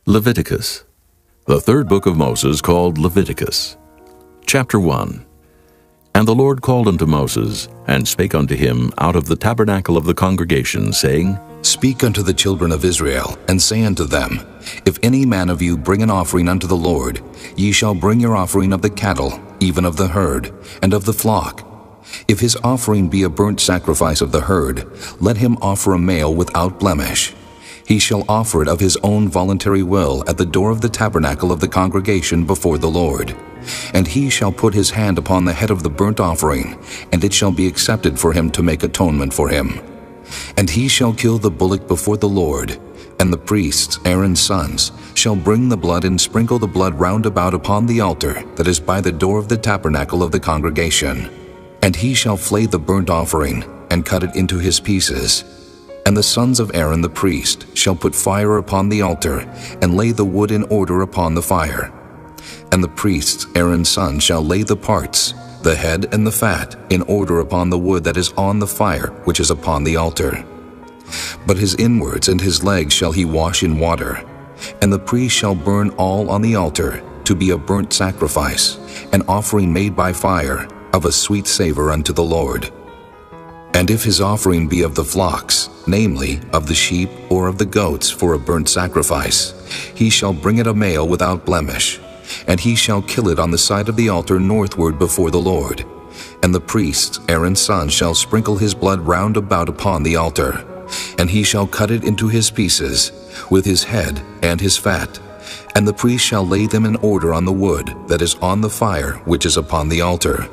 Leviticus, the third book of Moses, called Leviticus. Chapter 1. And the Lord called unto Moses, and spake unto him out of the tabernacle of the congregation, saying, Speak unto the children of Israel, and say unto them, If any man of you bring an offering unto the Lord, ye shall bring your offering of the cattle, even of the herd, and of the flock. If his offering be a burnt sacrifice of the herd, let him offer a male without blemish. He shall offer it of his own voluntary will at the door of the tabernacle of the congregation before the Lord. And he shall put his hand upon the head of the burnt offering, and it shall be accepted for him to make atonement for him. And he shall kill the bullock before the Lord, and the priests, Aaron's sons, shall bring the blood and sprinkle the blood round about upon the altar that is by the door of the tabernacle of the congregation. And he shall flay the burnt offering, and cut it into his pieces. And the sons of Aaron the priest shall put fire upon the altar, and lay the wood in order upon the fire. And the priests, Aaron's sons, shall lay the parts, the head and the fat, in order upon the wood that is on the fire which is upon the altar. But his inwards and his legs shall he wash in water. And the priest shall burn all on the altar, to be a burnt sacrifice, an offering made by fire, of a sweet savor unto the Lord. And if his offering be of the flocks, namely, of the sheep or of the goats for a burnt sacrifice, he shall bring it a male without blemish, and he shall kill it on the side of the altar northward before the Lord. And the priests, Aaron's sons, shall sprinkle his blood round about upon the altar, and he shall cut it into his pieces, with his head and his fat. And the priest shall lay them in order on the wood that is on the fire which is upon the altar.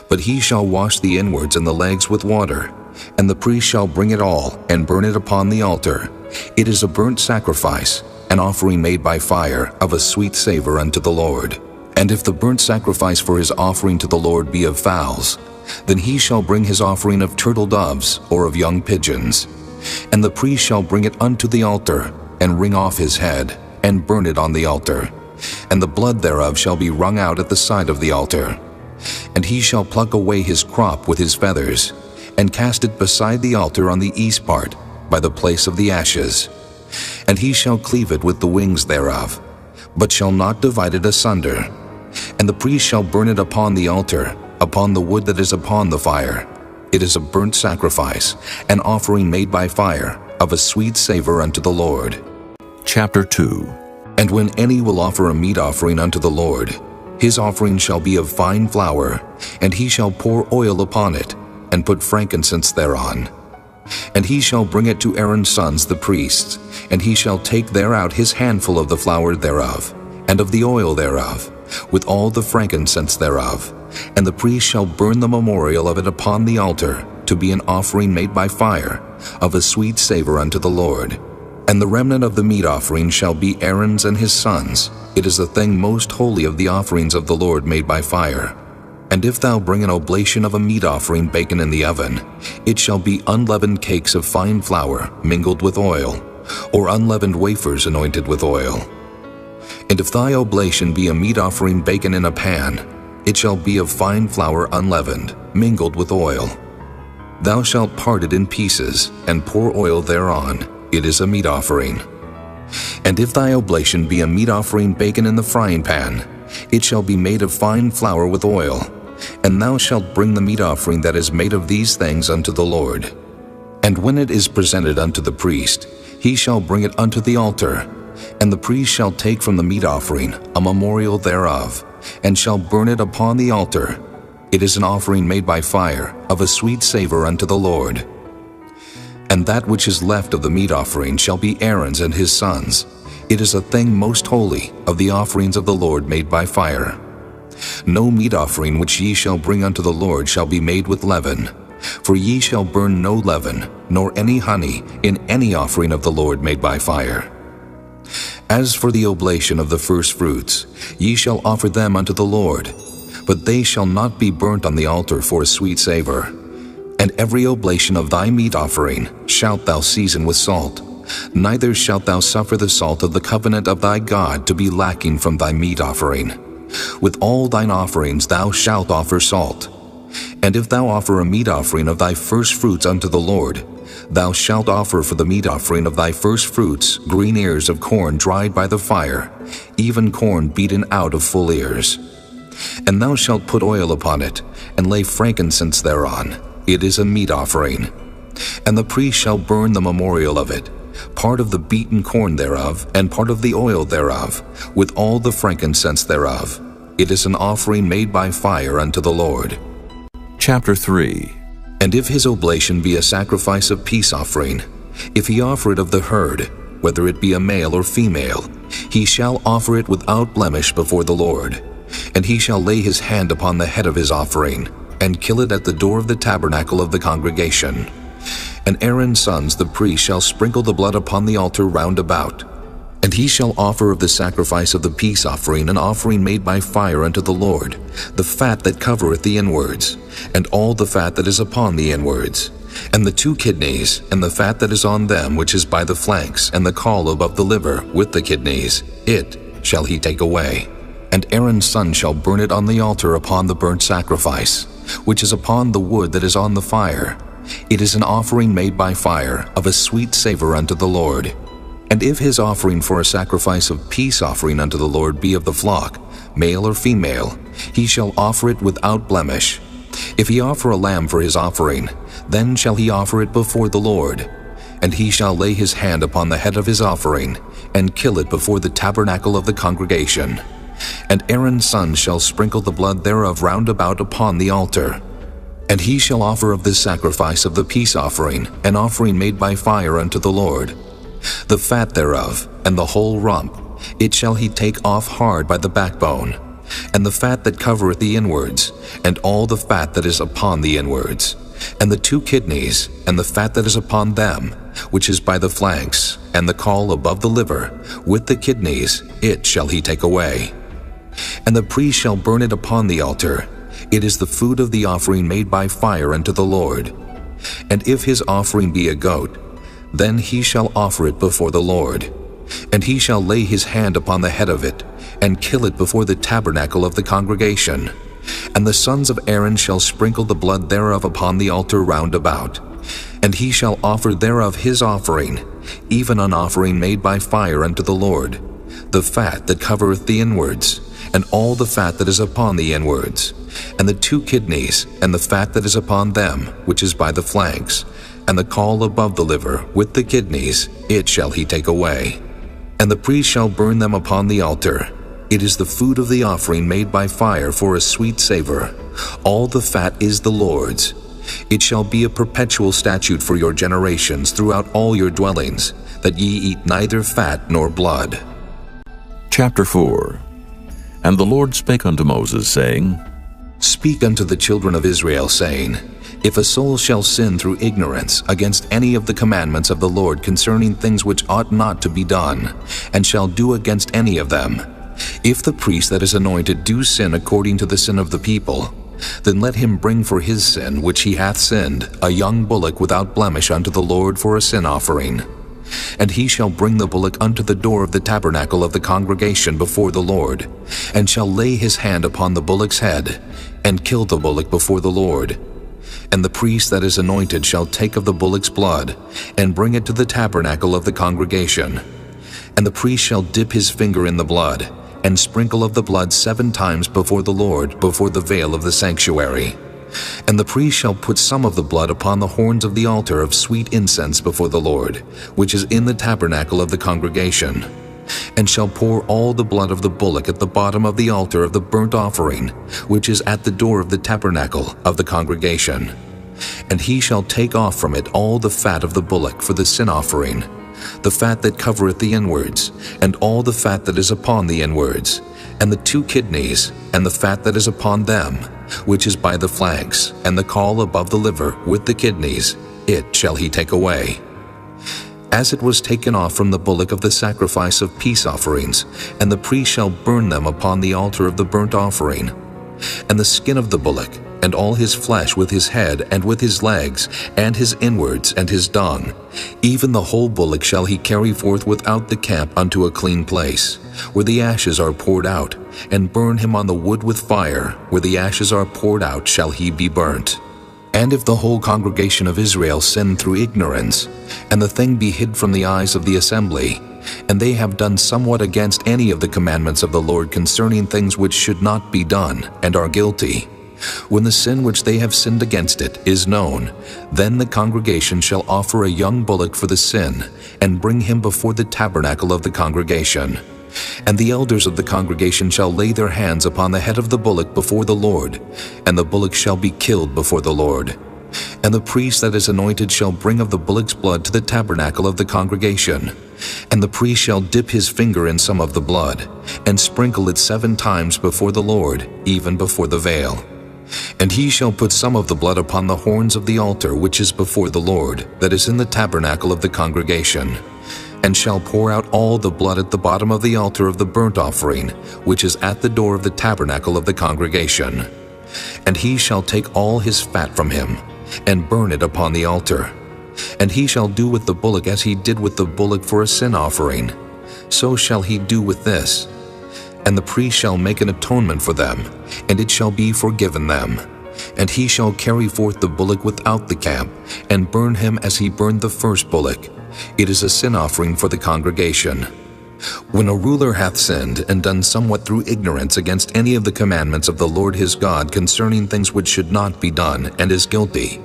But he shall wash the inwards and the legs with water, and the priest shall bring it all, and burn it upon the altar. It is a burnt sacrifice, an offering made by fire, of a sweet savor unto the Lord. And if the burnt sacrifice for his offering to the Lord be of fowls, then he shall bring his offering of turtle doves, or of young pigeons. And the priest shall bring it unto the altar, and wring off his head, and burn it on the altar. And the blood thereof shall be wrung out at the side of the altar. And he shall pluck away his crop with his feathers, and cast it beside the altar on the east part, by the place of the ashes. And he shall cleave it with the wings thereof, but shall not divide it asunder. And the priest shall burn it upon the altar, upon the wood that is upon the fire. It is a burnt sacrifice, an offering made by fire, of a sweet savor unto the Lord. Chapter 2. And when any will offer a meat offering unto the Lord, his offering shall be of fine flour, and he shall pour oil upon it, and put frankincense thereon. And he shall bring it to Aaron's sons the priests, and he shall take thereout his handful of the flour thereof, and of the oil thereof, with all the frankincense thereof. And the priest shall burn the memorial of it upon the altar, to be an offering made by fire, of a sweet savor unto the Lord. And the remnant of the meat offering shall be Aaron's and his sons. It is the thing most holy of the offerings of the Lord made by fire. And if thou bring an oblation of a meat offering baken in the oven, it shall be unleavened cakes of fine flour mingled with oil, or unleavened wafers anointed with oil. And if thy oblation be a meat offering baken in a pan, it shall be of fine flour unleavened, mingled with oil. Thou shalt part it in pieces, and pour oil thereon. It is a meat offering. And if thy oblation be a meat offering baken in the frying pan, it shall be made of fine flour with oil. And thou shalt bring the meat offering that is made of these things unto the Lord. And when it is presented unto the priest, he shall bring it unto the altar. And the priest shall take from the meat offering a memorial thereof, and shall burn it upon the altar. It is an offering made by fire, of a sweet savor unto the Lord. And that which is left of the meat offering shall be Aaron's and his sons. It is a thing most holy of the offerings of the Lord made by fire. No meat offering which ye shall bring unto the Lord shall be made with leaven, for ye shall burn no leaven, nor any honey, in any offering of the Lord made by fire. As for the oblation of the first fruits, ye shall offer them unto the Lord, but they shall not be burnt on the altar for a sweet savor. And every oblation of thy meat offering shalt thou season with salt, neither shalt thou suffer the salt of the covenant of thy God to be lacking from thy meat offering. With all thine offerings thou shalt offer salt. And if thou offer a meat offering of thy first fruits unto the Lord, Thou shalt offer for the meat offering of thy first fruits green ears of corn dried by the fire, even corn beaten out of full ears. And thou shalt put oil upon it, and lay frankincense thereon. It is a meat offering. And the priest shall burn the memorial of it, part of the beaten corn thereof, and part of the oil thereof, with all the frankincense thereof. It is an offering made by fire unto the Lord. Chapter 3. And if his oblation be a sacrifice of peace offering, if he offer it of the herd, whether it be a male or female, he shall offer it without blemish before the Lord. And he shall lay his hand upon the head of his offering, and kill it at the door of the tabernacle of the congregation. And Aaron's sons the priest shall sprinkle the blood upon the altar round about. And he shall offer of the sacrifice of the peace offering an offering made by fire unto the Lord, the fat that covereth the inwards, and all the fat that is upon the inwards, and the 2 kidneys, and the fat that is on them which is by the flanks, and the caul above the liver with the kidneys, it shall he take away. And Aaron's son shall burn it on the altar upon the burnt sacrifice, which is upon the wood that is on the fire. It is an offering made by fire, of a sweet savor unto the Lord. And if his offering for a sacrifice of peace offering unto the Lord be of the flock, male or female, he shall offer it without blemish. If he offer a lamb for his offering, then shall he offer it before the Lord. And he shall lay his hand upon the head of his offering, and kill it before the tabernacle of the congregation. And Aaron's son shall sprinkle the blood thereof round about upon the altar. And he shall offer of this sacrifice of the peace offering an offering made by fire unto the Lord. The fat thereof, and the whole rump, it shall he take off hard by the backbone, and the fat that covereth the inwards, and all the fat that is upon the inwards, and the 2 kidneys, and the fat that is upon them, which is by the flanks, and the caul above the liver, with the kidneys, it shall he take away. And the priest shall burn it upon the altar. It is the food of the offering made by fire unto the Lord. And if his offering be a goat, then he shall offer it before the Lord. And he shall lay his hand upon the head of it, and kill it before the tabernacle of the congregation. And the sons of Aaron shall sprinkle the blood thereof upon the altar round about. And he shall offer thereof his offering, even an offering made by fire unto the Lord, the fat that covereth the inwards, and all the fat that is upon the inwards, and the 2 kidneys, and the fat that is upon them, which is by the flanks, and the caul above the liver, with the kidneys, it shall he take away. And the priest shall burn them upon the altar. It is the food of the offering made by fire for a sweet savor. All the fat is the Lord's. It shall be a perpetual statute for your generations throughout all your dwellings, that ye eat neither fat nor blood. Chapter 4. And the Lord spake unto Moses, saying, Speak unto the children of Israel, saying, If a soul shall sin through ignorance against any of the commandments of the Lord concerning things which ought not to be done, and shall do against any of them, if the priest that is anointed do sin according to the sin of the people, then let him bring for his sin which he hath sinned a young bullock without blemish unto the Lord for a sin offering. And he shall bring the bullock unto the door of the tabernacle of the congregation before the Lord, and shall lay his hand upon the bullock's head, and kill the bullock before the Lord. And the priest that is anointed shall take of the bullock's blood, and bring it to the tabernacle of the congregation. And the priest shall dip his finger in the blood, and sprinkle of the blood 7 times before the Lord, before the veil of the sanctuary. And the priest shall put some of the blood upon the horns of the altar of sweet incense before the Lord, which is in the tabernacle of the congregation, and shall pour all the blood of the bullock at the bottom of the altar of the burnt offering, which is at the door of the tabernacle of the congregation. And he shall take off from it all the fat of the bullock for the sin offering, the fat that covereth the inwards, and all the fat that is upon the inwards, and the 2 kidneys, and the fat that is upon them, which is by the flanks, and the caul above the liver, with the kidneys, it shall he take away. As it was taken off from the bullock of the sacrifice of peace offerings, and the priest shall burn them upon the altar of the burnt offering. And the skin of the bullock, and all his flesh with his head, and with his legs, and his inwards, and his dung, even the whole bullock shall he carry forth without the camp unto a clean place, where the ashes are poured out, and burn him on the wood with fire, where the ashes are poured out shall he be burnt. And if the whole congregation of Israel sin through ignorance, and the thing be hid from the eyes of the assembly, and they have done somewhat against any of the commandments of the Lord concerning things which should not be done, and are guilty, when the sin which they have sinned against it is known, then the congregation shall offer a young bullock for the sin, and bring him before the tabernacle of the congregation. And the elders of the congregation shall lay their hands upon the head of the bullock before the Lord, and the bullock shall be killed before the Lord. And the priest that is anointed shall bring of the bullock's blood to the tabernacle of the congregation. And the priest shall dip his finger in some of the blood, and sprinkle it 7 times before the Lord, even before the veil. And he shall put some of the blood upon the horns of the altar which is before the Lord, that is in the tabernacle of the congregation, and shall pour out all the blood at the bottom of the altar of the burnt offering, which is at the door of the tabernacle of the congregation. And he shall take all his fat from him, and burn it upon the altar. And he shall do with the bullock as he did with the bullock for a sin offering. So shall he do with this. And the priest shall make an atonement for them, and it shall be forgiven them. And he shall carry forth the bullock without the camp, and burn him as he burned the first bullock. It is a sin offering for the congregation. When a ruler hath sinned and done somewhat through ignorance against any of the commandments of the Lord his God concerning things which should not be done, and is guilty,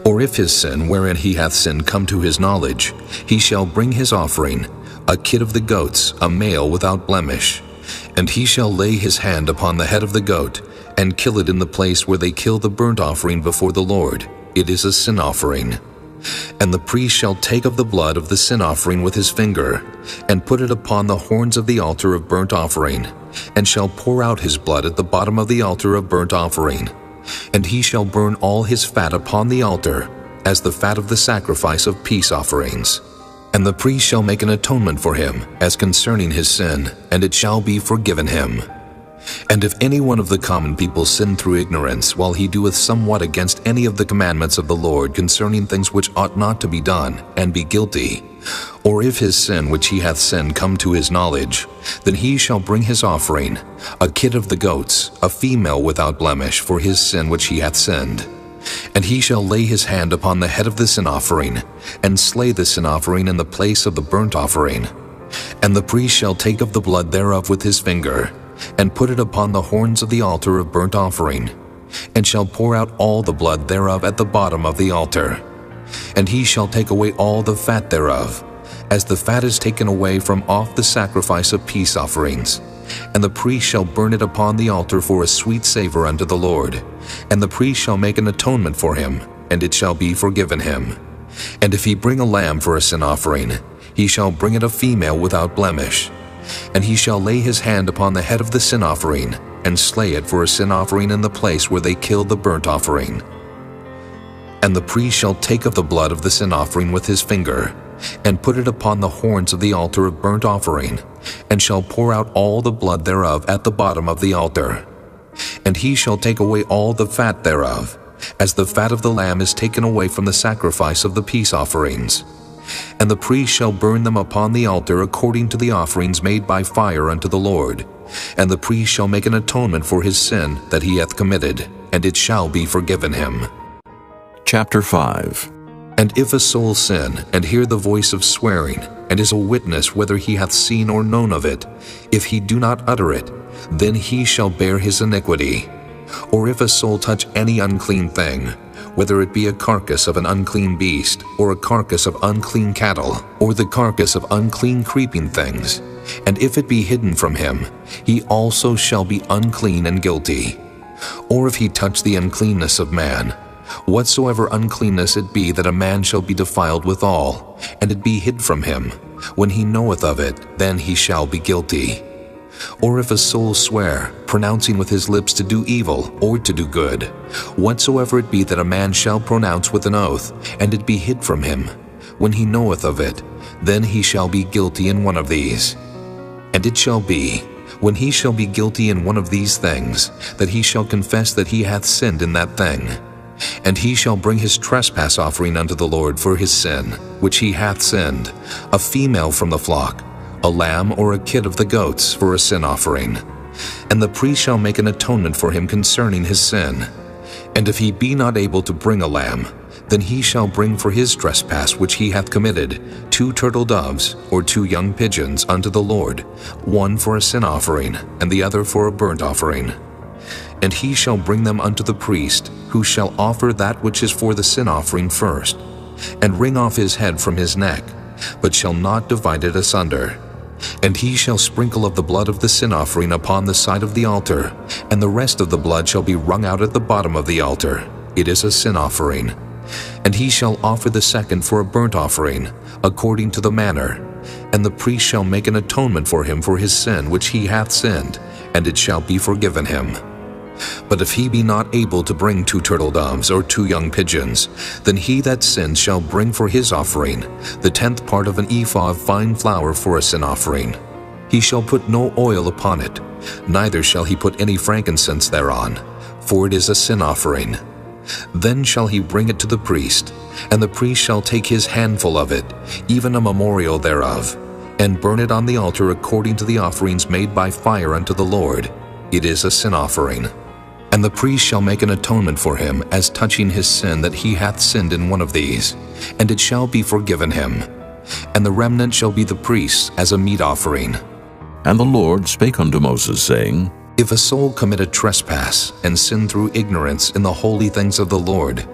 or if his sin wherein he hath sinned come to his knowledge, he shall bring his offering, a kid of the goats, a male without blemish. And he shall lay his hand upon the head of the goat, and kill it in the place where they kill the burnt offering before the Lord. It is a sin offering. And the priest shall take of the blood of the sin offering with his finger, and put it upon the horns of the altar of burnt offering, and shall pour out his blood at the bottom of the altar of burnt offering. And he shall burn all his fat upon the altar, as the fat of the sacrifice of peace offerings. And the priest shall make an atonement for him, as concerning his sin, and it shall be forgiven him. And if any one of the common people sin through ignorance, while he doeth somewhat against any of the commandments of the Lord concerning things which ought not to be done, and be guilty, or if his sin which he hath sinned come to his knowledge, then he shall bring his offering, a kid of the goats, a female without blemish, for his sin which he hath sinned. And he shall lay his hand upon the head of the sin offering, and slay the sin offering in the place of the burnt offering. And the priest shall take of the blood thereof with his finger, and put it upon the horns of the altar of burnt offering, and shall pour out all the blood thereof at the bottom of the altar. And he shall take away all the fat thereof, as the fat is taken away from off the sacrifice of peace offerings. And the priest shall burn it upon the altar for a sweet savor unto the Lord. And the priest shall make an atonement for him, and it shall be forgiven him. And if he bring a lamb for a sin offering, he shall bring it a female without blemish. And he shall lay his hand upon the head of the sin offering, and slay it for a sin offering in the place where they kill the burnt offering. And the priest shall take of the blood of the sin offering with his finger, and put it upon the horns of the altar of burnt offering, and shall pour out all the blood thereof at the bottom of the altar. And he shall take away all the fat thereof, as the fat of the lamb is taken away from the sacrifice of the peace offerings. And the priest shall burn them upon the altar according to the offerings made by fire unto the Lord. And the priest shall make an atonement for his sin that he hath committed, and it shall be forgiven him. Chapter 5. And if a soul sin, and hear the voice of swearing, and is a witness whether he hath seen or known of it, if he do not utter it, then he shall bear his iniquity. Or if a soul touch any unclean thing, whether it be a carcass of an unclean beast, or a carcass of unclean cattle, or the carcass of unclean creeping things, and if it be hidden from him, he also shall be unclean and guilty. Or if he touch the uncleanness of man, whatsoever uncleanness it be that a man shall be defiled withal, and it be hid from him, when he knoweth of it, then he shall be guilty. Or if a soul swear, pronouncing with his lips to do evil or to do good, whatsoever it be that a man shall pronounce with an oath, and it be hid from him, when he knoweth of it, then he shall be guilty in one of these. And it shall be, when he shall be guilty in one of these things, that he shall confess that he hath sinned in that thing. And he shall bring his trespass offering unto the Lord for his sin, which he hath sinned, a female from the flock, a lamb or a kid of the goats for a sin offering. And the priest shall make an atonement for him concerning his sin. And if he be not able to bring a lamb, then he shall bring for his trespass which he hath committed 2 turtle doves or 2 young pigeons unto the Lord, one for a sin offering, and the other for a burnt offering. And he shall bring them unto the priest, who shall offer that which is for the sin offering first, and wring off his head from his neck, but shall not divide it asunder. And he shall sprinkle of the blood of the sin offering upon the side of the altar, and the rest of the blood shall be wrung out at the bottom of the altar. It is a sin offering. And he shall offer the second for a burnt offering, according to the manner. And the priest shall make an atonement for him for his sin which he hath sinned, and it shall be forgiven him. But if he be not able to bring 2 turtle doves or 2 young pigeons, then he that sinned shall bring for his offering the 10th part of an ephah of fine flour for a sin offering. He shall put no oil upon it, neither shall he put any frankincense thereon, for it is a sin offering. Then shall he bring it to the priest, and the priest shall take his handful of it, even a memorial thereof, and burn it on the altar according to the offerings made by fire unto the Lord. It is a sin offering. And the priest shall make an atonement for him as touching his sin that he hath sinned in one of these, and it shall be forgiven him. And the remnant shall be the priest's as a meat offering. And the Lord spake unto Moses, saying, If a soul commit a trespass, and sin through ignorance in the holy things of the Lord,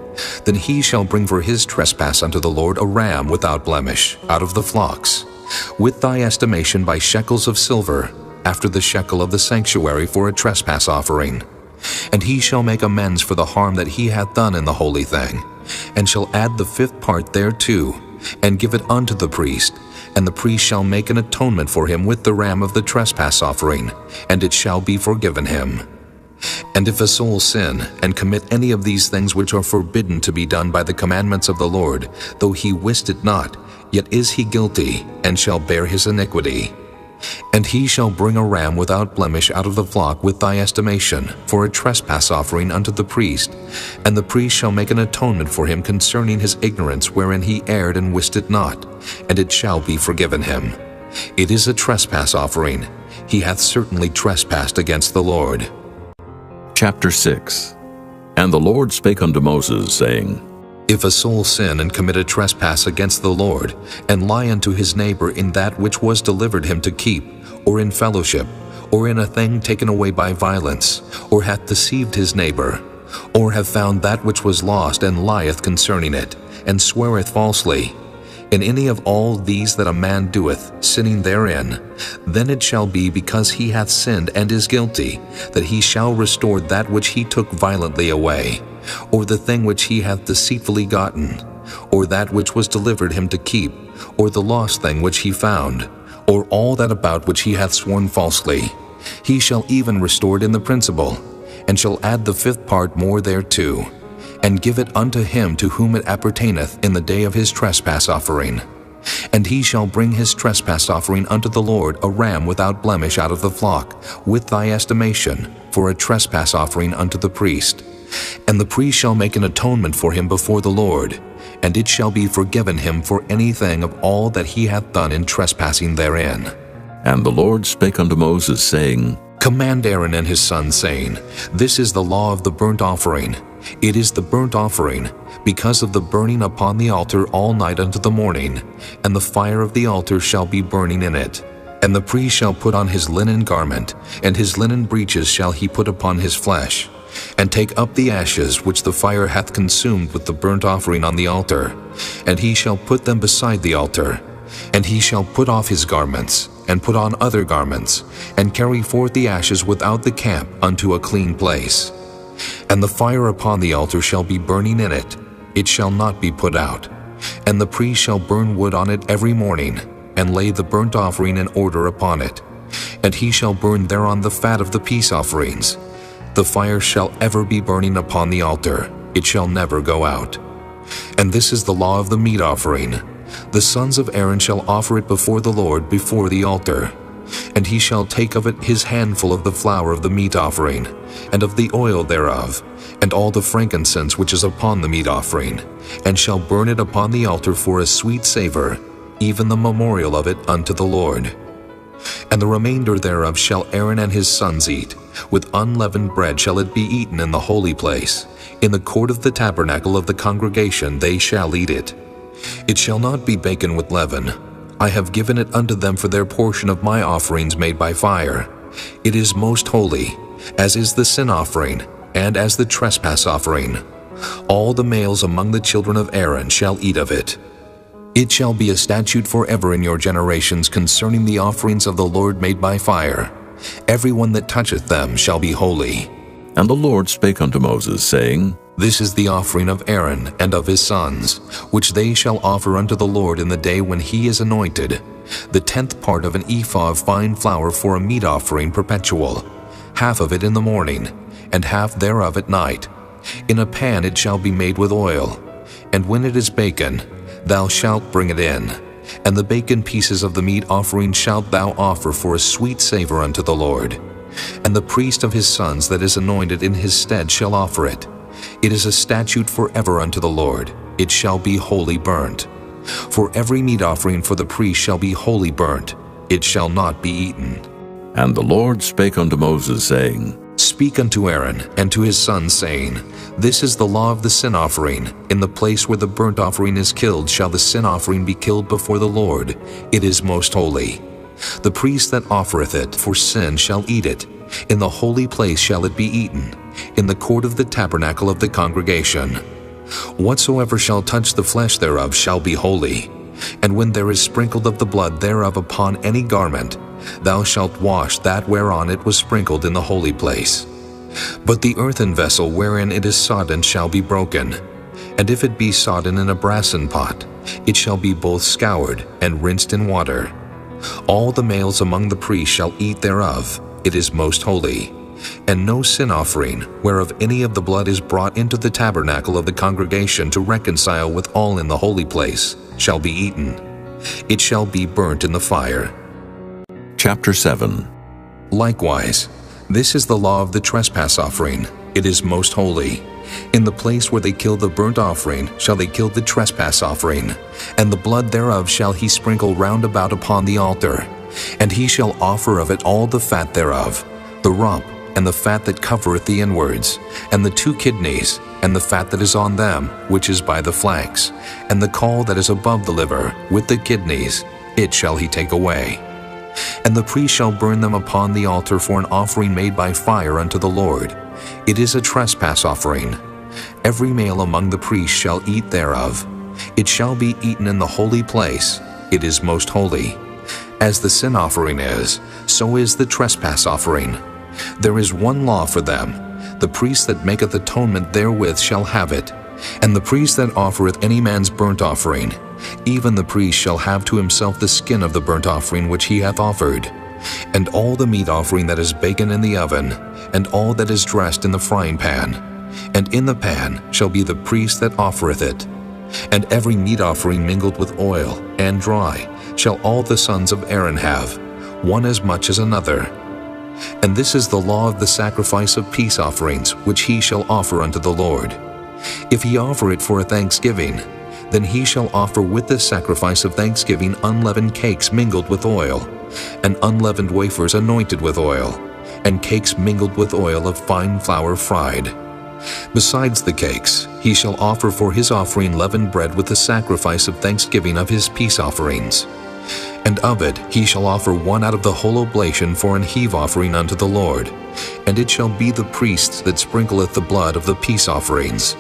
then he shall bring for his trespass unto the Lord a ram without blemish, out of the flocks, with thy estimation by shekels of silver, after the shekel of the sanctuary for a trespass offering. And he shall make amends for the harm that he hath done in the holy thing, and shall add the 5th part thereto, and give it unto the priest, and the priest shall make an atonement for him with the ram of the trespass offering, and it shall be forgiven him. And if a soul sin, and commit any of these things which are forbidden to be done by the commandments of the Lord, though he wist it not, yet is he guilty, and shall bear his iniquity. And he shall bring a ram without blemish out of the flock with thy estimation, for a trespass offering unto the priest, and the priest shall make an atonement for him concerning his ignorance wherein he erred and wist it not, and it shall be forgiven him. It is a trespass offering. He hath certainly trespassed against the Lord. Chapter 6. And the Lord spake unto Moses, saying, If a soul sin and commit a trespass against the Lord, and lie unto his neighbor in that which was delivered him to keep, or in fellowship, or in a thing taken away by violence, or hath deceived his neighbor, or have found that which was lost, and lieth concerning it, and sweareth falsely, in any of all these that a man doeth, sinning therein, then it shall be because he hath sinned and is guilty, that he shall restore that which he took violently away, or the thing which he hath deceitfully gotten, or that which was delivered him to keep, or the lost thing which he found, or all that about which he hath sworn falsely. He shall even restore it in the principal, and shall add the 5th part more thereto, and give it unto him to whom it appertaineth in the day of his trespass offering. And he shall bring his trespass offering unto the Lord a ram without blemish out of the flock, with thy estimation, for a trespass offering unto the priest. And the priest shall make an atonement for him before the Lord, and it shall be forgiven him for anything of all that he hath done in trespassing therein. And the Lord spake unto Moses, saying, Command Aaron and his sons, saying, This is the law of the burnt offering. It is the burnt offering, because of the burning upon the altar all night unto the morning, and the fire of the altar shall be burning in it. And the priest shall put on his linen garment, and his linen breeches shall he put upon his flesh, and take up the ashes which the fire hath consumed with the burnt offering on the altar, and he shall put them beside the altar. And he shall put off his garments, and put on other garments, and carry forth the ashes without the camp unto a clean place. And the fire upon the altar shall be burning in it, it shall not be put out. And the priest shall burn wood on it every morning, and lay the burnt offering in order upon it. And he shall burn thereon the fat of the peace offerings. The fire shall ever be burning upon the altar, it shall never go out. And this is the law of the meat offering. The sons of Aaron shall offer it before the Lord before the altar. And he shall take of it his handful of the flour of the meat offering, and of the oil thereof, and all the frankincense which is upon the meat offering, and shall burn it upon the altar for a sweet savor, even the memorial of it unto the Lord. And the remainder thereof shall Aaron and his sons eat, With unleavened bread shall it be eaten in the holy place. In the court of the tabernacle of the congregation they shall eat it. It shall not be baken with leaven. I have given it unto them for their portion of my offerings made by fire. It is most holy, as is the sin offering, and as the trespass offering. All the males among the children of Aaron shall eat of it. It shall be a statute forever in your generations concerning the offerings of the Lord made by fire. Every one that toucheth them shall be holy. And the Lord spake unto Moses, saying, This is the offering of Aaron and of his sons, which they shall offer unto the Lord in the day when he is anointed, the 10th part of an ephah of fine flour for a meat offering perpetual, half of it in the morning, and half thereof at night. In a pan it shall be made with oil, and when it is baken, thou shalt bring it in. And the baken pieces of the meat offering shalt thou offer for a sweet savor unto the Lord. And the priest of his sons that is anointed in his stead shall offer it. It is a statute forever unto the Lord. It shall be wholly burnt. For every meat offering for the priest shall be wholly burnt. It shall not be eaten. And the Lord spake unto Moses, saying, Speak unto Aaron and to his sons, saying, This is the law of the sin offering. In the place where the burnt offering is killed shall the sin offering be killed before the Lord. It is most holy. The priest that offereth it for sin shall eat it. In the holy place shall it be eaten, in the court of the tabernacle of the congregation. Whatsoever shall touch the flesh thereof shall be holy. And when there is sprinkled of the blood thereof upon any garment, thou shalt wash that whereon it was sprinkled in the holy place. But the earthen vessel wherein it is sodden shall be broken. And if it be sodden in a brassen pot, it shall be both scoured and rinsed in water. All the males among the priests shall eat thereof. It is most holy. And no sin offering, whereof any of the blood is brought into the tabernacle of the congregation to reconcile with all in the holy place, shall be eaten. It shall be burnt in the fire. Chapter 7. Likewise, this is the law of the trespass offering. It is most holy. In the place where they kill the burnt offering shall they kill the trespass offering, and the blood thereof shall he sprinkle round about upon the altar. And he shall offer of it all the fat thereof, the rump, and the fat that covereth the inwards, and the 2 kidneys, and the fat that is on them, which is by the flanks, and the caul that is above the liver, with the kidneys, it shall he take away. And the priest shall burn them upon the altar for an offering made by fire unto the Lord. It is a trespass offering. Every male among the priests shall eat thereof. It shall be eaten in the holy place. It is most holy. As the sin offering is, so is the trespass offering. There is one law for them. The priest that maketh atonement therewith shall have it. And the priest that offereth any man's burnt offering, even the priest shall have to himself the skin of the burnt offering which he hath offered, and all the meat offering that is baken in the oven, and all that is dressed in the frying pan. And in the pan shall be the priest that offereth it. And every meat offering mingled with oil, and dry, shall all the sons of Aaron have, one as much as another. And this is the law of the sacrifice of peace offerings, which he shall offer unto the Lord. If he offer it for a thanksgiving, then he shall offer with the sacrifice of thanksgiving unleavened cakes mingled with oil, and unleavened wafers anointed with oil, and cakes mingled with oil of fine flour fried. Besides the cakes, he shall offer for his offering leavened bread with the sacrifice of thanksgiving of his peace offerings. And of it he shall offer one out of the whole oblation for an heave offering unto the Lord, and it shall be the priest that sprinkleth the blood of the peace offerings.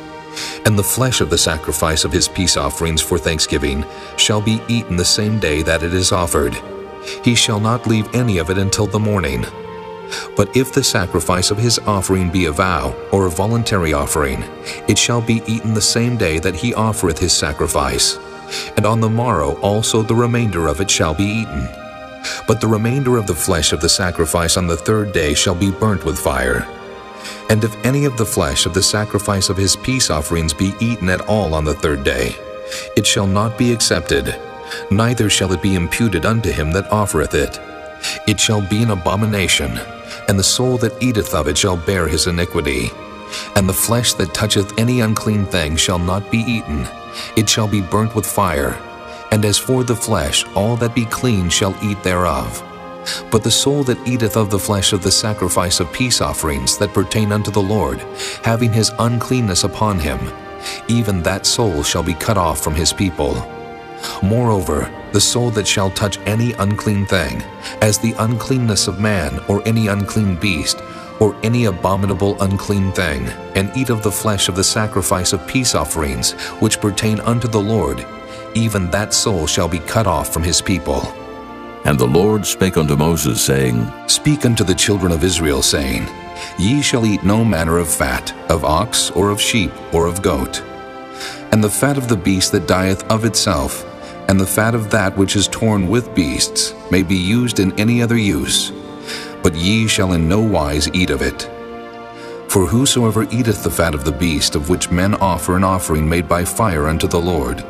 And the flesh of the sacrifice of his peace offerings for thanksgiving shall be eaten the same day that it is offered. He shall not leave any of it until the morning. But if the sacrifice of his offering be a vow or a voluntary offering, it shall be eaten the same day that he offereth his sacrifice. And on the morrow also the remainder of it shall be eaten. But the remainder of the flesh of the sacrifice on the 3rd day shall be burnt with fire. And if any of the flesh of the sacrifice of his peace offerings be eaten at all on the 3rd day, it shall not be accepted, neither shall it be imputed unto him that offereth it. It shall be an abomination, and the soul that eateth of it shall bear his iniquity. And the flesh that toucheth any unclean thing shall not be eaten, it shall be burnt with fire. And as for the flesh, all that be clean shall eat thereof. But the soul that eateth of the flesh of the sacrifice of peace offerings that pertain unto the Lord, having his uncleanness upon him, even that soul shall be cut off from his people. Moreover, the soul that shall touch any unclean thing, as the uncleanness of man, or any unclean beast, or any abominable unclean thing, and eat of the flesh of the sacrifice of peace offerings, which pertain unto the Lord, even that soul shall be cut off from his people. And the Lord spake unto Moses, saying, Speak unto the children of Israel, saying, Ye shall eat no manner of fat, of ox, or of sheep, or of goat. And the fat of the beast that dieth of itself, and the fat of that which is torn with beasts, may be used in any other use. But ye shall in no wise eat of it. For whosoever eateth the fat of the beast of which men offer an offering made by fire unto the Lord,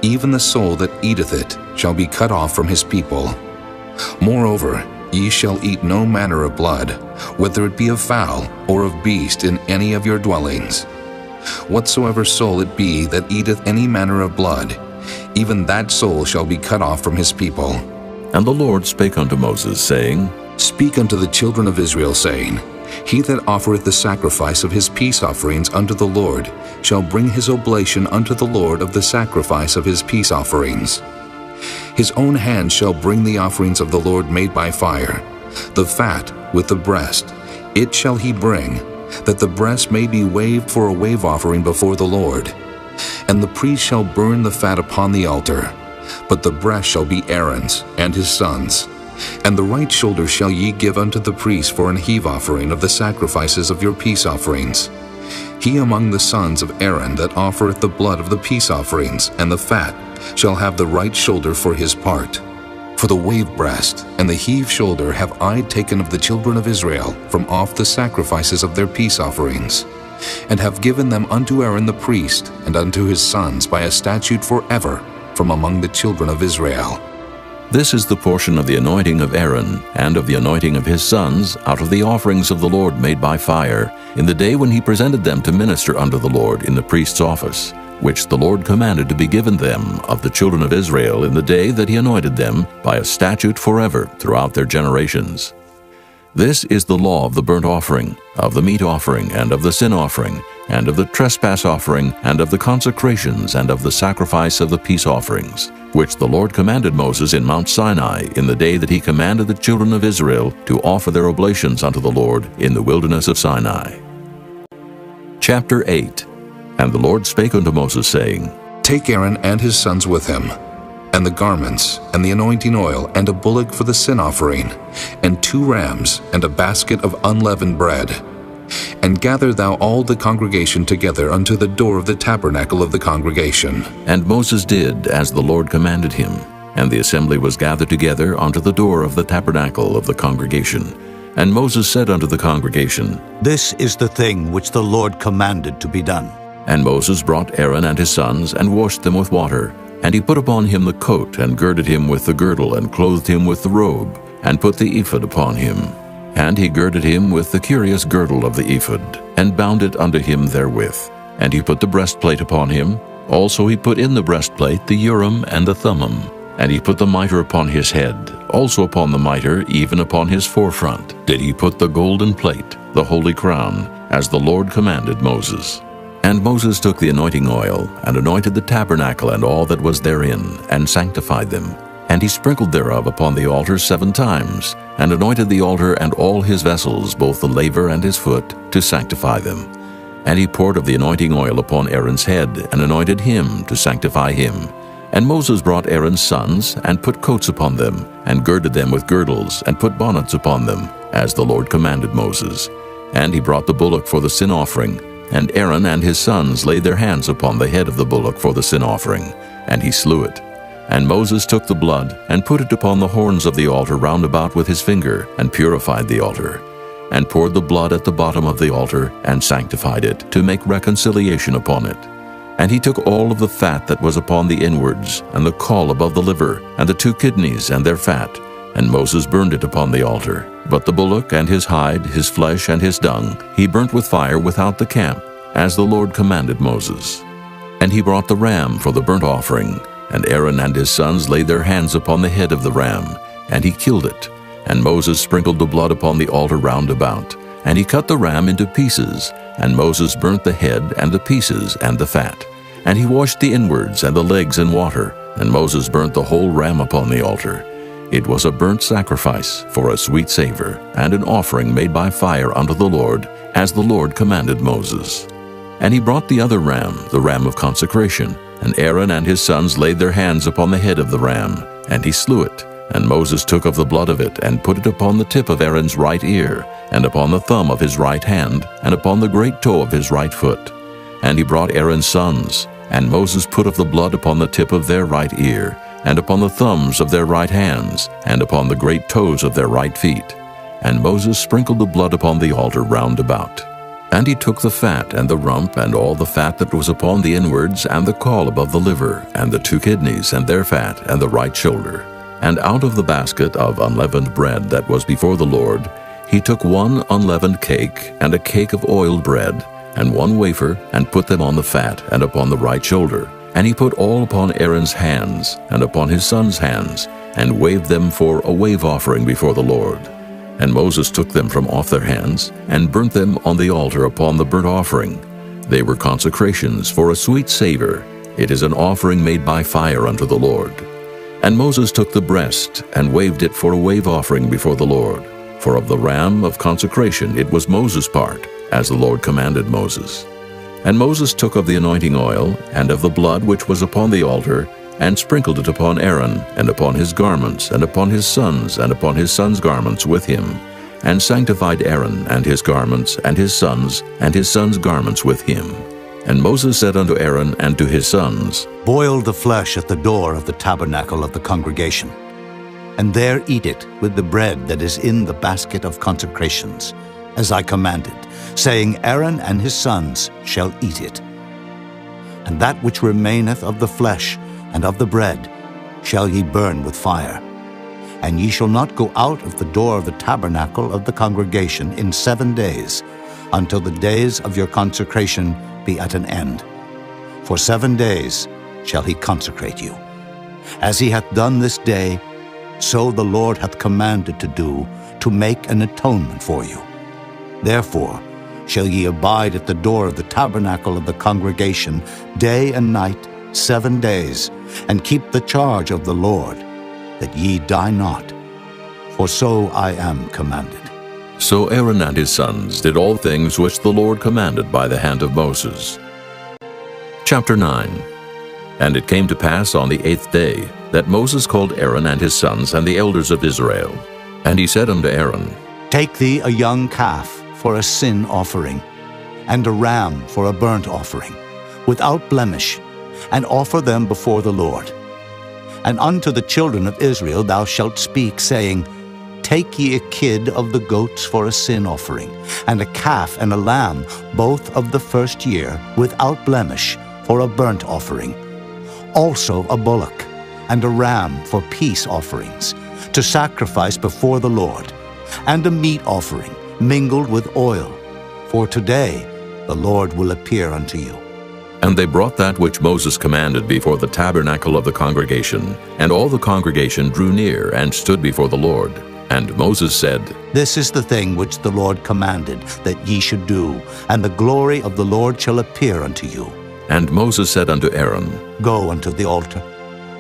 even the soul that eateth it shall be cut off from his people. Moreover, ye shall eat no manner of blood, whether it be of fowl or of beast in any of your dwellings. Whatsoever soul it be that eateth any manner of blood, even that soul shall be cut off from his people. And the Lord spake unto Moses, saying, Speak unto the children of Israel, saying, He that offereth the sacrifice of his peace offerings unto the Lord shall bring his oblation unto the Lord of the sacrifice of his peace offerings. His own hand shall bring the offerings of the Lord made by fire, the fat with the breast, it shall he bring, that the breast may be waved for a wave offering before the Lord. And the priest shall burn the fat upon the altar, but the breast shall be Aaron's and his sons'. And the right shoulder shall ye give unto the priest for an heave offering of the sacrifices of your peace offerings. He among the sons of Aaron that offereth the blood of the peace offerings and the fat shall have the right shoulder for his part. For the wave breast and the heave shoulder have I taken of the children of Israel from off the sacrifices of their peace offerings, and have given them unto Aaron the priest and unto his sons by a statute forever from among the children of Israel. This is the portion of the anointing of Aaron, and of the anointing of his sons, out of the offerings of the Lord made by fire, in the day when he presented them to minister unto the Lord in the priest's office, which the Lord commanded to be given them of the children of Israel in the day that he anointed them, by a statute forever throughout their generations. This is the law of the burnt offering, of the meat offering, and of the sin offering, and of the trespass offering, and of the consecrations, and of the sacrifice of the peace offerings, which the Lord commanded Moses in Mount Sinai in the day that he commanded the children of Israel to offer their oblations unto the Lord in the wilderness of Sinai. Chapter 8. And the Lord spake unto Moses, saying, Take Aaron and his sons with him, and the garments, and the anointing oil, and a bullock for the sin offering, and 2 rams, and a basket of unleavened bread. And gather thou all the congregation together unto the door of the tabernacle of the congregation. And Moses did as the Lord commanded him, and the assembly was gathered together unto the door of the tabernacle of the congregation. And Moses said unto the congregation, This is the thing which the Lord commanded to be done. And Moses brought Aaron and his sons, and washed them with water. And he put upon him the coat, and girded him with the girdle, and clothed him with the robe, and put the ephod upon him. And he girded him with the curious girdle of the ephod, and bound it unto him therewith. And he put the breastplate upon him. Also he put in the breastplate the Urim and the Thummim. And he put the mitre upon his head. Also upon the mitre, even upon his forefront, did he put the golden plate, the holy crown, as the Lord commanded Moses. And Moses took the anointing oil, and anointed the tabernacle and all that was therein, and sanctified them. And he sprinkled thereof upon the altar 7 times, and anointed the altar and all his vessels, both the laver and his foot, to sanctify them. And he poured of the anointing oil upon Aaron's head, and anointed him to sanctify him. And Moses brought Aaron's sons, and put coats upon them, and girded them with girdles, and put bonnets upon them, as the Lord commanded Moses. And he brought the bullock for the sin offering, and Aaron and his sons laid their hands upon the head of the bullock for the sin offering, and he slew it. And Moses took the blood, and put it upon the horns of the altar round about with his finger, and purified the altar, and poured the blood at the bottom of the altar, and sanctified it, to make reconciliation upon it. And he took all of the fat that was upon the inwards, and the caul above the liver, and the 2 kidneys and their fat, and Moses burned it upon the altar. But the bullock and his hide, his flesh and his dung, he burnt with fire without the camp, as the Lord commanded Moses. And he brought the ram for the burnt offering, and Aaron and his sons laid their hands upon the head of the ram, and he killed it. And Moses sprinkled the blood upon the altar round about, and he cut the ram into pieces, and Moses burnt the head and the pieces and the fat. And he washed the inwards and the legs in water, and Moses burnt the whole ram upon the altar. It was a burnt sacrifice for a sweet savor, and an offering made by fire unto the Lord, as the Lord commanded Moses. And he brought the other ram, the ram of consecration, and Aaron and his sons laid their hands upon the head of the ram, and he slew it. And Moses took of the blood of it, and put it upon the tip of Aaron's right ear, and upon the thumb of his right hand, and upon the great toe of his right foot. And he brought Aaron's sons, and Moses put of the blood upon the tip of their right ear, and upon the thumbs of their right hands, and upon the great toes of their right feet. And Moses sprinkled the blood upon the altar round about. And he took the fat and the rump, and all the fat that was upon the inwards, and the caul above the liver, and the 2 kidneys, and their fat, and the right shoulder. And out of the basket of unleavened bread that was before the Lord, he took 1 unleavened cake, and a cake of oiled bread, and 1 wafer, and put them on the fat, and upon the right shoulder. And he put all upon Aaron's hands, and upon his sons' hands, and waved them for a wave offering before the Lord. And Moses took them from off their hands, and burnt them on the altar upon the burnt offering. They were consecrations for a sweet savor. It is an offering made by fire unto the Lord. And Moses took the breast, and waved it for a wave offering before the Lord. For of the ram of consecration it was Moses' part, as the Lord commanded Moses. And Moses took of the anointing oil, and of the blood which was upon the altar, and sprinkled it upon Aaron, and upon his garments, and upon his sons' garments with him, and sanctified Aaron and his garments, and his sons' garments with him. And Moses said unto Aaron and to his sons, Boil the flesh at the door of the tabernacle of the congregation, and there eat it with the bread that is in the basket of consecrations, as I commanded, saying, Aaron and his sons shall eat it. And that which remaineth of the flesh and of the bread shall ye burn with fire. And ye shall not go out of the door of the tabernacle of the congregation in 7 days, until the days of your consecration be at an end. For 7 days shall he consecrate you. As he hath done this day, so the Lord hath commanded to do, to make an atonement for you. Therefore shall ye abide at the door of the tabernacle of the congregation day and night 7 days, and keep the charge of the Lord, that ye die not. For so I am commanded. So Aaron and his sons did all things which the Lord commanded by the hand of Moses. Chapter 9. And it came to pass on the 8th day that Moses called Aaron and his sons and the elders of Israel. And he said unto Aaron, Take thee a young calf for a sin offering, and a ram for a burnt offering, without blemish, and offer them before the Lord. And unto the children of Israel thou shalt speak, saying, Take ye a kid of the goats for a sin offering, and a calf and a lamb, both of the first year, without blemish, for a burnt offering. Also a bullock, and a ram for peace offerings, to sacrifice before the Lord, and a meat offering, mingled with oil. For today the Lord will appear unto you. And they brought that which Moses commanded before the tabernacle of the congregation, and all the congregation drew near and stood before the Lord. And Moses said, This is the thing which the Lord commanded that ye should do, and the glory of the Lord shall appear unto you. And Moses said unto Aaron, Go unto the altar,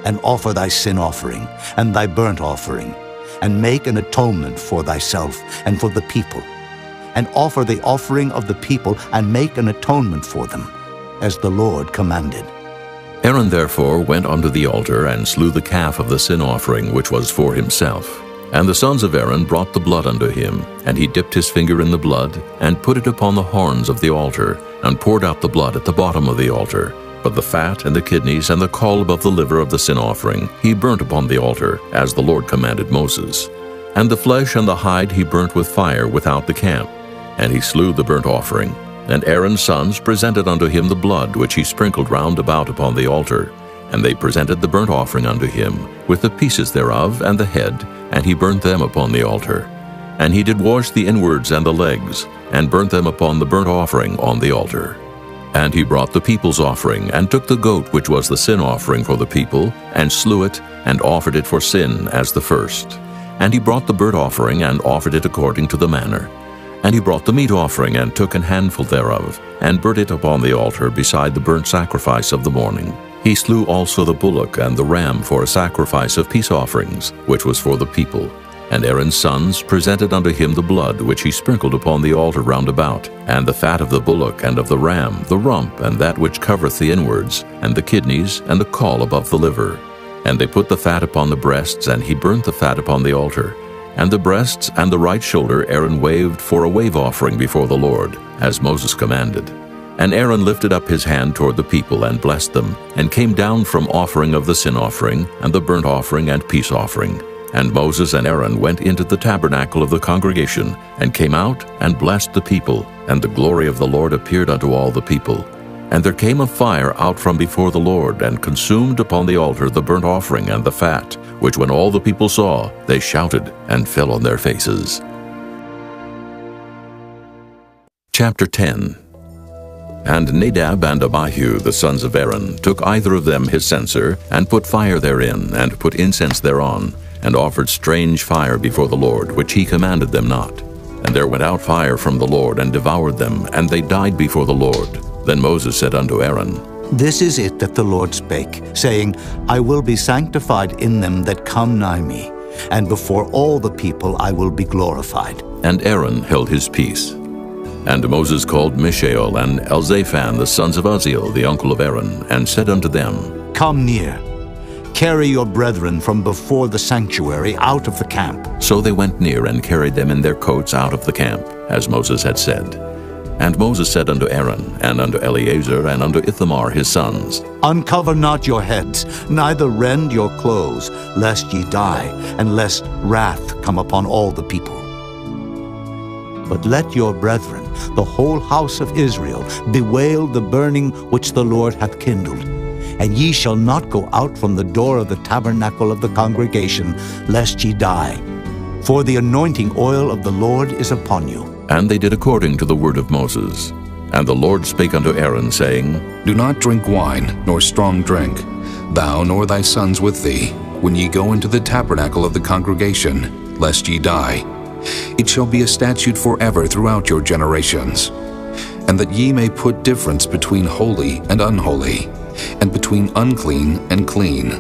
and offer thy sin offering, and thy burnt offering, and make an atonement for thyself and for the people, and offer the offering of the people, and make an atonement for them, as the Lord commanded. Aaron therefore went unto the altar, and slew the calf of the sin offering which was for himself. And the sons of Aaron brought the blood unto him, and he dipped his finger in the blood, and put it upon the horns of the altar, and poured out the blood at the bottom of the altar. But the fat and the kidneys and the caul above the liver of the sin offering he burnt upon the altar, as the Lord commanded Moses. And the flesh and the hide he burnt with fire without the camp. And he slew the burnt offering. And Aaron's sons presented unto him the blood which he sprinkled round about upon the altar. And they presented the burnt offering unto him, with the pieces thereof and the head, and he burnt them upon the altar. And he did wash the inwards and the legs, and burnt them upon the burnt offering on the altar. And he brought the people's offering, and took the goat which was the sin offering for the people, and slew it, and offered it for sin as the first. And he brought the burnt offering, and offered it according to the manner. And he brought the meat offering, and took an handful thereof, and burnt it upon the altar beside the burnt sacrifice of the morning. He slew also the bullock and the ram for a sacrifice of peace offerings, which was for the people. And Aaron's sons presented unto him the blood which he sprinkled upon the altar round about, and the fat of the bullock and of the ram, the rump, and that which covereth the inwards, and the kidneys, and the caul above the liver. And they put the fat upon the breasts, and he burnt the fat upon the altar. And the breasts and the right shoulder Aaron waved for a wave offering before the Lord, as Moses commanded. And Aaron lifted up his hand toward the people, and blessed them, and came down from offering of the sin offering, and the burnt offering and peace offering. And Moses and Aaron went into the tabernacle of the congregation, and came out, and blessed the people. And the glory of the Lord appeared unto all the people. And there came a fire out from before the Lord, and consumed upon the altar the burnt offering and the fat, which when all the people saw, they shouted, and fell on their faces. Chapter 10. And Nadab and Abihu, the sons of Aaron, took either of them his censer, and put fire therein, and put incense thereon, and offered strange fire before the Lord, which he commanded them not. And there went out fire from the Lord, and devoured them, and they died before the Lord. Then Moses said unto Aaron, This is it that the Lord spake, saying, I will be sanctified in them that come nigh me, and before all the people I will be glorified. And Aaron held his peace. And Moses called Mishael and Elzaphan, the sons of Uzziel, the uncle of Aaron, and said unto them, Come near. Carry your brethren from before the sanctuary out of the camp. So they went near, and carried them in their coats out of the camp, as Moses had said. And Moses said unto Aaron, and unto Eleazar, and unto Ithamar his sons, Uncover not your heads, neither rend your clothes, lest ye die, and lest wrath come upon all the people. But let your brethren, the whole house of Israel, bewail the burning which the Lord hath kindled. And ye shall not go out from the door of the tabernacle of the congregation, lest ye die. For the anointing oil of the Lord is upon you. And they did according to the word of Moses. And the Lord spake unto Aaron, saying, Do not drink wine, nor strong drink, thou nor thy sons with thee, when ye go into the tabernacle of the congregation, lest ye die. It shall be a statute forever throughout your generations. And that ye may put difference between holy and unholy, and between unclean and clean.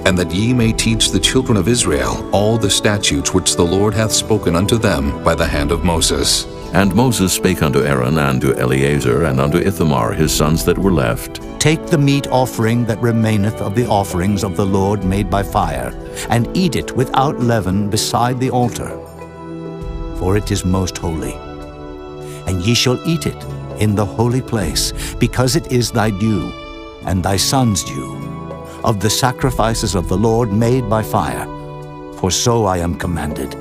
And that ye may teach the children of Israel all the statutes which the Lord hath spoken unto them by the hand of Moses. And Moses spake unto Aaron, and to Eleazar, and unto Ithamar his sons that were left, Take the meat offering that remaineth of the offerings of the Lord made by fire, and eat it without leaven beside the altar. For it is most holy. And ye shall eat it in the holy place, because it is thy due, and thy son's due, of the sacrifices of the Lord made by fire, for so I am commanded.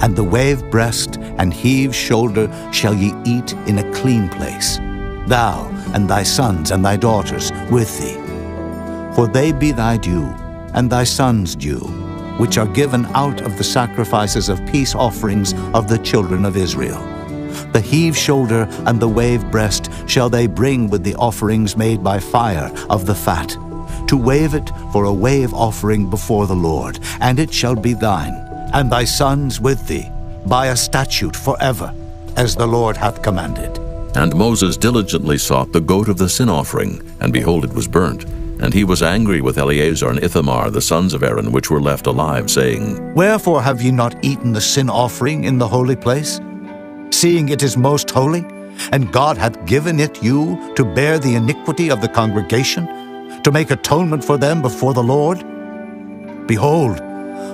And the wave breast and heave shoulder shall ye eat in a clean place, thou and thy sons and thy daughters with thee. For they be thy due, and thy sons' due, which are given out of the sacrifices of peace offerings of the children of Israel. The heave shoulder and the wave breast shall they bring with the offerings made by fire of the fat, to wave it for a wave offering before the Lord, and it shall be thine, and thy sons with thee, by a statute forever, as the Lord hath commanded. And Moses diligently sought the goat of the sin offering, and behold, it was burnt. And he was angry with Eleazar and Ithamar, the sons of Aaron, which were left alive, saying, Wherefore have ye not eaten the sin offering in the holy place, seeing it is most holy, and God hath given it you to bear the iniquity of the congregation, to make atonement for them before the Lord? Behold,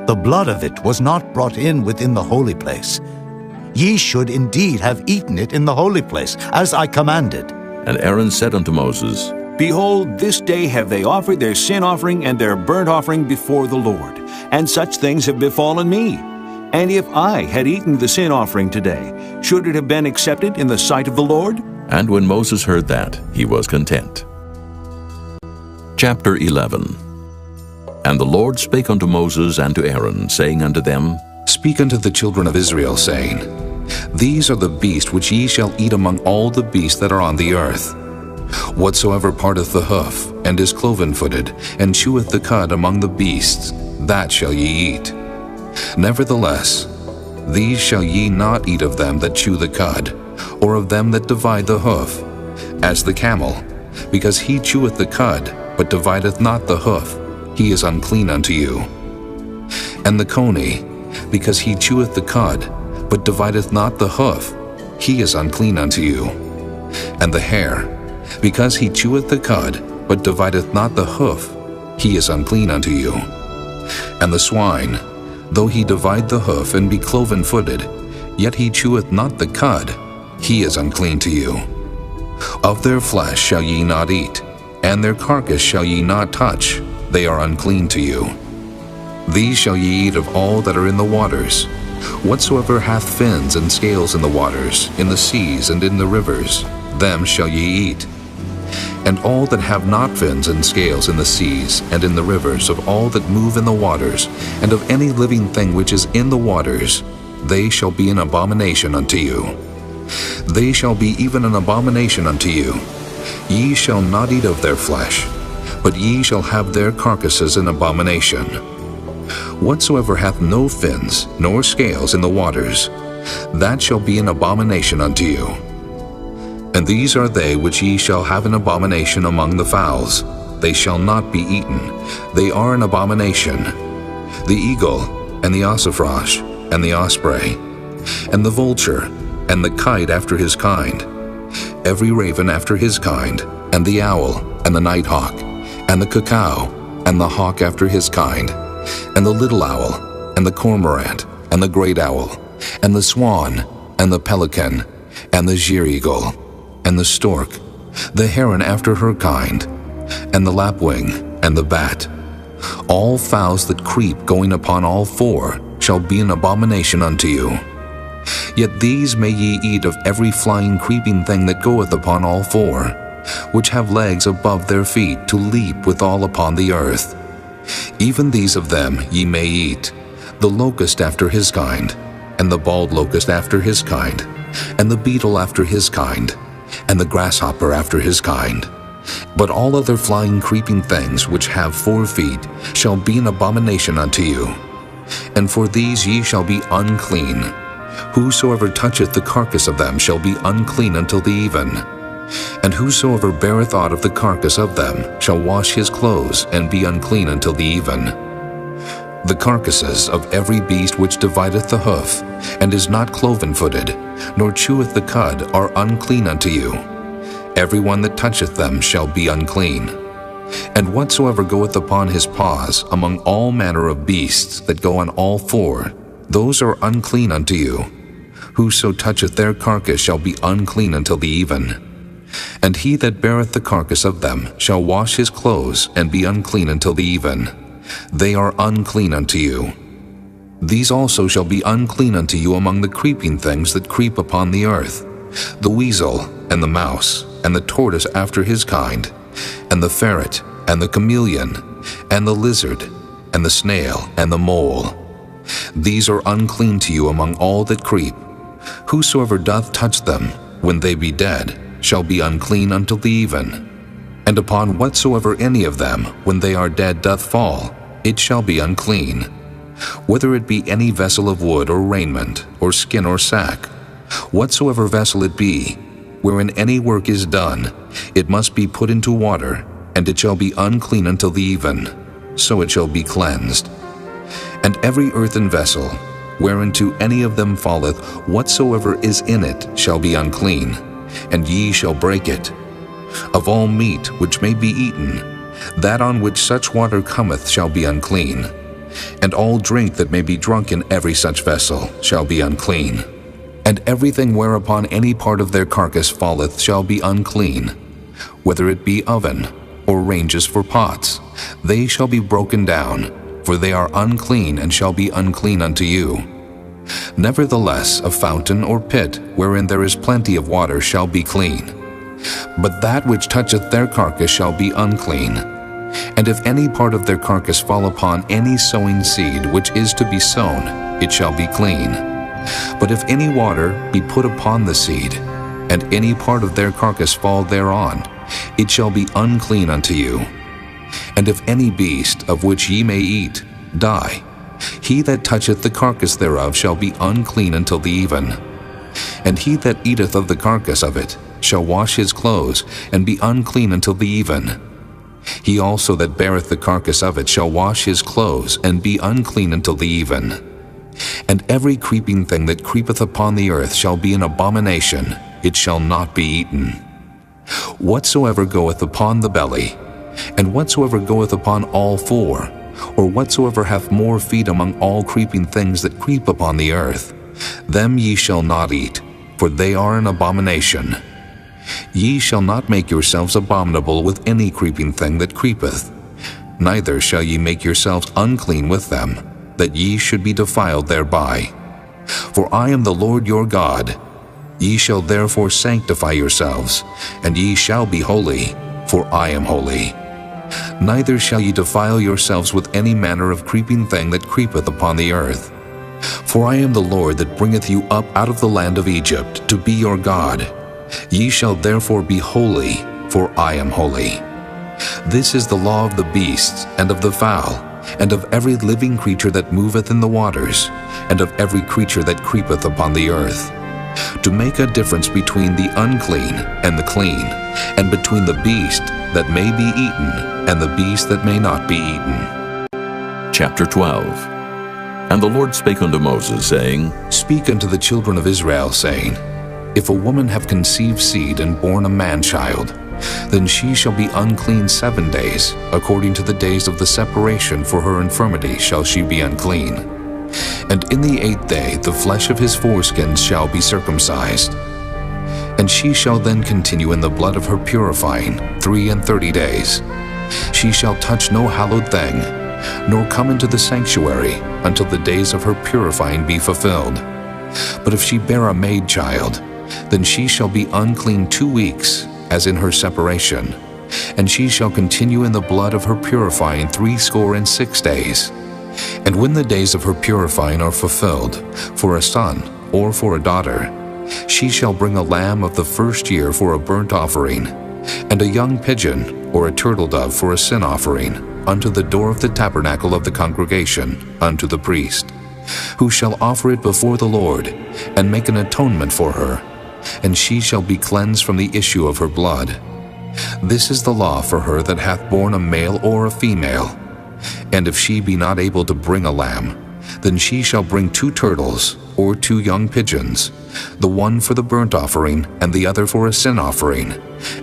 the blood of it was not brought in within the holy place. Ye should indeed have eaten it in the holy place, as I commanded. And Aaron said unto Moses, Behold, this day have they offered their sin offering and their burnt offering before the Lord, and such things have befallen me. And if I had eaten the sin offering today, should it have been accepted in the sight of the Lord? And when Moses heard that, he was content. Chapter 11. And the Lord spake unto Moses and to Aaron, saying unto them, Speak unto the children of Israel, saying, These are the beasts which ye shall eat among all the beasts that are on the earth. Whatsoever parteth the hoof, and is cloven-footed, and cheweth the cud among the beasts, that shall ye eat. Nevertheless, these shall ye not eat of them that chew the cud, or of them that divide the hoof, as the camel, because he cheweth the cud, but divideth not the hoof, he is unclean unto you. And the coney, because he cheweth the cud, but divideth not the hoof, he is unclean unto you. And the hare, because he cheweth the cud, but divideth not the hoof, he is unclean unto you. And the swine, though he divide the hoof and be cloven-footed, yet he cheweth not the cud, he is unclean to you. Of their flesh shall ye not eat, and their carcass shall ye not touch, they are unclean to you. These shall ye eat of all that are in the waters, whatsoever hath fins and scales in the waters, in the seas and in the rivers, them shall ye eat. And all that have not fins and scales in the seas and in the rivers, of all that move in the waters, and of any living thing which is in the waters, they shall be an abomination unto you. They shall be even an abomination unto you. Ye shall not eat of their flesh, but ye shall have their carcasses an abomination. Whatsoever hath no fins nor scales in the waters, that shall be an abomination unto you. And these are they which ye shall have an abomination among the fowls. They shall not be eaten. They are an abomination. The eagle, and the ossifrage, and the osprey, and the vulture, and the kite after his kind, every raven after his kind, and the owl, and the nighthawk, and the cuckoo, and the hawk after his kind, and the little owl, and the cormorant, and the great owl, and the swan, and the pelican, and the sheer-eagle, and the stork, the heron after her kind, and the lapwing, and the bat. All fowls that creep going upon all four shall be an abomination unto you. Yet these may ye eat of every flying creeping thing that goeth upon all four, which have legs above their feet to leap withal upon the earth. Even these of them ye may eat, the locust after his kind, and the bald locust after his kind, and the beetle after his kind, and the grasshopper after his kind. But all other flying creeping things which have 4 feet shall be an abomination unto you. And for these ye shall be unclean. Whosoever toucheth the carcass of them shall be unclean until the even. And whosoever beareth aught of the carcass of them shall wash his clothes, and be unclean until the even. The carcasses of every beast which divideth the hoof, and is not cloven-footed, nor cheweth the cud, are unclean unto you. Every one that toucheth them shall be unclean. And whatsoever goeth upon his paws among all manner of beasts that go on all 4, those are unclean unto you. Whoso toucheth their carcass shall be unclean until the even. And he that beareth the carcass of them shall wash his clothes, and be unclean until the even. They are unclean unto you. These also shall be unclean unto you among the creeping things that creep upon the earth, the weasel, and the mouse, and the tortoise after his kind, and the ferret, and the chameleon, and the lizard, and the snail, and the mole. These are unclean to you among all that creep. Whosoever doth touch them, when they be dead, shall be unclean until the even. And upon whatsoever any of them, when they are dead, doth fall, it shall be unclean. Whether it be any vessel of wood or raiment, or skin or sack, whatsoever vessel it be, wherein any work is done, it must be put into water, and it shall be unclean until the even, so it shall be cleansed. And every earthen vessel, whereinto any of them falleth, whatsoever is in it shall be unclean, and ye shall break it. Of all meat which may be eaten, that on which such water cometh shall be unclean, and all drink that may be drunk in every such vessel shall be unclean. And everything whereupon any part of their carcass falleth shall be unclean, whether it be oven, or ranges for pots, they shall be broken down, for they are unclean, and shall be unclean unto you. Nevertheless, a fountain or pit, wherein there is plenty of water, shall be clean. But that which toucheth their carcass shall be unclean. And if any part of their carcass fall upon any sowing seed which is to be sown, it shall be clean. But if any water be put upon the seed, and any part of their carcass fall thereon, it shall be unclean unto you. And if any beast of which ye may eat die, He that toucheth the carcass thereof shall be unclean until the even. And he that eateth of the carcass of it shall wash his clothes, and be unclean until the even. He also that beareth the carcass of it shall wash his clothes, and be unclean until the even. And every creeping thing that creepeth upon the earth shall be an abomination, it shall not be eaten. Whatsoever goeth upon the belly, and whatsoever goeth upon all four, or whatsoever hath more feet among all creeping things that creep upon the earth, them ye shall not eat, for they are an abomination. Ye shall not make yourselves abominable with any creeping thing that creepeth, neither shall ye make yourselves unclean with them, that ye should be defiled thereby. For I am the Lord your God. Ye shall therefore sanctify yourselves, and ye shall be holy, for I am holy. Neither shall ye defile yourselves with any manner of creeping thing that creepeth upon the earth. For I am the Lord that bringeth you up out of the land of Egypt, to be your God. Ye shall therefore be holy, for I am holy. This is the law of the beasts, and of the fowl, and of every living creature that moveth in the waters, and of every creature that creepeth upon the earth, to make a difference between the unclean and the clean, and between the beast that may be eaten and the beast that may not be eaten. Chapter 12. And the Lord spake unto Moses, saying, Speak unto the children of Israel, saying, If a woman have conceived seed and born a man-child, then she shall be unclean 7 days, according to the days of the separation for her infirmity shall she be unclean. And in the 8th day the flesh of his foreskins shall be circumcised. And she shall then continue in the blood of her purifying 33 days. She shall touch no hallowed thing, nor come into the sanctuary until the days of her purifying be fulfilled. But if she bear a maid child, then she shall be unclean 2 weeks, as in her separation, and she shall continue in the blood of her purifying 66 days. And when the days of her purifying are fulfilled, for a son or for a daughter, she shall bring a lamb of the first year for a burnt offering, and a young pigeon or a turtle dove for a sin offering, unto the door of the tabernacle of the congregation, unto the priest, who shall offer it before the Lord, and make an atonement for her, and she shall be cleansed from the issue of her blood. This is the law for her that hath borne a male or a female. And if she be not able to bring a lamb, then she shall bring 2 turtles or 2 young pigeons, the one for the burnt offering and the other for a sin offering,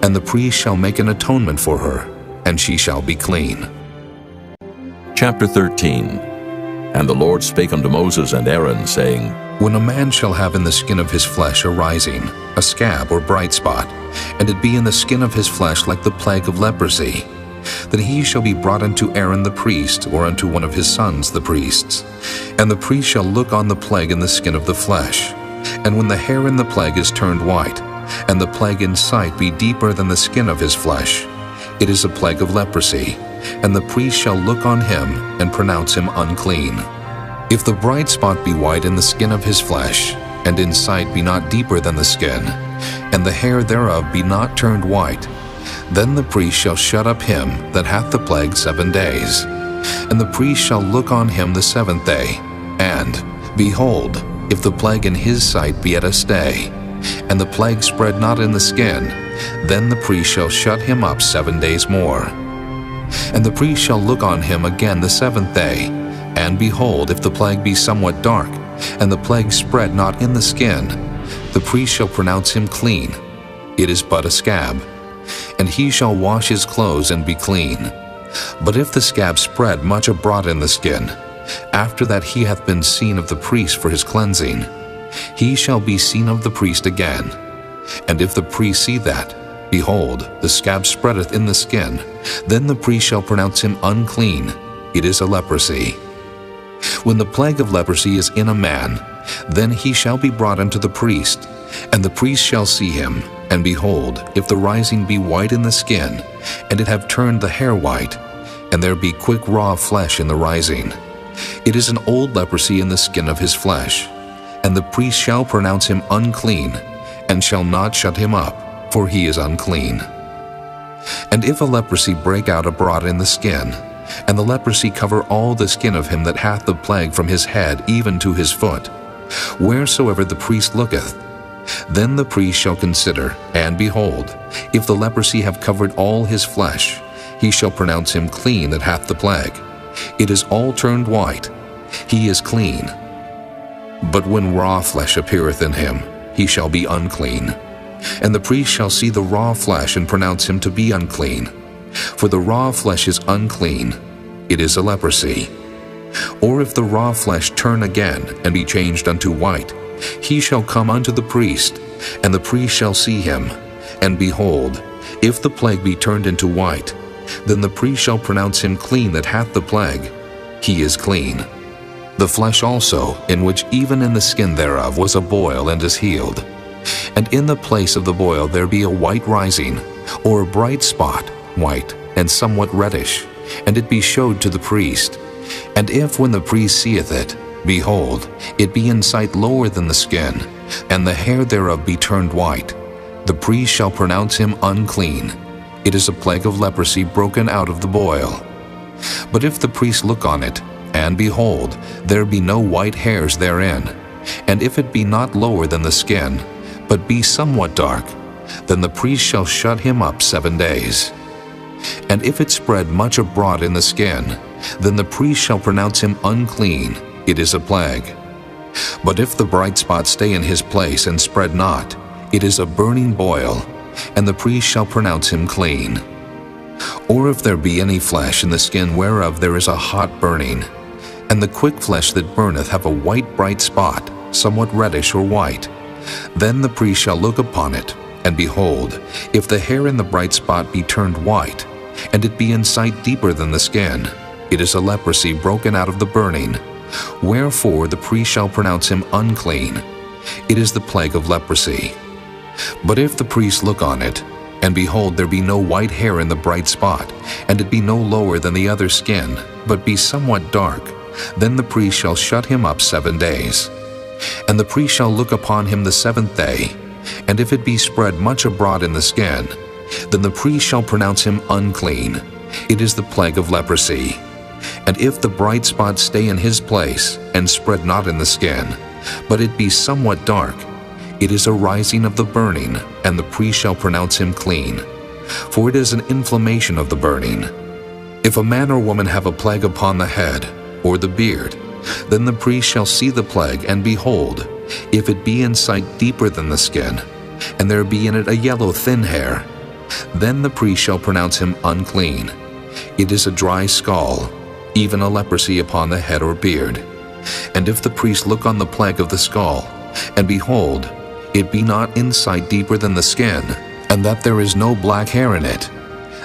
and the priest shall make an atonement for her, and she shall be clean. Chapter 13. And the Lord spake unto Moses and Aaron, saying, When a man shall have in the skin of his flesh arising a scab or bright spot, and it be in the skin of his flesh like the plague of leprosy, then he shall be brought unto Aaron the priest, or unto one of his sons the priests. And the priest shall look on the plague in the skin of the flesh. And when the hair in the plague is turned white, and the plague in sight be deeper than the skin of his flesh, it is a plague of leprosy, and the priest shall look on him, and pronounce him unclean. If the bright spot be white in the skin of his flesh, and in sight be not deeper than the skin, and the hair thereof be not turned white, then the priest shall shut up him that hath the plague 7 days. And the priest shall look on him the 7th day, and, behold, if the plague in his sight be at a stay, and the plague spread not in the skin, then the priest shall shut him up 7 days more. And the priest shall look on him again the 7th day, and behold, if the plague be somewhat dark, and the plague spread not in the skin, the priest shall pronounce him clean. It is but a scab. And he shall wash his clothes and be clean. But if the scab spread much abroad in the skin, after that he hath been seen of the priest for his cleansing, he shall be seen of the priest again. And if the priest see that, behold, the scab spreadeth in the skin, then the priest shall pronounce him unclean. It is a leprosy. When the plague of leprosy is in a man, then he shall be brought unto the priest, and the priest shall see him. And behold, if the rising be white in the skin, and it have turned the hair white, and there be quick raw flesh in the rising, it is an old leprosy in the skin of his flesh. And the priest shall pronounce him unclean, and shall not shut him up, for he is unclean. And if a leprosy break out abroad in the skin, and the leprosy cover all the skin of him that hath the plague from his head even to his foot, wheresoever the priest looketh. Then the priest shall consider, and behold, if the leprosy have covered all his flesh, he shall pronounce him clean that hath the plague. It is all turned white, he is clean. But when raw flesh appeareth in him, he shall be unclean. And the priest shall see the raw flesh, and pronounce him to be unclean. For the raw flesh is unclean, it is a leprosy. Or if the raw flesh turn again, and be changed unto white, he shall come unto the priest, and the priest shall see him. And behold, if the plague be turned into white, then the priest shall pronounce him clean that hath the plague. He is clean. The flesh also, in which even in the skin thereof was a boil, and is healed. And in the place of the boil there be a white rising, or a bright spot, white, and somewhat reddish, and it be showed to the priest. And if when the priest seeth it, behold, it be in sight lower than the skin, and the hair thereof be turned white, the priest shall pronounce him unclean. It is a plague of leprosy broken out of the boil. But if the priest look on it, and behold, there be no white hairs therein, and if it be not lower than the skin, but be somewhat dark, then the priest shall shut him up 7 days. And if it spread much abroad in the skin, then the priest shall pronounce him unclean. It is a plague. But if the bright spot stay in his place and spread not, it is a burning boil, and the priest shall pronounce him clean. Or if there be any flesh in the skin whereof there is a hot burning, and the quick flesh that burneth have a white bright spot, somewhat reddish or white, then the priest shall look upon it, and behold, if the hair in the bright spot be turned white, and it be in sight deeper than the skin, it is a leprosy broken out of the burning, wherefore the priest shall pronounce him unclean. It is the plague of leprosy. But if the priest look on it, and behold, there be no white hair in the bright spot, and it be no lower than the other skin, but be somewhat dark, then the priest shall shut him up 7 days. And the priest shall look upon him the 7th day, and if it be spread much abroad in the skin, then the priest shall pronounce him unclean. It is the plague of leprosy. And if the bright spot stay in his place, and spread not in the skin, but it be somewhat dark, it is a rising of the burning, and the priest shall pronounce him clean. For it is an inflammation of the burning. If a man or woman have a plague upon the head, or the beard, then the priest shall see the plague, and behold, if it be in sight deeper than the skin, and there be in it a yellow thin hair, then the priest shall pronounce him unclean. It is a dry scall, even a leprosy upon the head or beard. And if the priest look on the plague of the scall, and behold, it be not in sight deeper than the skin, and that there is no black hair in it,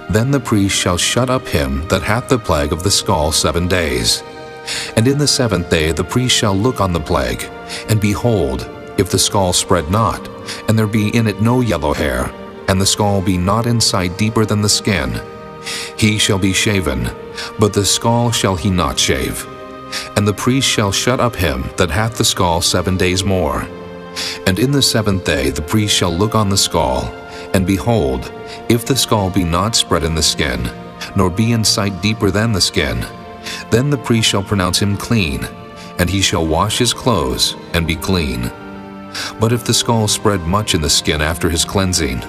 then the priest shall shut up him that hath the plague of the scall 7 days. And in the 7th day the priest shall look on the plague, and behold, if the scall spread not, and there be in it no yellow hair, and the scall be not in sight deeper than the skin, he shall be shaven, but the scall shall he not shave. And the priest shall shut up him that hath the scall 7 days more. And in the 7th day the priest shall look on the scall, and behold, if the scall be not spread in the skin, nor be in sight deeper than the skin, then the priest shall pronounce him clean, and he shall wash his clothes, and be clean. But if the scall spread much in the skin after his cleansing,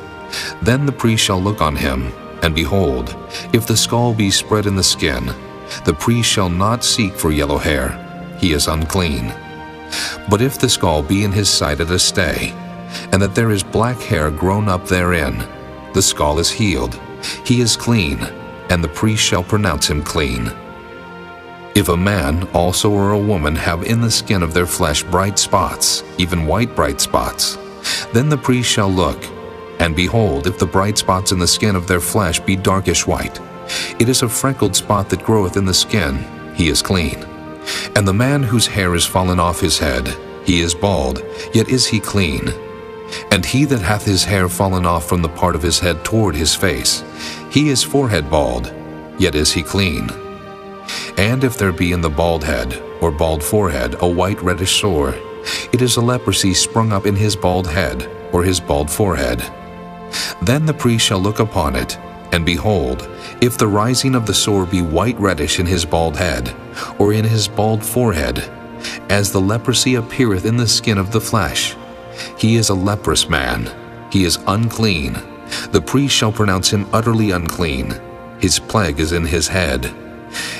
then the priest shall look on him, and behold, if the scall be spread in the skin, the priest shall not seek for yellow hair, he is unclean. But if the scall be in his sight at a stay, and that there is black hair grown up therein, the scall is healed, he is clean, and the priest shall pronounce him clean. If a man also or a woman have in the skin of their flesh bright spots, even white bright spots, then the priest shall look, and behold, if the bright spots in the skin of their flesh be darkish white, it is a freckled spot that groweth in the skin, he is clean. And the man whose hair is fallen off his head, he is bald, yet is he clean. And he that hath his hair fallen off from the part of his head toward his face, he is forehead bald, yet is he clean. And if there be in the bald head, or bald forehead, a white reddish sore, it is a leprosy sprung up in his bald head, or his bald forehead. Then the priest shall look upon it, And behold, if the rising of the sore be white reddish in his bald head, or in his bald forehead, as the leprosy appeareth in the skin of the flesh, he is a leprous man, he is unclean. The priest shall pronounce him utterly unclean. His plague is in his head.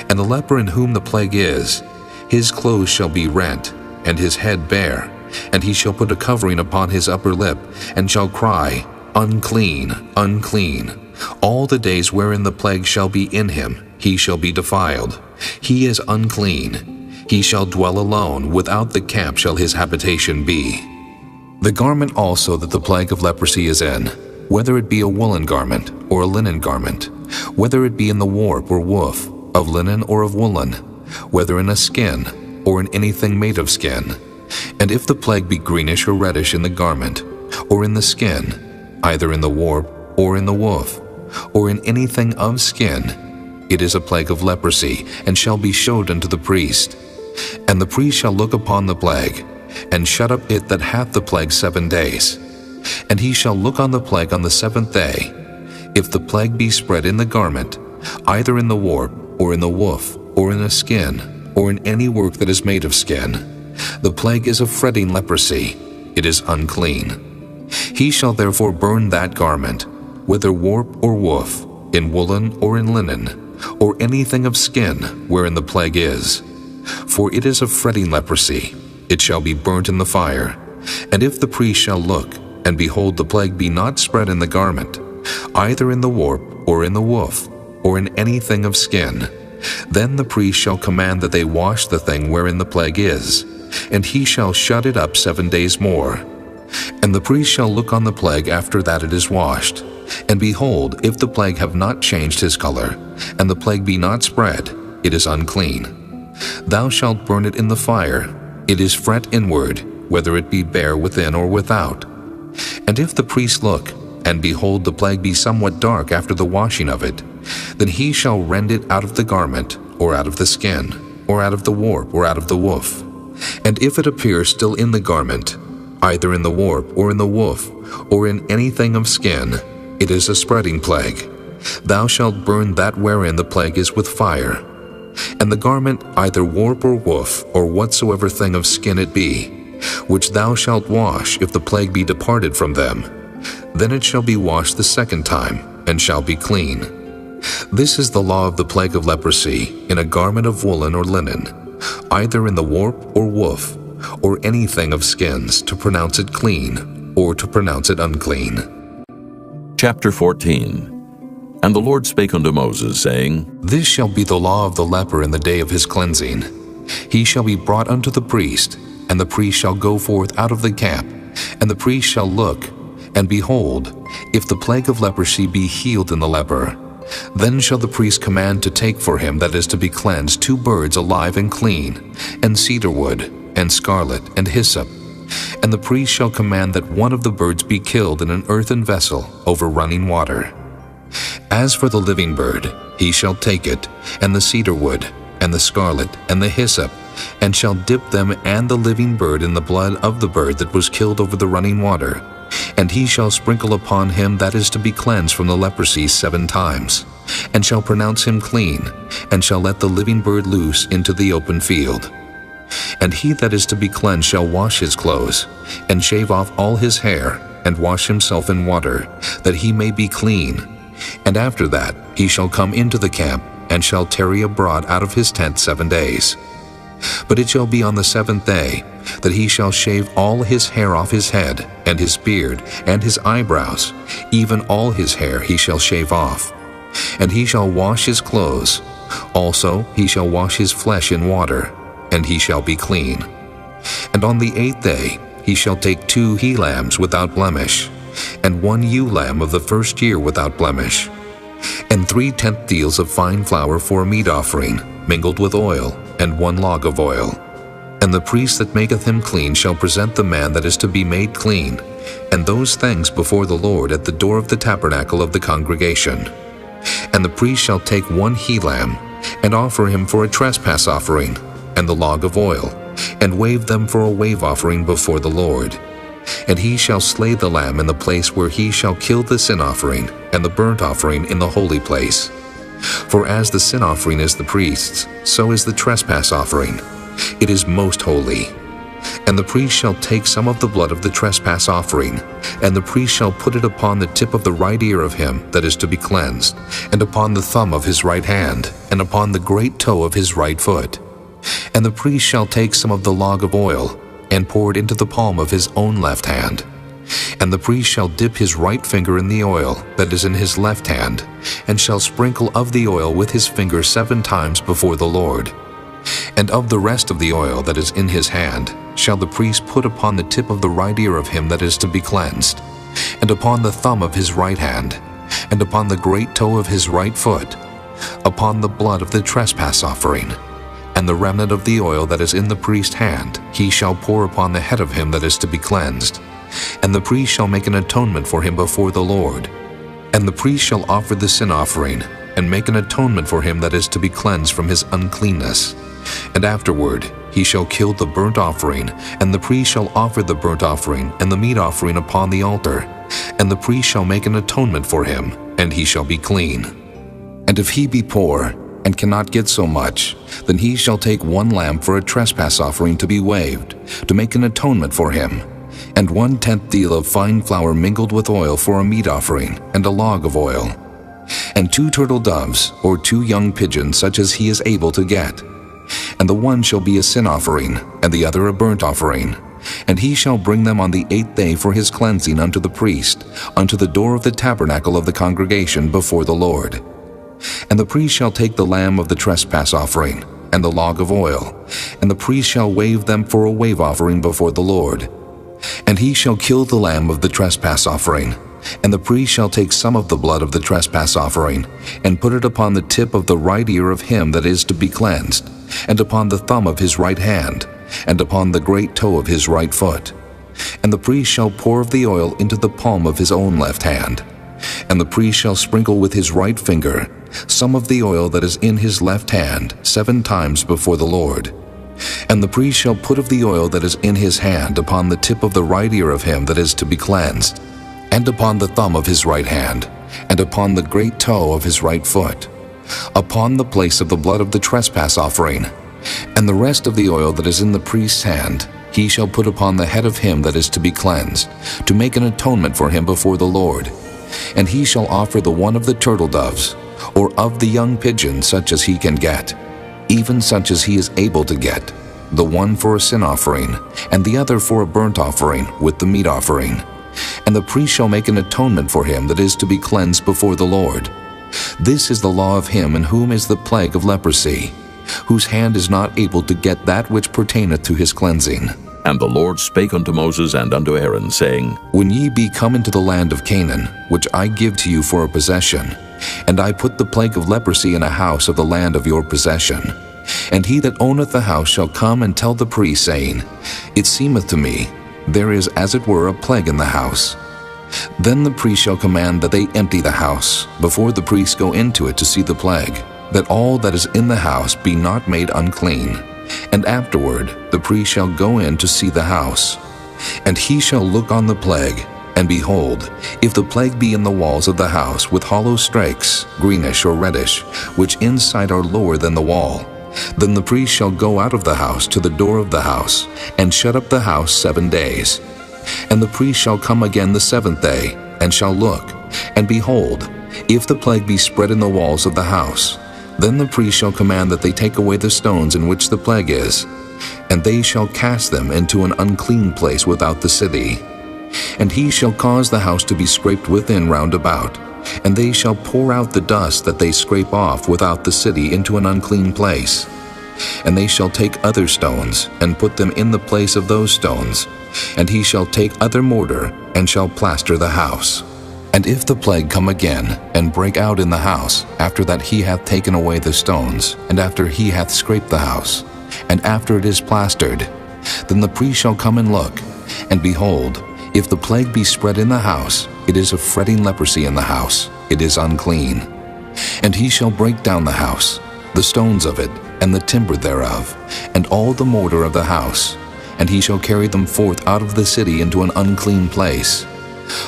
And the leper in whom the plague is, his clothes shall be rent, and his head bare, and he shall put a covering upon his upper lip, and shall cry, Unclean, unclean. All the days wherein the plague shall be in him, he shall be defiled. He is unclean. He shall dwell alone, without the camp shall his habitation be. The garment also that the plague of leprosy is in, whether it be a woolen garment or a linen garment, whether it be in the warp or woof, of linen or of woolen, whether in a skin or in anything made of skin. And if the plague be greenish or reddish in the garment, or in the skin, either in the warp or in the woof, or in anything of skin, it is a plague of leprosy, and shall be showed unto the priest. And the priest shall look upon the plague, and shut up it that hath the plague 7 days. And he shall look on the plague on the 7th day. If the plague be spread in the garment, either in the warp, or in the woof, or in a skin, or in any work that is made of skin, the plague is a fretting leprosy, it is unclean. He shall therefore burn that garment, whether warp or woof, in woolen or in linen, or anything of skin wherein the plague is. For it is a fretting leprosy, it shall be burnt in the fire. And if the priest shall look, and behold the plague be not spread in the garment, either in the warp or in the woof, or in anything of skin, then the priest shall command that they wash the thing wherein the plague is, and he shall shut it up 7 days more. And the priest shall look on the plague after that it is washed. And behold, if the plague have not changed his color, and the plague be not spread, it is unclean. Thou shalt burn it in the fire. It is fret inward, whether it be bare within or without. And if the priest look, and behold the plague be somewhat dark after the washing of it, then he shall rend it out of the garment, or out of the skin, or out of the warp, or out of the woof. And if it appear still in the garment, either in the warp, or in the woof, or in anything of skin, it is a spreading plague. Thou shalt burn that wherein the plague is with fire. And the garment, either warp or woof, or whatsoever thing of skin it be, which thou shalt wash if the plague be departed from them, then it shall be washed the 2nd time, and shall be clean. This is the law of the plague of leprosy, in a garment of woolen or linen, either in the warp or woof, or anything of skins, to pronounce it clean, or to pronounce it unclean. Chapter 14. And the Lord spake unto Moses, saying, This shall be the law of the leper in the day of his cleansing. He shall be brought unto the priest, and the priest shall go forth out of the camp, and the priest shall look, and behold, if the plague of leprosy be healed in the leper, then shall the priest command to take for him that is to be cleansed 2 birds alive and clean, and cedar wood, and scarlet, and hyssop. And the priest shall command that one of the birds be killed in an earthen vessel over running water. As for the living bird, he shall take it, and the cedar wood, and the scarlet, and the hyssop, and shall dip them and the living bird in the blood of the bird that was killed over the running water. And he shall sprinkle upon him that is to be cleansed from the leprosy 7 times, and shall pronounce him clean, and shall let the living bird loose into the open field. And he that is to be cleansed shall wash his clothes, and shave off all his hair, and wash himself in water, that he may be clean. And after that he shall come into the camp, and shall tarry abroad out of his tent 7 days. But it shall be on the 7th day that he shall shave all his hair off his head, and his beard, and his eyebrows, even all his hair he shall shave off. And he shall wash his clothes. Also he shall wash his flesh in water, and he shall be clean. And on the 8th day he shall take 2 he-lambs without blemish, and 1 ewe-lamb of the 1st year without blemish, and 3 tenth deals of fine flour for a meat offering, mingled with oil, and 1 log of oil. And the priest that maketh him clean shall present the man that is to be made clean, and those things before the Lord at the door of the tabernacle of the congregation. And the priest shall take 1 he-lamb, and offer him for a trespass offering, and the log of oil, and wave them for a wave offering before the Lord. And he shall slay the lamb in the place where he shall kill the sin offering and the burnt offering in the holy place. For as the sin offering is the priest's, so is the trespass offering. It is most holy. And the priest shall take some of the blood of the trespass offering, and the priest shall put it upon the tip of the right ear of him that is to be cleansed, and upon the thumb of his right hand, and upon the great toe of his right foot. And the priest shall take some of the log of oil, and pour it into the palm of his own left hand. And the priest shall dip his right finger in the oil that is in his left hand, and shall sprinkle of the oil with his finger 7 times before the Lord. And of the rest of the oil that is in his hand shall the priest put upon the tip of the right ear of him that is to be cleansed, and upon the thumb of his right hand, and upon the great toe of his right foot, upon the blood of the trespass offering. And the remnant of the oil that is in the priest's hand he shall pour upon the head of him that is to be cleansed. And the priest shall make an atonement for him before the Lord. And the priest shall offer the sin offering, and make an atonement for him that is to be cleansed from his uncleanness. And afterward he shall kill the burnt offering, and the priest shall offer the burnt offering and the meat offering upon the altar. And the priest shall make an atonement for him, and he shall be clean. And if he be poor, and cannot get so much, then he shall take 1 lamb for a trespass offering to be waved, to make an atonement for him, and 1/10 deal of fine flour mingled with oil for a meat offering, and a log of oil, and 2 turtle doves, or 2 young pigeons, such as he is able to get. And the one shall be a sin offering, and the other a burnt offering. And he shall bring them on the 8th day for his cleansing unto the priest, unto the door of the tabernacle of the congregation before the Lord. And the priest shall take the lamb of the trespass offering, and the log of oil, and the priest shall wave them for a wave offering before the Lord. And he shall kill the lamb of the trespass offering, and the priest shall take some of the blood of the trespass offering, and put it upon the tip of the right ear of him that is to be cleansed, and upon the thumb of his right hand, and upon the great toe of his right foot. And the priest shall pour of the oil into the palm of his own left hand. And the priest shall sprinkle with his right finger some of the oil that is in his left hand 7 times before the Lord. And the priest shall put of the oil that is in his hand upon the tip of the right ear of him that is to be cleansed, and upon the thumb of his right hand, and upon the great toe of his right foot, upon the place of the blood of the trespass offering. And the rest of the oil that is in the priest's hand he shall put upon the head of him that is to be cleansed, to make an atonement for him before the Lord. And he shall offer the one of the turtle doves, or of the young pigeon, such as he can get, even such as he is able to get, the one for a sin offering, and the other for a burnt offering with the meat offering. And the priest shall make an atonement for him that is to be cleansed before the Lord. This is the law of him in whom is the plague of leprosy, whose hand is not able to get that which pertaineth to his cleansing. And the Lord spake unto Moses and unto Aaron, saying, When ye be come into the land of Canaan, which I give to you for a possession, and I put the plague of leprosy in a house of the land of your possession, and he that owneth the house shall come and tell the priest, saying, It seemeth to me, there is as it were a plague in the house. Then the priest shall command that they empty the house, before the priests go into it to see the plague, that all that is in the house be not made unclean. And afterward the priest shall go in to see the house. And he shall look on the plague, and behold, if the plague be in the walls of the house with hollow strakes, greenish or reddish, which inside are lower than the wall, then the priest shall go out of the house to the door of the house, and shut up the house 7 days. And the priest shall come again the 7th day, and shall look, and behold, if the plague be spread in the walls of the house, then the priest shall command that they take away the stones in which the plague is, and they shall cast them into an unclean place without the city. And he shall cause the house to be scraped within round about, and they shall pour out the dust that they scrape off without the city into an unclean place. And they shall take other stones, and put them in the place of those stones, and he shall take other mortar, and shall plaster the house. And if the plague come again, and break out in the house, after that he hath taken away the stones, and after he hath scraped the house, and after it is plastered, then the priest shall come and look, and behold, if the plague be spread in the house, it is a fretting leprosy in the house, it is unclean. And he shall break down the house, the stones of it, and the timber thereof, and all the mortar of the house, and he shall carry them forth out of the city into an unclean place.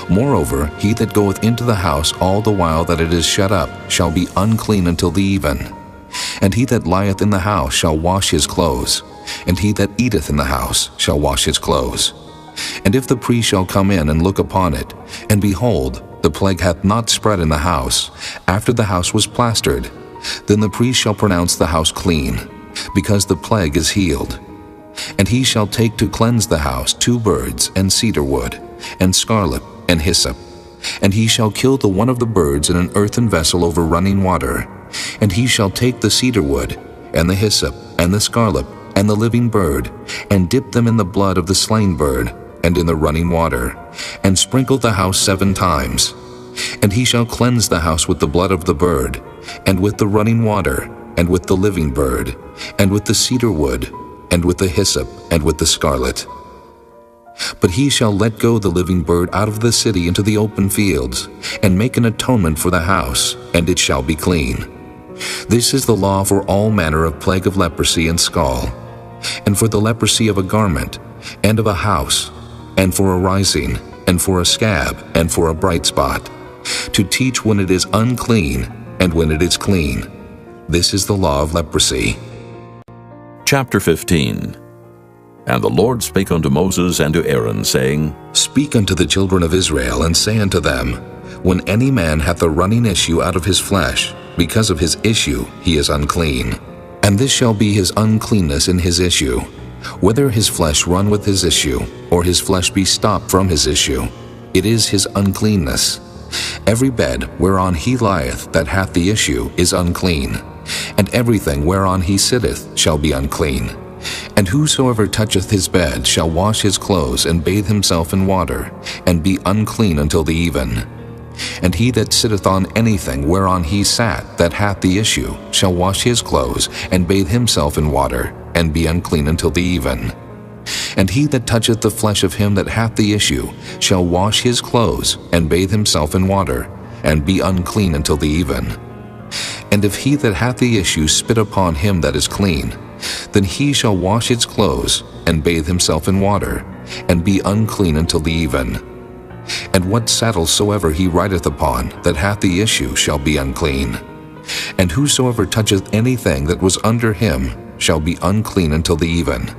Moreover, he that goeth into the house all the while that it is shut up shall be unclean until the even. And he that lieth in the house shall wash his clothes, and he that eateth in the house shall wash his clothes. And if the priest shall come in and look upon it, and behold, the plague hath not spread in the house, after the house was plastered, then the priest shall pronounce the house clean, because the plague is healed. And he shall take to cleanse the house 2 birds, and cedar wood, and scarlet, and hyssop. And he shall kill the one of the birds in an earthen vessel over running water. And he shall take the cedar wood, and the hyssop, and the scarlet, and the living bird, and dip them in the blood of the slain bird, and in the running water, and sprinkle the house 7 times. And he shall cleanse the house with the blood of the bird, and with the running water, and with the living bird, and with the cedar wood, and with the hyssop, and with the scarlet. But he shall let go the living bird out of the city into the open fields, and make an atonement for the house, and it shall be clean. This is the law for all manner of plague of leprosy and scall, and for the leprosy of a garment, and of a house, and for a rising, and for a scab, and for a bright spot, to teach when it is unclean, and when it is clean. This is the law of leprosy. Chapter 15. And the Lord spake unto Moses and to Aaron, saying, Speak unto the children of Israel, and say unto them, When any man hath a running issue out of his flesh, because of his issue he is unclean. And this shall be his uncleanness in his issue, whether his flesh run with his issue, or his flesh be stopped from his issue. It is his uncleanness. Every bed whereon he lieth that hath the issue is unclean, and everything whereon he sitteth shall be unclean. And whosoever toucheth his bed shall wash his clothes, and bathe himself in water, and be unclean until the even. And he that sitteth on anything whereon he sat that hath the issue shall wash his clothes, and bathe himself in water, and be unclean until the even. And he that toucheth the flesh of him that hath the issue shall wash his clothes, and bathe himself in water, and be unclean until the even. And if he that hath the issue spit upon him that is clean, then he shall wash his clothes, and bathe himself in water, and be unclean until the even. And what saddle soever he rideth upon that hath the issue shall be unclean. And whosoever toucheth anything that was under him shall be unclean until the even.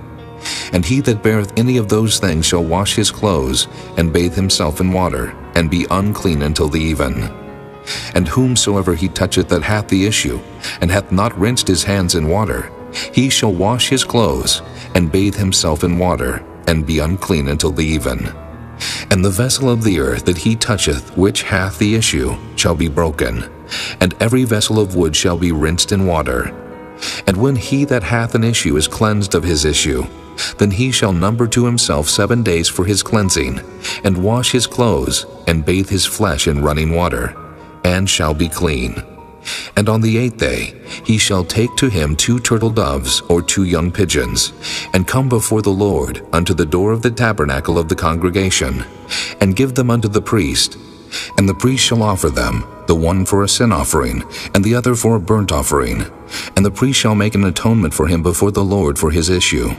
And he that beareth any of those things shall wash his clothes, and bathe himself in water, and be unclean until the even. And whomsoever he toucheth that hath the issue, and hath not rinsed his hands in water, he shall wash his clothes, and bathe himself in water, and be unclean until the even. And the vessel of the earth that he toucheth which hath the issue shall be broken, and every vessel of wood shall be rinsed in water. And when he that hath an issue is cleansed of his issue, then he shall number to himself 7 days for his cleansing, and wash his clothes, and bathe his flesh in running water, and shall be clean. And on the 8th day he shall take to him 2 turtle doves or 2 young pigeons, and come before the Lord unto the door of the tabernacle of the congregation, and give them unto the priest. And the priest shall offer them, the one for a sin offering, and the other for a burnt offering. And the priest shall make an atonement for him before the Lord for his issue.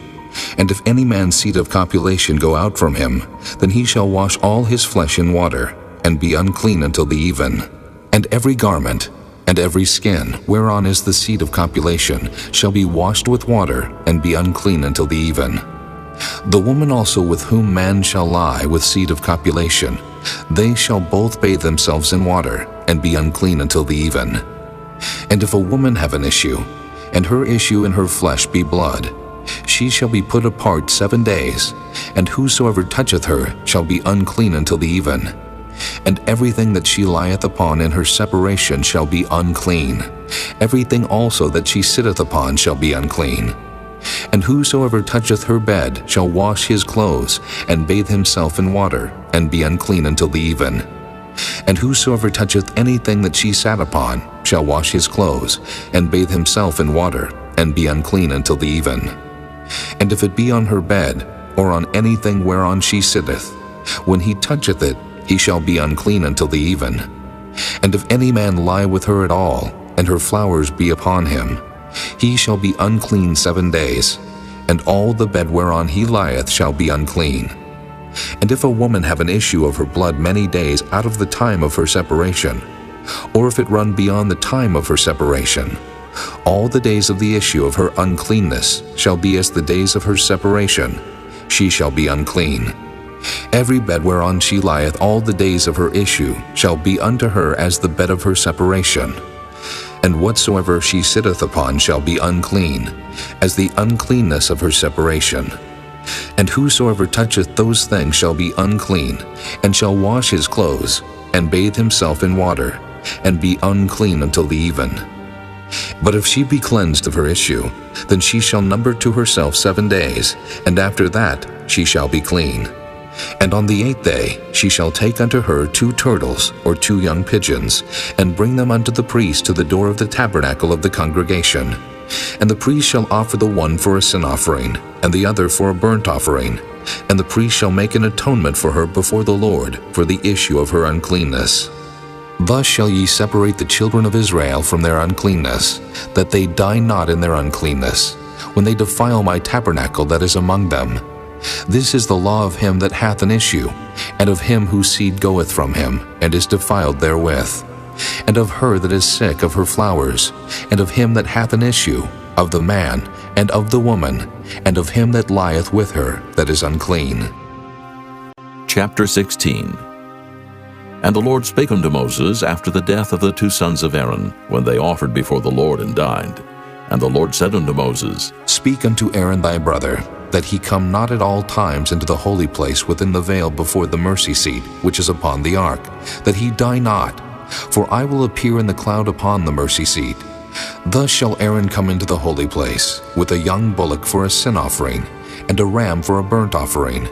And if any man's seed of copulation go out from him, then he shall wash all his flesh in water, and be unclean until the even. And every garment, and every skin, whereon is the seed of copulation, shall be washed with water, and be unclean until the even. The woman also with whom man shall lie with seed of copulation, they shall both bathe themselves in water, and be unclean until the even. And if a woman have an issue, and her issue in her flesh be blood, she shall be put apart 7 days, and whosoever toucheth her shall be unclean until the even. And everything that she lieth upon in her separation shall be unclean. Everything also that she sitteth upon shall be unclean. And whosoever toucheth her bed shall wash his clothes, and bathe himself in water, and be unclean until the even. And whosoever toucheth anything that she sat upon shall wash his clothes, and bathe himself in water, and be unclean until the even. And if it be on her bed, or on anything whereon she sitteth, when he toucheth it, he shall be unclean until the even. And if any man lie with her at all, and her flowers be upon him, he shall be unclean 7 days. and all the bed whereon he lieth shall be unclean. And if a woman have an issue of her blood many days out of the time of her separation, or if it run beyond the time of her separation, all the days of the issue of her uncleanness shall be as the days of her separation. She shall be unclean. Every bed whereon she lieth all the days of her issue shall be unto her as the bed of her separation. And whatsoever she sitteth upon shall be unclean, as the uncleanness of her separation. And whosoever toucheth those things shall be unclean, and shall wash his clothes, and bathe himself in water, and be unclean until the even. But if she be cleansed of her issue, then she shall number to herself 7 days, and after that she shall be clean. And on the 8th day she shall take unto her 2 turtles or 2 young pigeons, and bring them unto the priest to the door of the tabernacle of the congregation. And the priest shall offer the one for a sin offering, and the other for a burnt offering. And the priest shall make an atonement for her before the Lord for the issue of her uncleanness. Thus shall ye separate the children of Israel from their uncleanness, that they die not in their uncleanness, when they defile my tabernacle that is among them. This is the law of him that hath an issue, and of him whose seed goeth from him, and is defiled therewith, and of her that is sick of her flowers, and of him that hath an issue, of the man, and of the woman, and of him that lieth with her that is unclean. Chapter 16. And the Lord spake unto Moses after the death of the 2 sons of Aaron, when they offered before the Lord and died. And the Lord said unto Moses, Speak unto Aaron thy brother, that he come not at all times into the holy place within the veil before the mercy seat, which is upon the ark, that he die not. For I will appear in the cloud upon the mercy seat. Thus shall Aaron come into the holy place, with a young bullock for a sin offering, and a ram for a burnt offering.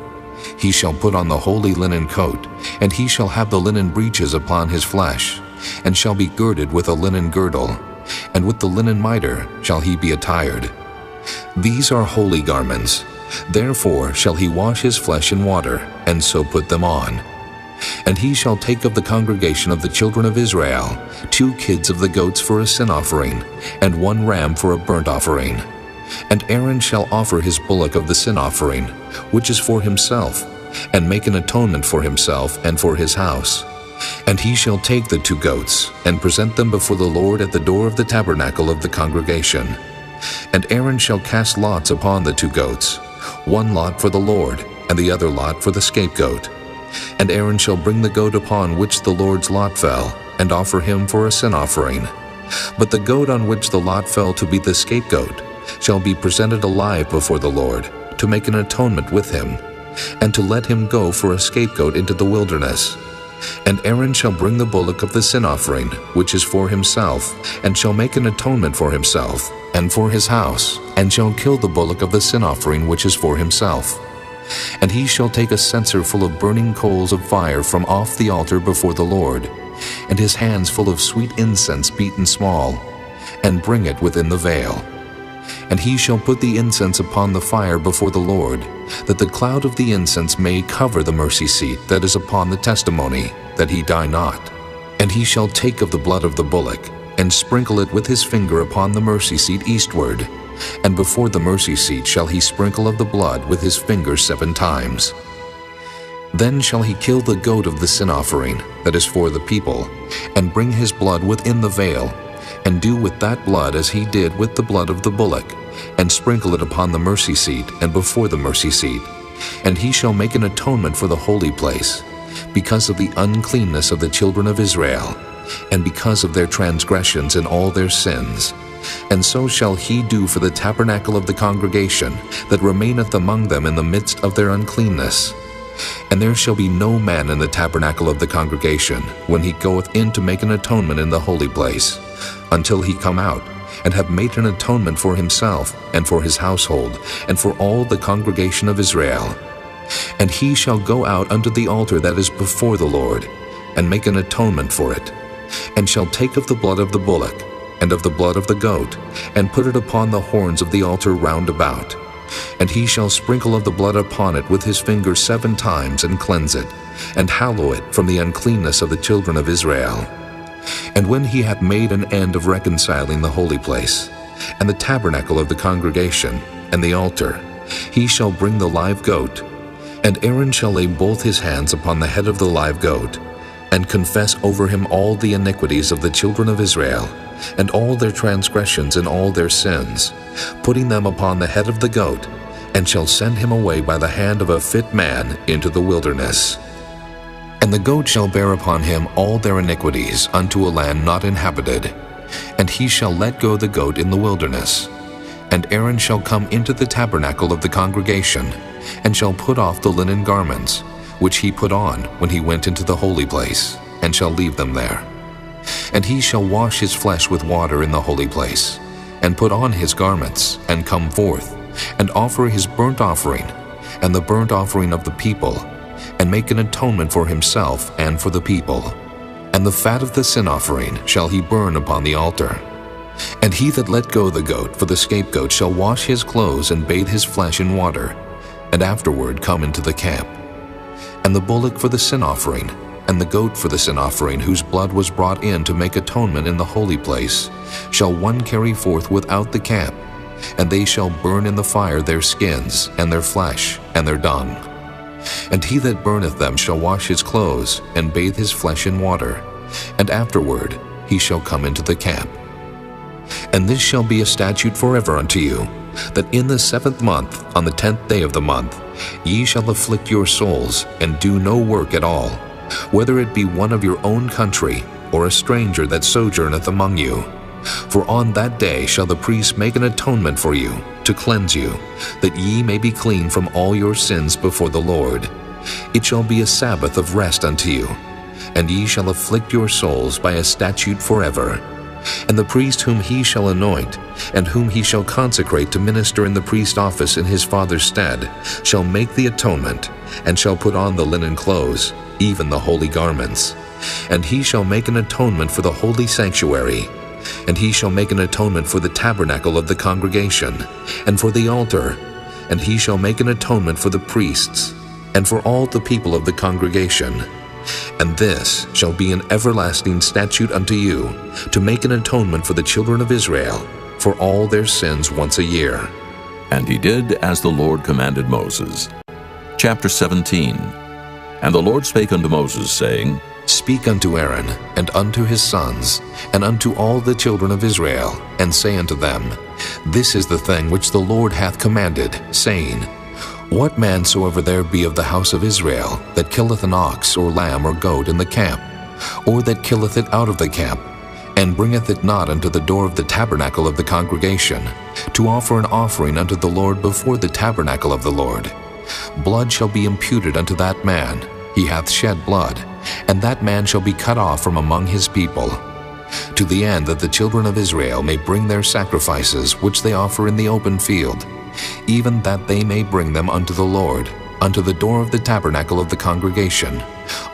He shall put on the holy linen coat, and he shall have the linen breeches upon his flesh, and shall be girded with a linen girdle, and with the linen mitre shall he be attired. These are holy garments. Therefore shall he wash his flesh in water, and so put them on. And he shall take of the congregation of the children of Israel 2 kids of the goats for a sin offering, and 1 ram for a burnt offering. And Aaron shall offer his bullock of the sin offering, which is for himself, and make an atonement for himself and for his house. And he shall take the 2 goats, and present them before the Lord at the door of the tabernacle of the congregation. And Aaron shall cast lots upon the 2 goats, 1 lot for the Lord, and the other lot for the scapegoat. And Aaron shall bring the goat upon which the Lord's lot fell, and offer him for a sin offering. But the goat on which the lot fell to be the scapegoat shall be presented alive before the Lord, to make an atonement with him, and to let him go for a scapegoat into the wilderness. And Aaron shall bring the bullock of the sin offering, which is for himself, and shall make an atonement for himself, and for his house, and shall kill the bullock of the sin offering which is for himself. And he shall take a censer full of burning coals of fire from off the altar before the Lord, and his hands full of sweet incense beaten small, and bring it within the veil. And he shall put the incense upon the fire before the Lord, that the cloud of the incense may cover the mercy seat that is upon the testimony, that he die not. And he shall take of the blood of the bullock, and sprinkle it with his finger upon the mercy seat eastward, and before the mercy seat shall he sprinkle of the blood with his finger 7 times. Then shall he kill the goat of the sin offering, that is for the people, and bring his blood within the veil, and do with that blood as he did with the blood of the bullock, and sprinkle it upon the mercy seat and before the mercy seat. And he shall make an atonement for the holy place, because of the uncleanness of the children of Israel, and because of their transgressions and all their sins. And so shall he do for the tabernacle of the congregation that remaineth among them in the midst of their uncleanness. And there shall be no man in the tabernacle of the congregation when he goeth in to make an atonement in the holy place, until he come out, and have made an atonement for himself, and for his household, and for all the congregation of Israel. And he shall go out unto the altar that is before the Lord, and make an atonement for it, and shall take of the blood of the bullock, and of the blood of the goat, and put it upon the horns of the altar round about. And he shall sprinkle of the blood upon it with his finger 7 times, and cleanse it, and hallow it from the uncleanness of the children of Israel. And when he hath made an end of reconciling the holy place, and the tabernacle of the congregation, and the altar, he shall bring the live goat, and Aaron shall lay both his hands upon the head of the live goat, and confess over him all the iniquities of the children of Israel, and all their transgressions and all their sins, putting them upon the head of the goat, and shall send him away by the hand of a fit man into the wilderness. And the goat shall bear upon him all their iniquities unto a land not inhabited, and he shall let go the goat in the wilderness. And Aaron shall come into the tabernacle of the congregation, and shall put off the linen garments, which he put on when he went into the holy place, and shall leave them there. And he shall wash his flesh with water in the holy place, and put on his garments, and come forth, and offer his burnt offering, and the burnt offering of the people, and make an atonement for himself and for the people. And the fat of the sin offering shall he burn upon the altar. And he that let go the goat for the scapegoat shall wash his clothes and bathe his flesh in water, and afterward come into the camp. And the bullock for the sin offering, and the goat for the sin offering, whose blood was brought in to make atonement in the holy place, shall one carry forth without the camp, and they shall burn in the fire their skins, and their flesh, and their dung. And he that burneth them shall wash his clothes, and bathe his flesh in water, and afterward he shall come into the camp. And this shall be a statute forever unto you, that in the 7th month, on the 10th day of the month, ye shall afflict your souls, and do no work at all, whether it be one of your own country, or a stranger that sojourneth among you. For on that day shall the priest make an atonement for you, to cleanse you, that ye may be clean from all your sins before the Lord. It shall be a Sabbath of rest unto you, and ye shall afflict your souls by a statute forever. And the priest whom he shall anoint, and whom he shall consecrate to minister in the priest office in his father's stead, shall make the atonement, and shall put on the linen clothes, even the holy garments. And he shall make an atonement for the holy sanctuary, and he shall make an atonement for the tabernacle of the congregation, and for the altar, and he shall make an atonement for the priests, and for all the people of the congregation. And this shall be an everlasting statute unto you, to make an atonement for the children of Israel, for all their sins once a year. And he did as the Lord commanded Moses. Chapter 17. And the Lord spake unto Moses, saying, Speak unto Aaron, and unto his sons, and unto all the children of Israel, and say unto them, This is the thing which the Lord hath commanded, saying, What man soever there be of the house of Israel, that killeth an ox, or lamb, or goat in the camp, or that killeth it out of the camp, and bringeth it not unto the door of the tabernacle of the congregation, to offer an offering unto the Lord before the tabernacle of the Lord, blood shall be imputed unto that man. He hath shed blood, and that man shall be cut off from among his people, to the end that the children of Israel may bring their sacrifices which they offer in the open field, even that they may bring them unto the Lord, unto the door of the tabernacle of the congregation,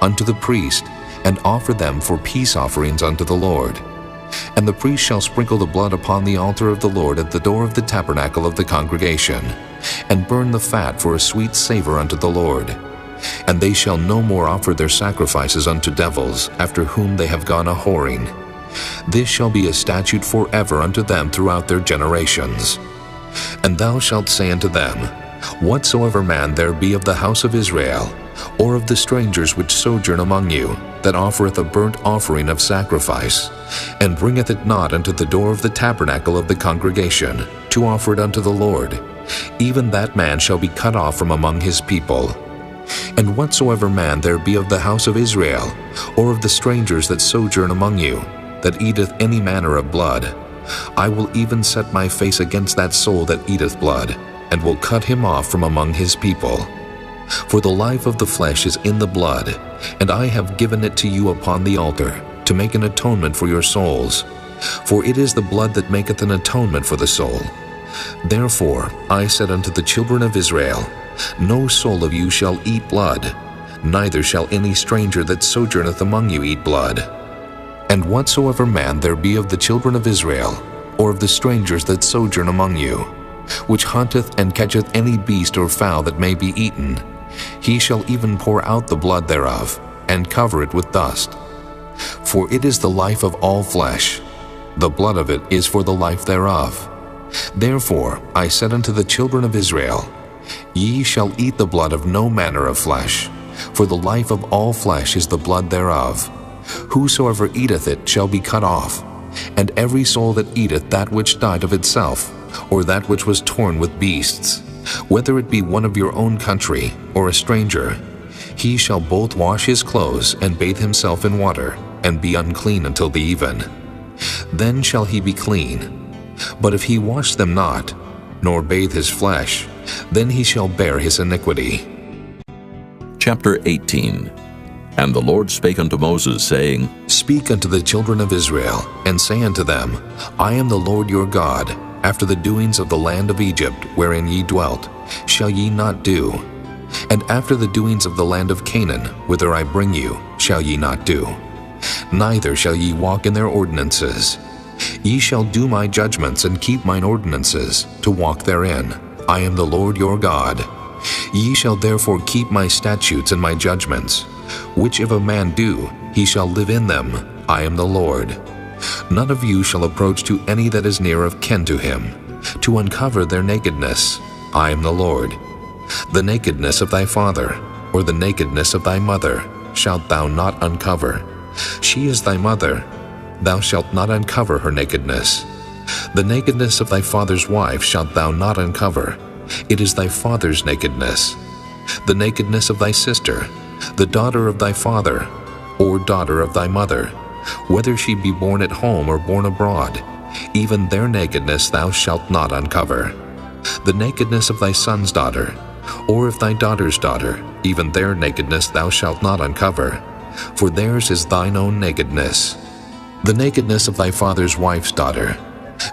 unto the priest, and offer them for peace offerings unto the Lord. And the priest shall sprinkle the blood upon the altar of the Lord at the door of the tabernacle of the congregation, and burn the fat for a sweet savor unto the Lord. And they shall no more offer their sacrifices unto devils, after whom they have gone a-whoring. This shall be a statute forever unto them throughout their generations. And thou shalt say unto them, Whatsoever man there be of the house of Israel, or of the strangers which sojourn among you, that offereth a burnt offering of sacrifice, and bringeth it not unto the door of the tabernacle of the congregation, to offer it unto the Lord, even that man shall be cut off from among his people. And whatsoever man there be of the house of Israel, or of the strangers that sojourn among you, that eateth any manner of blood, I will even set my face against that soul that eateth blood, and will cut him off from among his people. For the life of the flesh is in the blood, and I have given it to you upon the altar, to make an atonement for your souls. For it is the blood that maketh an atonement for the soul. Therefore I said unto the children of Israel, No soul of you shall eat blood, neither shall any stranger that sojourneth among you eat blood. And whatsoever man there be of the children of Israel, or of the strangers that sojourn among you, which hunteth and catcheth any beast or fowl that may be eaten, he shall even pour out the blood thereof, and cover it with dust. For it is the life of all flesh, the blood of it is for the life thereof. Therefore I said unto the children of Israel, Ye shall eat the blood of no manner of flesh, for the life of all flesh is the blood thereof. Whosoever eateth it shall be cut off. And every soul that eateth that which died of itself, or that which was torn with beasts, whether it be one of your own country, or a stranger, he shall both wash his clothes and bathe himself in water, and be unclean until the even. Then shall he be clean. But if he wash them not, nor bathe his flesh, then he shall bear his iniquity. Chapter 18. And the Lord spake unto Moses, saying, Speak unto the children of Israel, and say unto them, I am the Lord your God. After the doings of the land of Egypt, wherein ye dwelt, shall ye not do. And after the doings of the land of Canaan, whither I bring you, shall ye not do. Neither shall ye walk in their ordinances. Ye shall do my judgments and keep mine ordinances, to walk therein. I am the Lord your God. Ye shall therefore keep my statutes and my judgments, which if a man do, he shall live in them. I am the Lord. None of you shall approach to any that is near of kin to him, to uncover their nakedness. I am the Lord. The nakedness of thy father, or the nakedness of thy mother, shalt thou not uncover. She is thy mother. Thou shalt not uncover her nakedness. The nakedness of thy father's wife shalt thou not uncover. It is thy father's nakedness. The nakedness of thy sister, the daughter of thy father, or daughter of thy mother, whether she be born at home or born abroad, even their nakedness thou shalt not uncover. The nakedness of thy son's daughter, or of thy daughter's daughter, even their nakedness thou shalt not uncover, for theirs is thine own nakedness. The nakedness of thy father's wife's daughter,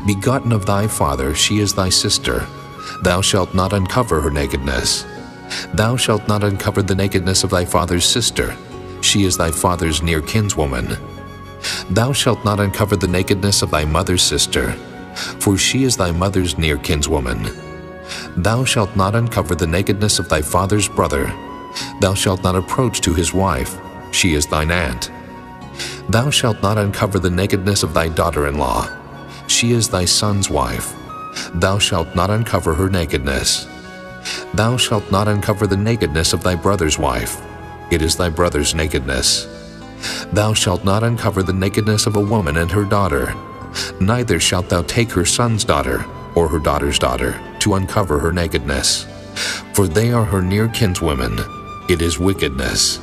begotten of thy father, she is thy sister. Thou shalt not uncover her nakedness. Thou shalt not uncover the nakedness of thy father's sister. She is thy father's near kinswoman. Thou shalt not uncover the nakedness of thy mother's sister, for she is thy mother's near kinswoman. Thou shalt not uncover the nakedness of thy father's brother. Thou shalt not approach to his wife. She is thine aunt. Thou shalt not uncover the nakedness of thy daughter-in-law. She is thy son's wife. Thou shalt not uncover her nakedness. Thou shalt not uncover the nakedness of thy brother's wife. It is thy brother's nakedness. Thou shalt not uncover the nakedness of a woman and her daughter. Neither shalt thou take her son's daughter, or her daughter's daughter, to uncover her nakedness. For they are her near kinswomen. It is wickedness.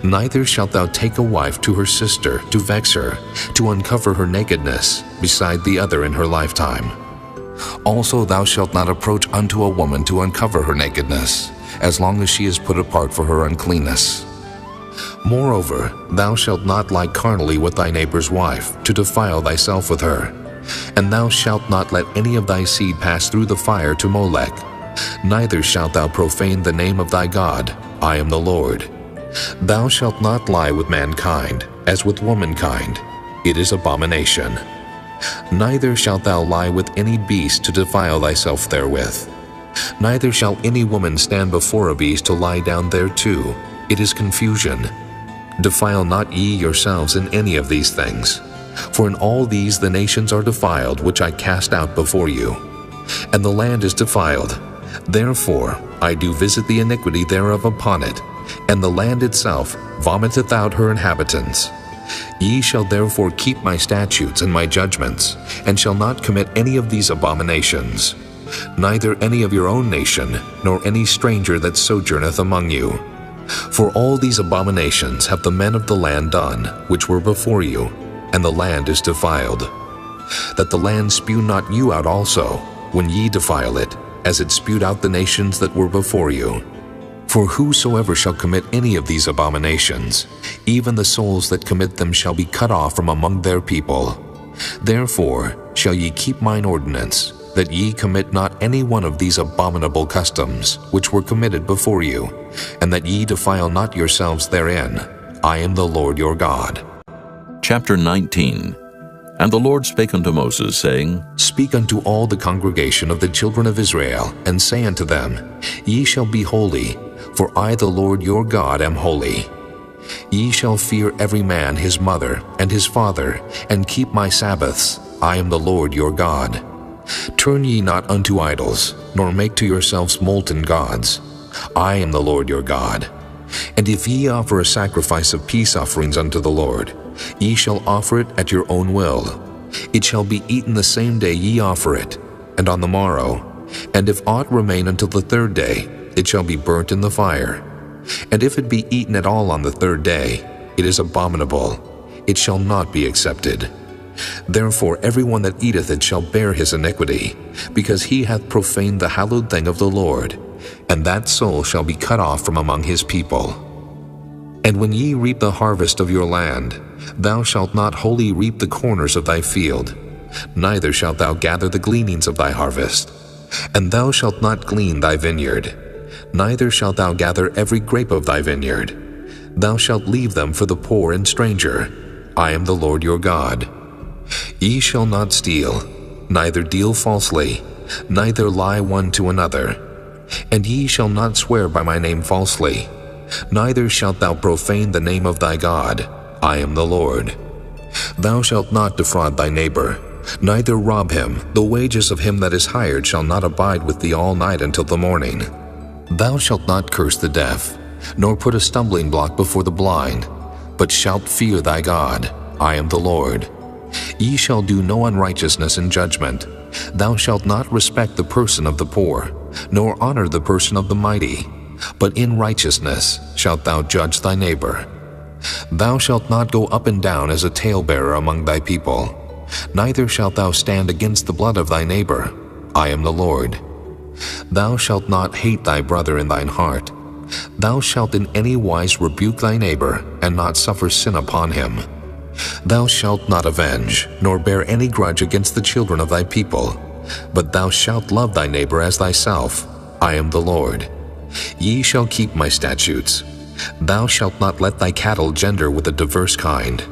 Neither shalt thou take a wife to her sister, to vex her, to uncover her nakedness, beside the other in her lifetime. Also thou shalt not approach unto a woman to uncover her nakedness, as long as she is put apart for her uncleanness. Moreover, thou shalt not lie carnally with thy neighbor's wife, to defile thyself with her. And thou shalt not let any of thy seed pass through the fire to Molech. Neither shalt thou profane the name of thy God. I am the Lord. Thou shalt not lie with mankind, as with womankind. It is abomination. Neither shalt thou lie with any beast to defile thyself therewith. Neither shall any woman stand before a beast to lie down thereto. It is confusion. Defile not ye yourselves in any of these things. For in all these the nations are defiled, which I cast out before you. And the land is defiled. Therefore I do visit the iniquity thereof upon it, and the land itself vomiteth out her inhabitants. Ye shall therefore keep my statutes and my judgments, and shall not commit any of these abominations, neither any of your own nation, nor any stranger that sojourneth among you. For all these abominations have the men of the land done, which were before you, and the land is defiled. That the land spew not you out also, when ye defile it, as it spewed out the nations that were before you. For whosoever shall commit any of these abominations, even the souls that commit them shall be cut off from among their people. Therefore shall ye keep mine ordinance, that ye commit not any one of these abominable customs, which were committed before you, and that ye defile not yourselves therein. I am the Lord your God. Chapter 19. And the Lord spake unto Moses, saying, Speak unto all the congregation of the children of Israel, and say unto them, Ye shall be holy, for I the Lord your God am holy. Ye shall fear every man his mother and his father, and keep my Sabbaths. I am the Lord your God. Turn ye not unto idols, nor make to yourselves molten gods. I am the Lord your God. And if ye offer a sacrifice of peace offerings unto the Lord, ye shall offer it at your own will. It shall be eaten the same day ye offer it, and on the morrow. And if aught remain until the third day, it shall be burnt in the fire. And if it be eaten at all on the third day, it is abominable. It shall not be accepted. Therefore every one that eateth it shall bear his iniquity, because he hath profaned the hallowed thing of the Lord, and that soul shall be cut off from among his people. And when ye reap the harvest of your land, thou shalt not wholly reap the corners of thy field, neither shalt thou gather the gleanings of thy harvest. And thou shalt not glean thy vineyard, neither shalt thou gather every grape of thy vineyard. Thou shalt leave them for the poor and stranger. I am the Lord your God. Ye shall not steal, neither deal falsely, neither lie one to another. And ye shall not swear by my name falsely, neither shalt thou profane the name of thy God. I am the Lord. Thou shalt not defraud thy neighbor, neither rob him. The wages of him that is hired shall not abide with thee all night until the morning. Thou shalt not curse the deaf, nor put a stumbling block before the blind, but shalt fear thy God. I am the Lord. Ye shall do no unrighteousness in judgment. Thou shalt not respect the person of the poor, nor honor the person of the mighty, but in righteousness shalt thou judge thy neighbor. Thou shalt not go up and down as a talebearer among thy people, neither shalt thou stand against the blood of thy neighbor. I am the Lord. Thou shalt not hate thy brother in thine heart. Thou shalt in any wise rebuke thy neighbor, and not suffer sin upon him. Thou shalt not avenge, nor bear any grudge against the children of thy people, but thou shalt love thy neighbor as thyself. I am the Lord. Ye shall keep my statutes. Thou shalt not let thy cattle gender with a diverse kind.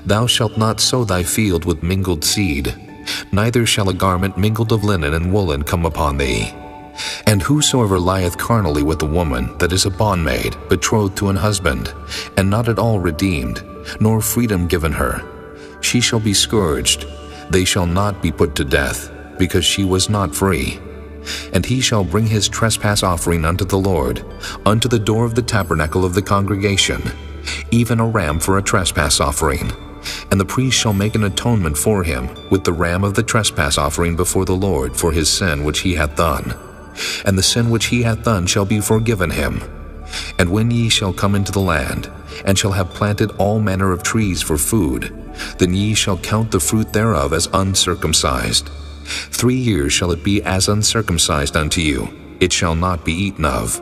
Thou shalt not sow thy field with mingled seed, neither shall a garment mingled of linen and woolen come upon thee. And whosoever lieth carnally with a woman that is a bondmaid, betrothed to an husband, and not at all redeemed, nor freedom given her, she shall be scourged. They shall not be put to death, because she was not free. And he shall bring his trespass offering unto the Lord, unto the door of the tabernacle of the congregation, even a ram for a trespass offering. And the priest shall make an atonement for him with the ram of the trespass offering before the Lord for his sin which he hath done. And the sin which he hath done shall be forgiven him. And when ye shall come into the land, and shall have planted all manner of trees for food, then ye shall count the fruit thereof as uncircumcised. 3 years shall it be as uncircumcised unto you, it shall not be eaten of.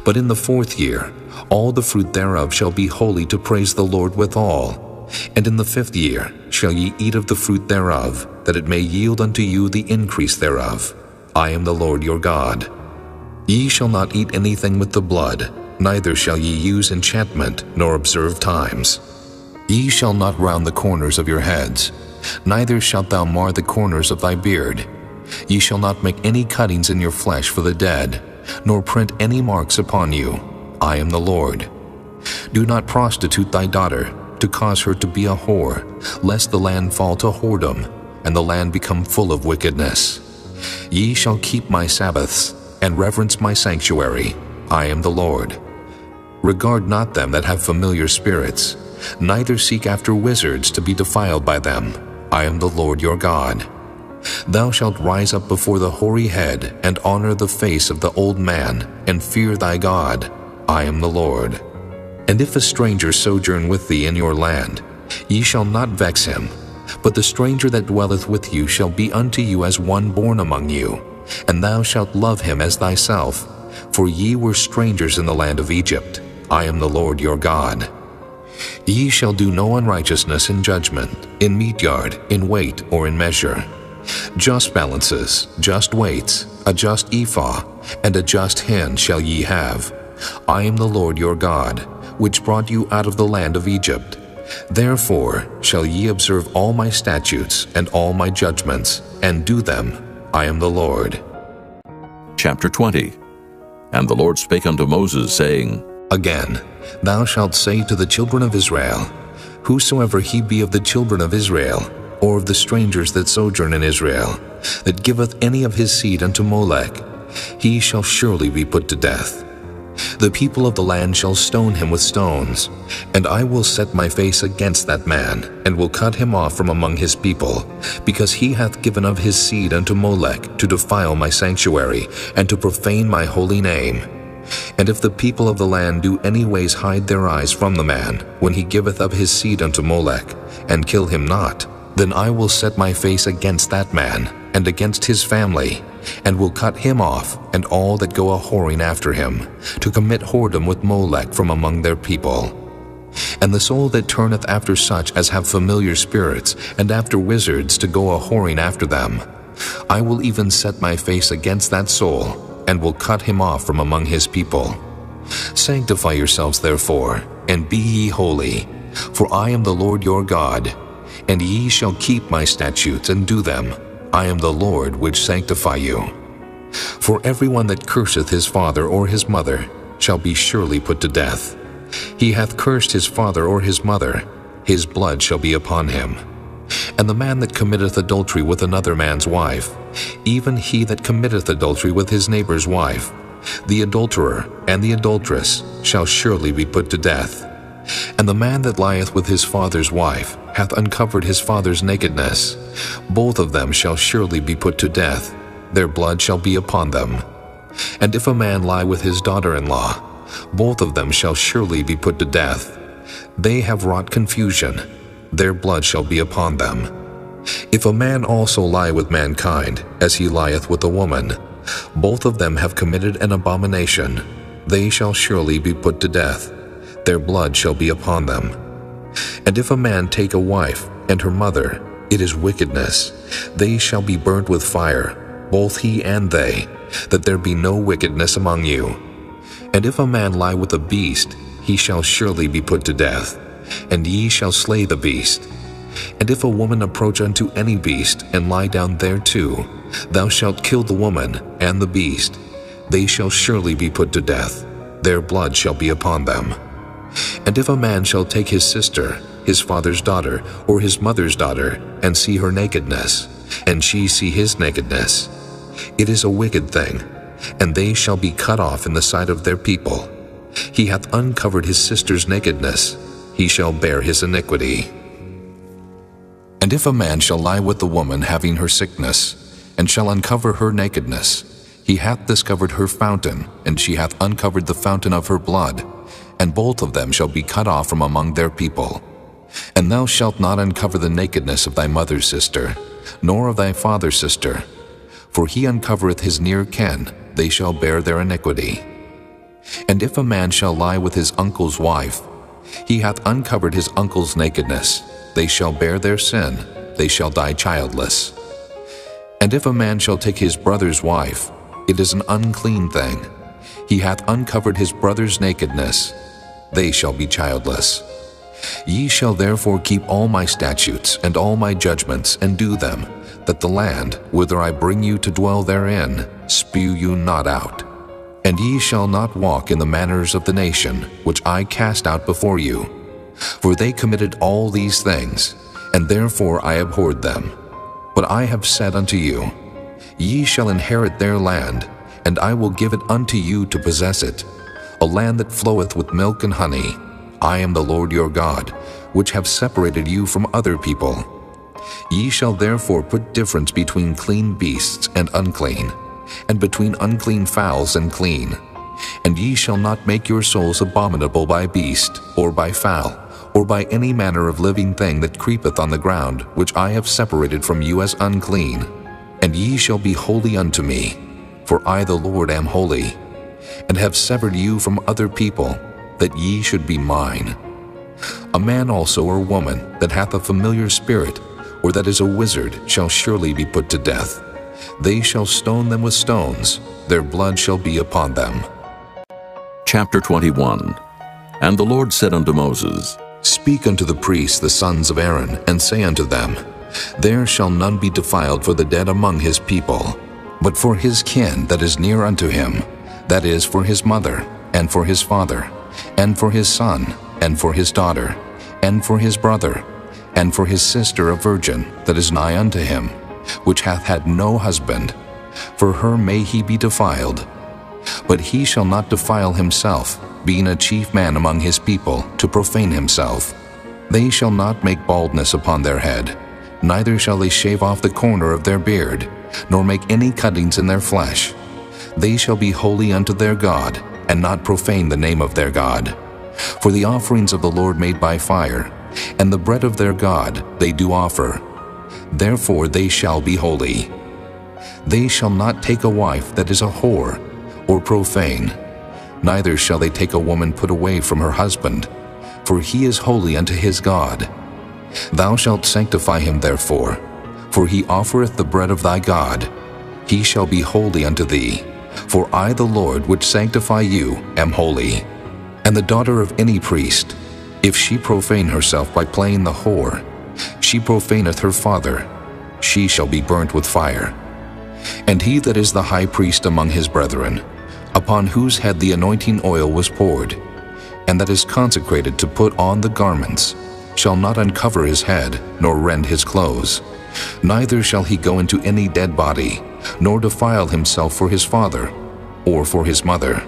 But in the 4th year all the fruit thereof shall be holy to praise the Lord withal. And in the 5th year shall ye eat of the fruit thereof, that it may yield unto you the increase thereof. I am the Lord your God. Ye shall not eat anything with the blood, neither shall ye use enchantment, nor observe times. Ye shall not round the corners of your heads, neither shalt thou mar the corners of thy beard. Ye shall not make any cuttings in your flesh for the dead, nor print any marks upon you. I am the Lord. Do not prostitute thy daughter, to cause her to be a whore, lest the land fall to whoredom, and the land become full of wickedness. Ye shall keep my Sabbaths, and reverence my sanctuary. I am the Lord. Regard not them that have familiar spirits, neither seek after wizards to be defiled by them. I am the Lord your God. Thou shalt rise up before the hoary head, and honor the face of the old man, and fear thy God. I am the Lord. And if a stranger sojourn with thee in your land, ye shall not vex him, but the stranger that dwelleth with you shall be unto you as one born among you, and thou shalt love him as thyself, for ye were strangers in the land of Egypt. I am the Lord your God. Ye shall do no unrighteousness in judgment, in meat yard, in weight, or in measure. Just balances, just weights, a just ephah, and a just hin shall ye have. I am the Lord your God, which brought you out of the land of Egypt. Therefore shall ye observe all my statutes and all my judgments, and do them. I am the Lord. Chapter 20. And the Lord spake unto Moses, saying, Again, thou shalt say to the children of Israel, Whosoever he be of the children of Israel, or of the strangers that sojourn in Israel, that giveth any of his seed unto Molech, he shall surely be put to death. The people of the land shall stone him with stones, and I will set my face against that man, and will cut him off from among his people, because he hath given of his seed unto Molech to defile my sanctuary, and to profane my holy name. And if the people of the land do any ways hide their eyes from the man, when he giveth of his seed unto Molech, and kill him not, then I will set my face against that man, and against his family, and will cut him off, and all that go a-whoring after him, to commit whoredom with Molech from among their people. And the soul that turneth after such as have familiar spirits, and after wizards to go a-whoring after them, I will even set my face against that soul, and will cut him off from among his people. Sanctify yourselves therefore, and be ye holy, for I am the Lord your God, and ye shall keep my statutes and do them. I am the Lord which sanctify you. For everyone that curseth his father or his mother shall be surely put to death. He hath cursed his father or his mother, his blood shall be upon him. And the man that committeth adultery with another man's wife, even he that committeth adultery with his neighbor's wife, the adulterer and the adulteress shall surely be put to death. And the man that lieth with his father's wife hath uncovered his father's nakedness. Both of them shall surely be put to death. Their blood shall be upon them. And if a man lie with his daughter-in-law, both of them shall surely be put to death. They have wrought confusion. Their blood shall be upon them. If a man also lie with mankind, as he lieth with a woman, both of them have committed an abomination. They shall surely be put to death. Their blood shall be upon them. And if a man take a wife and her mother, it is wickedness. They shall be burnt with fire, both he and they, that there be no wickedness among you. And if a man lie with a beast, he shall surely be put to death, and ye shall slay the beast. And if a woman approach unto any beast, and lie down thereto, thou shalt kill the woman and the beast. They shall surely be put to death. Their blood shall be upon them. And if a man shall take his sister, his father's daughter, or his mother's daughter, and see her nakedness, and she see his nakedness, it is a wicked thing, and they shall be cut off in the sight of their people. He hath uncovered his sister's nakedness, he shall bear his iniquity. And if a man shall lie with the woman having her sickness, and shall uncover her nakedness, he hath discovered her fountain, and she hath uncovered the fountain of her blood, and both of them shall be cut off from among their people. And thou shalt not uncover the nakedness of thy mother's sister, nor of thy father's sister, for he uncovereth his near kin, they shall bear their iniquity. And if a man shall lie with his uncle's wife, he hath uncovered his uncle's nakedness, they shall bear their sin, they shall die childless. And if a man shall take his brother's wife, it is an unclean thing. He hath uncovered his brother's nakedness, they shall be childless. Ye shall therefore keep all my statutes and all my judgments, and do them, that the land, whither I bring you to dwell therein, spew you not out. And ye shall not walk in the manners of the nation, which I cast out before you. For they committed all these things, and therefore I abhorred them. But I have said unto you, ye shall inherit their land, and I will give it unto you to possess it, a land that floweth with milk and honey. I am the Lord your God, which have separated you from other people. Ye shall therefore put difference between clean beasts and unclean, and between unclean fowls and clean. And ye shall not make your souls abominable by beast, or by fowl, or by any manner of living thing that creepeth on the ground, which I have separated from you as unclean. And ye shall be holy unto me, for I the Lord am holy, and have severed you from other people, that ye should be mine. A man also or woman that hath a familiar spirit, or that is a wizard, shall surely be put to death. They shall stone them with stones, their blood shall be upon them. Chapter 21. And the Lord said unto Moses, Speak unto the priests the sons of Aaron, and say unto them, There shall none be defiled for the dead among his people, but for his kin that is near unto him, that is, for his mother, and for his father, and for his son, and for his daughter, and for his brother, and for his sister a virgin that is nigh unto him, which hath had no husband, for her may he be defiled. But he shall not defile himself, being a chief man among his people, to profane himself. They shall not make baldness upon their head, neither shall they shave off the corner of their beard, nor make any cuttings in their flesh. They shall be holy unto their God, and not profane the name of their God. For the offerings of the Lord made by fire, and the bread of their God they do offer. Therefore they shall be holy. They shall not take a wife that is a whore, or profane, neither shall they take a woman put away from her husband, for he is holy unto his God. Thou shalt sanctify him therefore, for he offereth the bread of thy God. He shall be holy unto thee, for I the Lord which sanctify you am holy. And the daughter of any priest, if she profane herself by playing the whore, she profaneth her father, she shall be burnt with fire. And he that is the high priest among his brethren, upon whose head the anointing oil was poured, and that is consecrated to put on the garments, shall not uncover his head, nor rend his clothes. Neither shall he go into any dead body, nor defile himself for his father, or for his mother.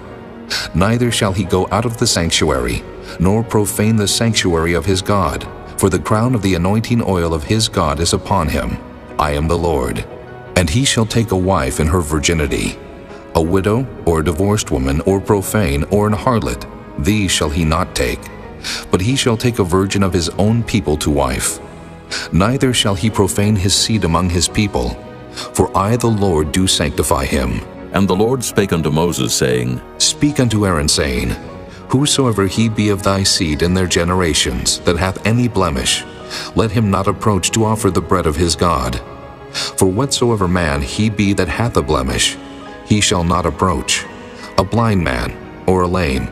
Neither shall he go out of the sanctuary, nor profane the sanctuary of his God, for the crown of the anointing oil of his God is upon him. I am the Lord. And he shall take a wife in her virginity, a widow, or a divorced woman, or profane, or an harlot, these shall he not take. But he shall take a virgin of his own people to wife. Neither shall he profane his seed among his people, for I the Lord do sanctify him. And the Lord spake unto Moses, saying, Speak unto Aaron, saying, Whosoever he be of thy seed in their generations, that hath any blemish, let him not approach to offer the bread of his God. For whatsoever man he be that hath a blemish, he shall not approach, a blind man, or a lame,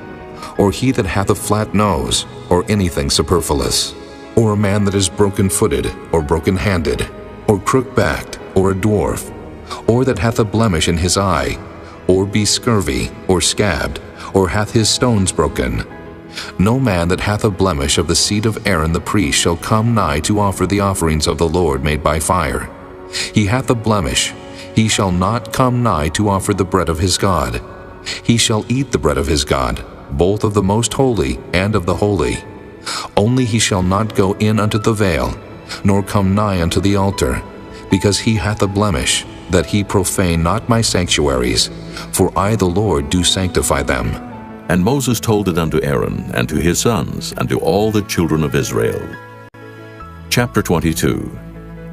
or he that hath a flat nose, or anything superfluous, or a man that is broken-footed, or broken-handed, or crook-backed, or a dwarf, or that hath a blemish in his eye, or be scurvy, or scabbed, or hath his stones broken. No man that hath a blemish of the seed of Aaron the priest shall come nigh to offer the offerings of the Lord made by fire. He hath a blemish, he shall not come nigh to offer the bread of his God. He shall eat the bread of his God, both of the most holy and of the holy. Only he shall not go in unto the veil, nor come nigh unto the altar, because he hath a blemish, that he profane not my sanctuaries, for I the Lord do sanctify them. And Moses told it unto Aaron, and to his sons, and to all the children of Israel. Chapter 22.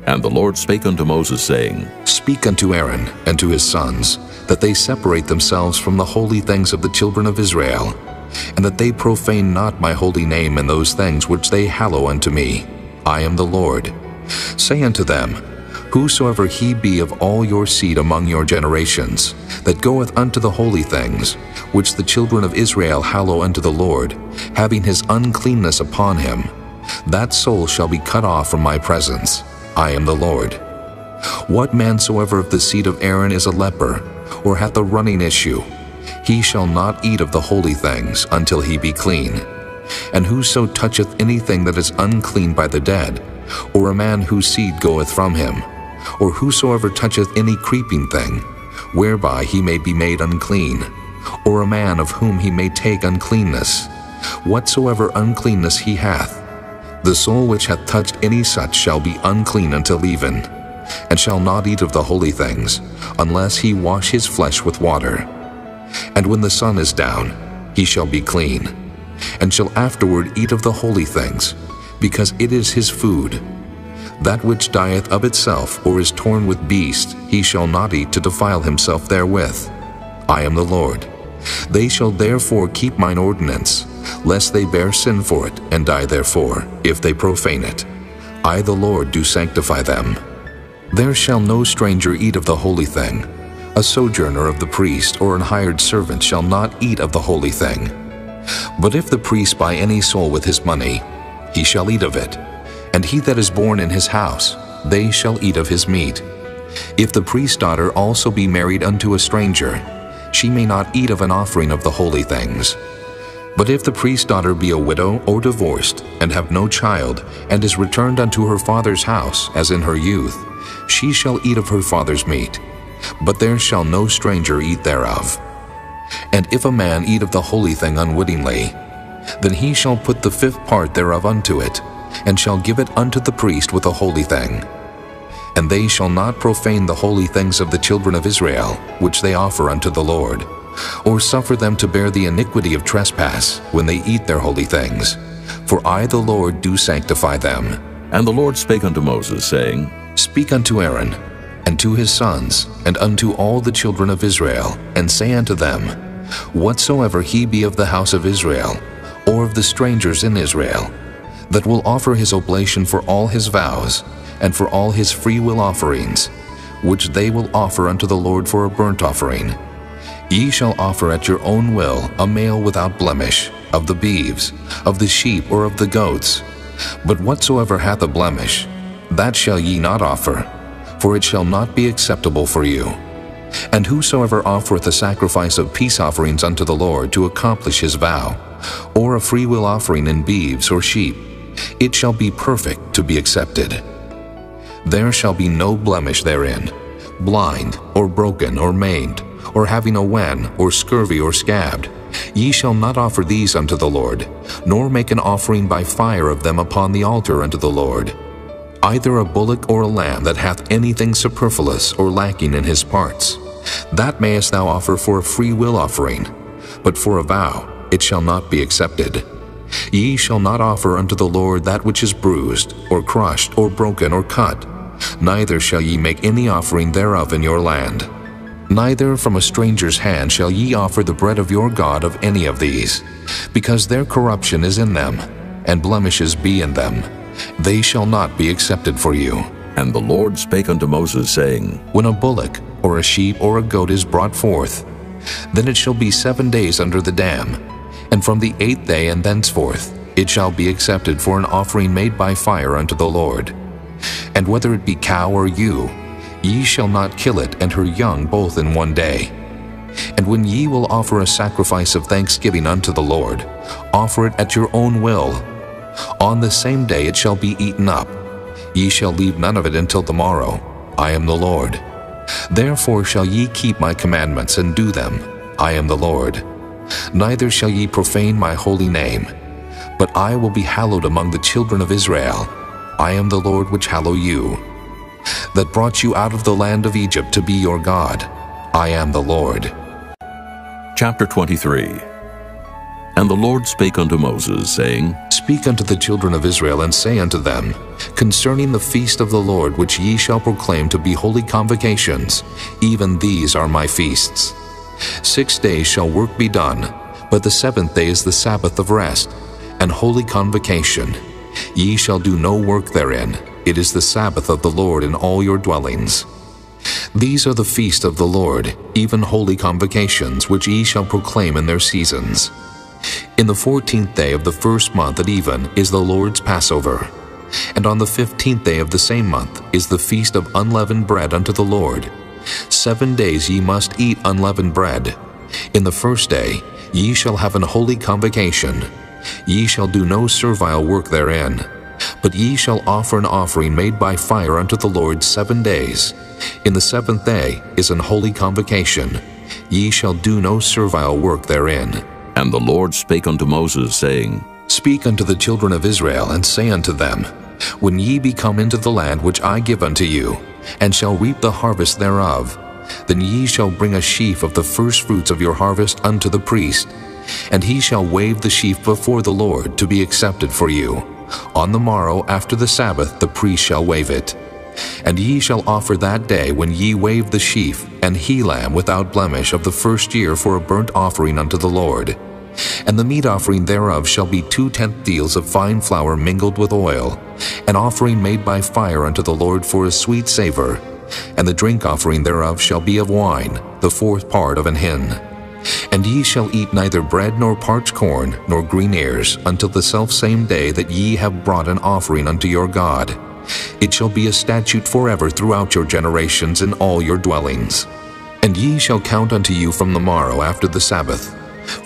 And the Lord spake unto Moses, saying, Speak unto Aaron and to his sons, that they separate themselves from the holy things of the children of Israel, and that they profane not my holy name in those things which they hallow unto me. I am the Lord. Say unto them, Whosoever he be of all your seed among your generations, that goeth unto the holy things, which the children of Israel hallow unto the Lord, having his uncleanness upon him, that soul shall be cut off from my presence. I am the Lord. What man soever of the seed of Aaron is a leper, or hath a running issue, he shall not eat of the holy things until he be clean. And whoso toucheth anything that is unclean by the dead, or a man whose seed goeth from him, or whosoever toucheth any creeping thing, whereby he may be made unclean, or a man of whom he may take uncleanness, whatsoever uncleanness he hath, the soul which hath touched any such shall be unclean until even, and shall not eat of the holy things, unless he wash his flesh with water. And when the sun is down, he shall be clean, and shall afterward eat of the holy things, because it is his food. That which dieth of itself, or is torn with beasts, he shall not eat to defile himself therewith. I am the Lord. They shall therefore keep mine ordinance, lest they bear sin for it, and die therefore, if they profane it. I the Lord do sanctify them. There shall no stranger eat of the holy thing. A sojourner of the priest, or an hired servant, shall not eat of the holy thing. But if the priest buy any soul with his money, he shall eat of it, and he that is born in his house, they shall eat of his meat. If the priest's daughter also be married unto a stranger, she may not eat of an offering of the holy things. But if the priest's daughter be a widow or divorced, and have no child, and is returned unto her father's house, as in her youth, she shall eat of her father's meat, but there shall no stranger eat thereof. And if a man eat of the holy thing unwittingly, then he shall put the fifth part thereof unto it, and shall give it unto the priest with a holy thing. And they shall not profane the holy things of the children of Israel, which they offer unto the Lord, or suffer them to bear the iniquity of trespass when they eat their holy things. For I the Lord do sanctify them. And the Lord spake unto Moses, saying, Speak unto Aaron, and to his sons, and unto all the children of Israel, and say unto them, Whatsoever he be of the house of Israel, or of the strangers in Israel, that will offer his oblation for all his vows, and for all his freewill offerings, which they will offer unto the Lord for a burnt offering, ye shall offer at your own will a male without blemish, of the beeves, of the sheep, or of the goats. But whatsoever hath a blemish, that shall ye not offer, for it shall not be acceptable for you. And whosoever offereth a sacrifice of peace offerings unto the Lord to accomplish his vow, or a freewill offering in beeves or sheep, it shall be perfect to be accepted. There shall be no blemish therein, blind, or broken, or maimed, or having a wen, or scurvy, or scabbed. Ye shall not offer these unto the Lord, nor make an offering by fire of them upon the altar unto the Lord. Either a bullock or a lamb that hath anything superfluous or lacking in his parts, that mayest thou offer for a free will offering, but for a vow it shall not be accepted. Ye shall not offer unto the Lord that which is bruised, or crushed, or broken, or cut, neither shall ye make any offering thereof in your land. Neither from a stranger's hand shall ye offer the bread of your God of any of these, because their corruption is in them, and blemishes be in them. They shall not be accepted for you. And the Lord spake unto Moses, saying, When a bullock, or a sheep, or a goat is brought forth, then it shall be 7 days under the dam, and from the 8th day and thenceforth it shall be accepted for an offering made by fire unto the Lord. And whether it be cow or ewe, ye shall not kill it and her young both in 1 day. And when ye will offer a sacrifice of thanksgiving unto the Lord, offer it at your own will. On the same day it shall be eaten up. Ye shall leave none of it until the morrow. I am the Lord. Therefore shall ye keep my commandments and do them. I am the Lord. Neither shall ye profane my holy name, but I will be hallowed among the children of Israel. I am the Lord which hallow you, that brought you out of the land of Egypt to be your God. I am the Lord. Chapter 23. And the Lord spake unto Moses, saying, Speak unto the children of Israel, and say unto them, Concerning the feast of the Lord which ye shall proclaim to be holy convocations, even these are my feasts. 6 days shall work be done, but the 7th day is the Sabbath of rest, and holy convocation. Ye shall do no work therein. It is the Sabbath of the Lord in all your dwellings. These are the feast of the Lord, even holy convocations, which ye shall proclaim in their seasons. In the 14th day of the first month at even is the Lord's Passover. And on the 15th day of the same month is the feast of unleavened bread unto the Lord. 7 days ye must eat unleavened bread. In the first day ye shall have an holy convocation. Ye shall do no servile work therein, but ye shall offer an offering made by fire unto the Lord 7 days. In the 7th day is an holy convocation. Ye shall do no servile work therein. And the Lord spake unto Moses, saying, Speak unto the children of Israel, and say unto them, When ye be come into the land which I give unto you, and shall reap the harvest thereof, then ye shall bring a sheaf of the firstfruits of your harvest unto the priest, and he shall wave the sheaf before the Lord to be accepted for you. On the morrow after the Sabbath the priest shall wave it. And ye shall offer that day when ye wave the sheaf an he-lamb without blemish of the first year for a burnt offering unto the Lord. And the meat offering thereof shall be 2/10 deals of fine flour mingled with oil, an offering made by fire unto the Lord for a sweet savor. And the drink offering thereof shall be of wine, the 4th part of an hin. And ye shall eat neither bread nor parched corn nor green ears until the selfsame day that ye have brought an offering unto your God. It shall be a statute forever throughout your generations in all your dwellings. And ye shall count unto you from the morrow after the Sabbath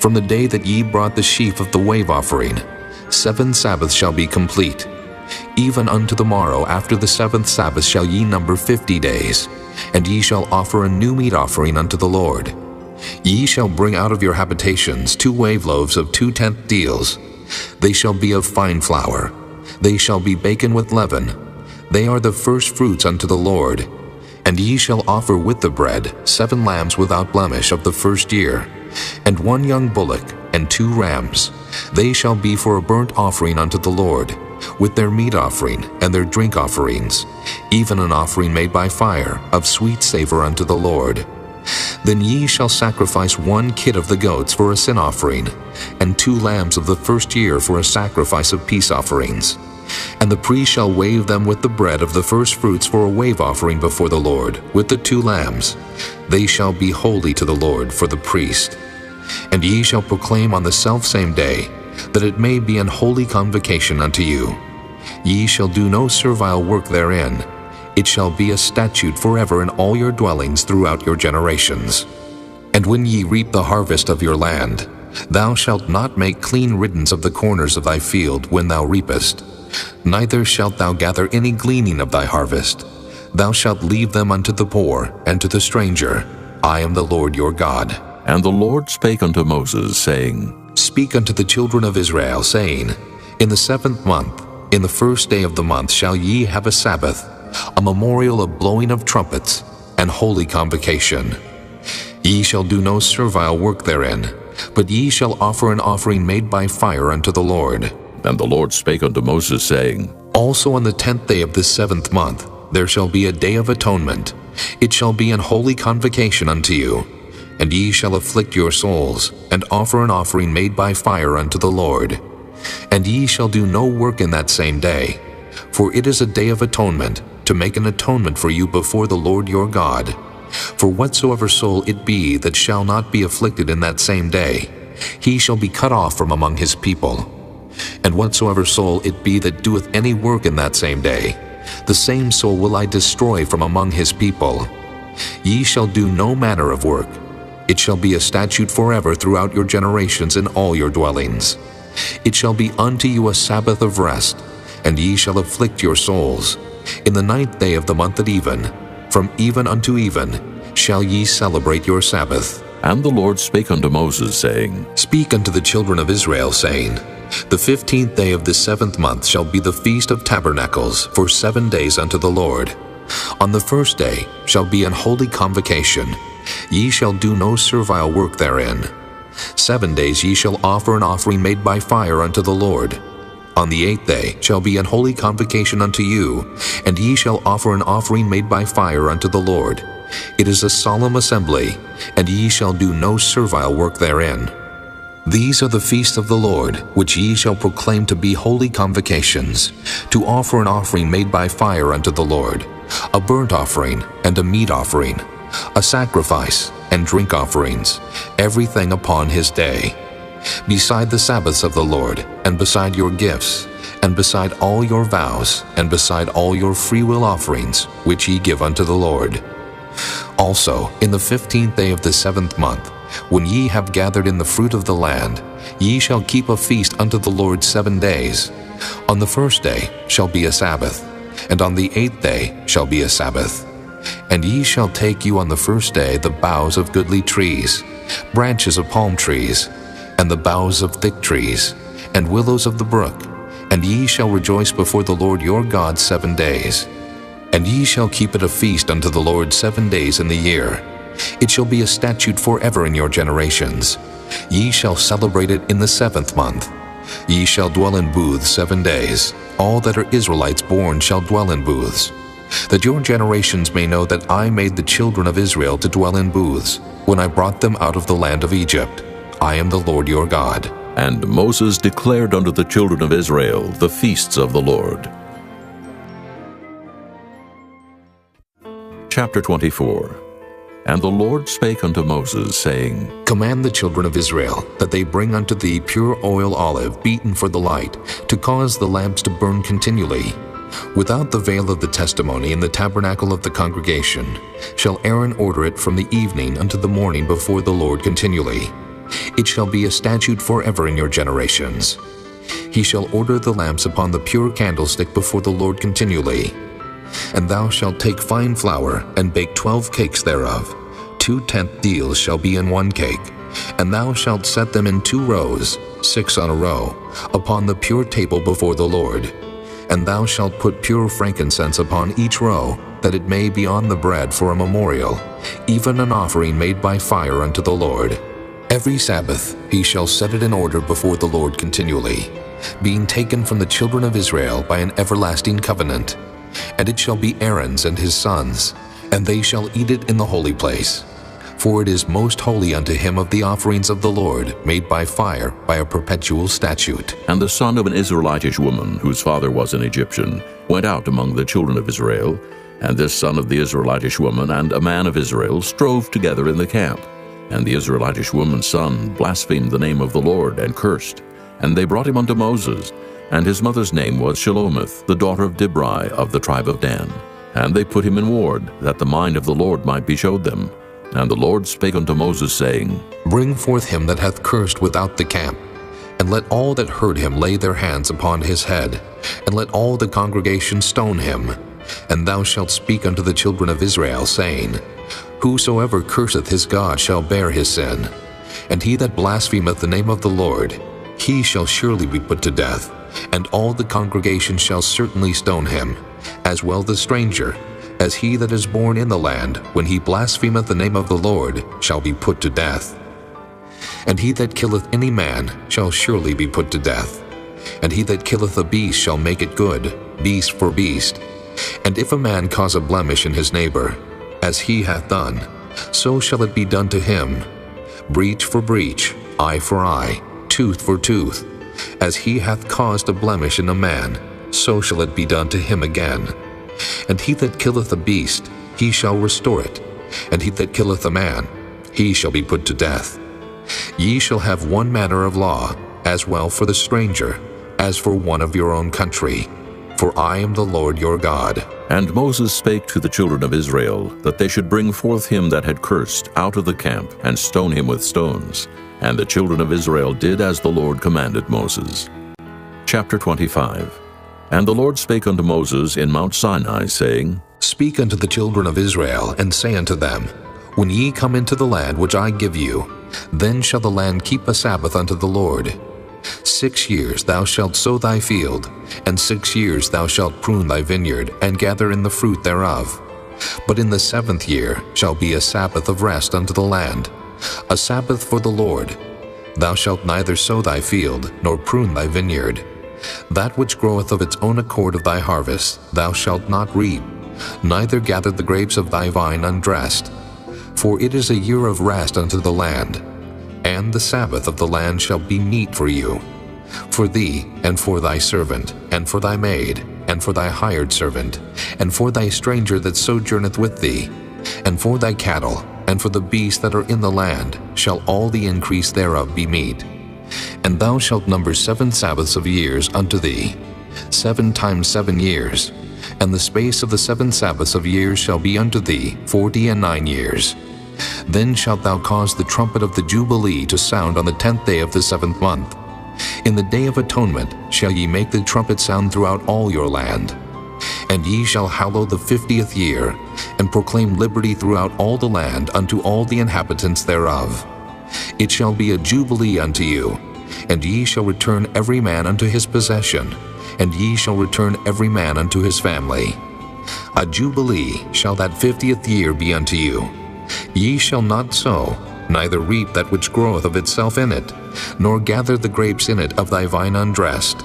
From the day that ye brought the sheaf of the wave offering, 7 Sabbaths shall be complete. Even unto the morrow after the 7th Sabbath shall ye number 50 days, and ye shall offer a new meat offering unto the Lord. Ye shall bring out of your habitations 2 wave loaves of 2/10 deals. They shall be of fine flour. They shall be baken with leaven. They are the first fruits unto the Lord. And ye shall offer with the bread 7 lambs without blemish of the first year, and 1 young bullock, and 2 rams. They shall be for a burnt offering unto the Lord, with their meat offering and their drink offerings, even an offering made by fire, of sweet savor unto the Lord. Then ye shall sacrifice 1 kid of the goats for a sin offering, and 2 lambs of the first year for a sacrifice of peace offerings. And the priest shall wave them with the bread of the first fruits for a wave offering before the Lord, with the 2 lambs. They shall be holy to the Lord for the priest. And ye shall proclaim on the selfsame day, that it may be an holy convocation unto you. Ye shall do no servile work therein. It shall be a statute forever in all your dwellings throughout your generations. And when ye reap the harvest of your land, thou shalt not make clean riddance of the corners of thy field when thou reapest. Neither shalt thou gather any gleaning of thy harvest. Thou shalt leave them unto the poor and to the stranger. I am the Lord your God. And the Lord spake unto Moses, saying, Speak unto the children of Israel, saying, In the 7th month, in the first day of the month shall ye have a Sabbath, a memorial of blowing of trumpets, and holy convocation. Ye shall do no servile work therein, but ye shall offer an offering made by fire unto the Lord. And the Lord spake unto Moses, saying, Also on the 10th day of this 7th month there shall be a day of atonement. It shall be an holy convocation unto you. And ye shall afflict your souls, and offer an offering made by fire unto the Lord. And ye shall do no work in that same day, for it is a day of atonement, to make an atonement for you before the Lord your God. For whatsoever soul it be that shall not be afflicted in that same day, he shall be cut off from among his people. And whatsoever soul it be that doeth any work in that same day, the same soul will I destroy from among his people. Ye shall do no manner of work. It shall be a statute forever throughout your generations in all your dwellings. It shall be unto you a Sabbath of rest, and ye shall afflict your souls. In the 9th day of the month at even, from even unto even, shall ye celebrate your Sabbath. And the Lord spake unto Moses, saying, Speak unto the children of Israel, saying, The 15th day of this 7th month shall be the feast of tabernacles for 7 days unto the Lord. On the first day shall be an holy convocation. Ye shall do no servile work therein. 7 days ye shall offer an offering made by fire unto the Lord. On the 8th day shall be an holy convocation unto you, and ye shall offer an offering made by fire unto the Lord. It is a solemn assembly, and ye shall do no servile work therein. These are the feasts of the Lord, which ye shall proclaim to be holy convocations, to offer an offering made by fire unto the Lord, a burnt offering and a meat offering, a sacrifice and drink offerings, everything upon his day. Beside the Sabbaths of the Lord, and beside your gifts, and beside all your vows, and beside all your freewill offerings, which ye give unto the Lord. Also, in the 15th day of the 7th month, when ye have gathered in the fruit of the land, ye shall keep a feast unto the Lord 7 days. On the first day shall be a Sabbath, and on the 8th day shall be a Sabbath. And ye shall take you on the first day the boughs of goodly trees, branches of palm trees, and the boughs of thick trees, and willows of the brook, and ye shall rejoice before the Lord your God 7 days. And ye shall keep it a feast unto the Lord 7 days in the year. It shall be a statute forever in your generations. Ye shall celebrate it in the 7th month. Ye shall dwell in booths 7 days. All that are Israelites born shall dwell in booths, that your generations may know that I made the children of Israel to dwell in booths, when I brought them out of the land of Egypt. I am the Lord your God. And Moses declared unto the children of Israel the feasts of the Lord. Chapter 24. And the Lord spake unto Moses, saying, Command the children of Israel that they bring unto thee pure oil olive beaten for the light, to cause the lamps to burn continually. Without the veil of the testimony in the tabernacle of the congregation shall Aaron order it from the evening unto the morning before the Lord continually. It shall be a statute forever in your generations. He shall order the lamps upon the pure candlestick before the Lord continually. And thou shalt take fine flour, and bake 12 cakes thereof. 2/10 deals shall be in one cake. And thou shalt set them in 2 rows, 6 on a row, upon the pure table before the Lord. And thou shalt put pure frankincense upon each row, that it may be on the bread for a memorial, even an offering made by fire unto the Lord. Every Sabbath he shall set it in order before the Lord continually, being taken from the children of Israel by an everlasting covenant. And it shall be Aaron's and his sons, and they shall eat it in the holy place. For it is most holy unto him of the offerings of the Lord, made by fire, by a perpetual statute. And the son of an Israelitish woman, whose father was an Egyptian, went out among the children of Israel, and this son of the Israelitish woman and a man of Israel strove together in the camp. And the Israelitish woman's son blasphemed the name of the Lord, and cursed. And they brought him unto Moses, and his mother's name was Shelomith, the daughter of Dibri of the tribe of Dan. And they put him in ward, that the mind of the Lord might be showed them. And the Lord spake unto Moses, saying, Bring forth him that hath cursed without the camp, and let all that heard him lay their hands upon his head, and let all the congregation stone him. And thou shalt speak unto the children of Israel, saying, Whosoever curseth his God shall bear his sin. And he that blasphemeth the name of the Lord, he shall surely be put to death, and all the congregation shall certainly stone him, as well the stranger, as he that is born in the land, when he blasphemeth the name of the Lord, shall be put to death. And he that killeth any man shall surely be put to death. And he that killeth a beast shall make it good, beast for beast. And if a man cause a blemish in his neighbor, as he hath done, so shall it be done to him. Breach for breach, eye for eye, tooth for tooth. As he hath caused a blemish in a man, so shall it be done to him again. And he that killeth a beast, he shall restore it. And he that killeth a man, he shall be put to death. Ye shall have one manner of law, as well for the stranger, as for one of your own country. For I am the Lord your God. And Moses spake to the children of Israel, that they should bring forth him that had cursed out of the camp, and stone him with stones. And the children of Israel did as the Lord commanded Moses. Chapter 25. And the Lord spake unto Moses in Mount Sinai, saying, Speak unto the children of Israel, and say unto them, When ye come into the land which I give you, then shall the land keep a Sabbath unto the Lord. 6 years thou shalt sow thy field, and 6 years thou shalt prune thy vineyard, and gather in the fruit thereof. But in the 7th year shall be a Sabbath of rest unto the land, a Sabbath for the Lord. Thou shalt neither sow thy field, nor prune thy vineyard. That which groweth of its own accord of thy harvest thou shalt not reap, neither gather the grapes of thy vine undressed. For it is a year of rest unto the land, and the Sabbath of the land shall be meat for you, for thee, and for thy servant, and for thy maid, and for thy hired servant, and for thy stranger that sojourneth with thee, and for thy cattle, and for the beasts that are in the land, shall all the increase thereof be meat. And thou shalt number 7 Sabbaths of years unto thee, 7 times 7 years, and the space of the 7 Sabbaths of years shall be unto thee 49 years. Then shalt thou cause the trumpet of the Jubilee to sound on the 10th day of the 7th month. In the day of atonement shall ye make the trumpet sound throughout all your land. And ye shall hallow the 50th year, and proclaim liberty throughout all the land unto all the inhabitants thereof. It shall be a jubilee unto you, and ye shall return every man unto his possession, and ye shall return every man unto his family. A jubilee shall that 50th year be unto you. Ye shall not sow, neither reap that which groweth of itself in it, nor gather the grapes in it of thy vine undressed.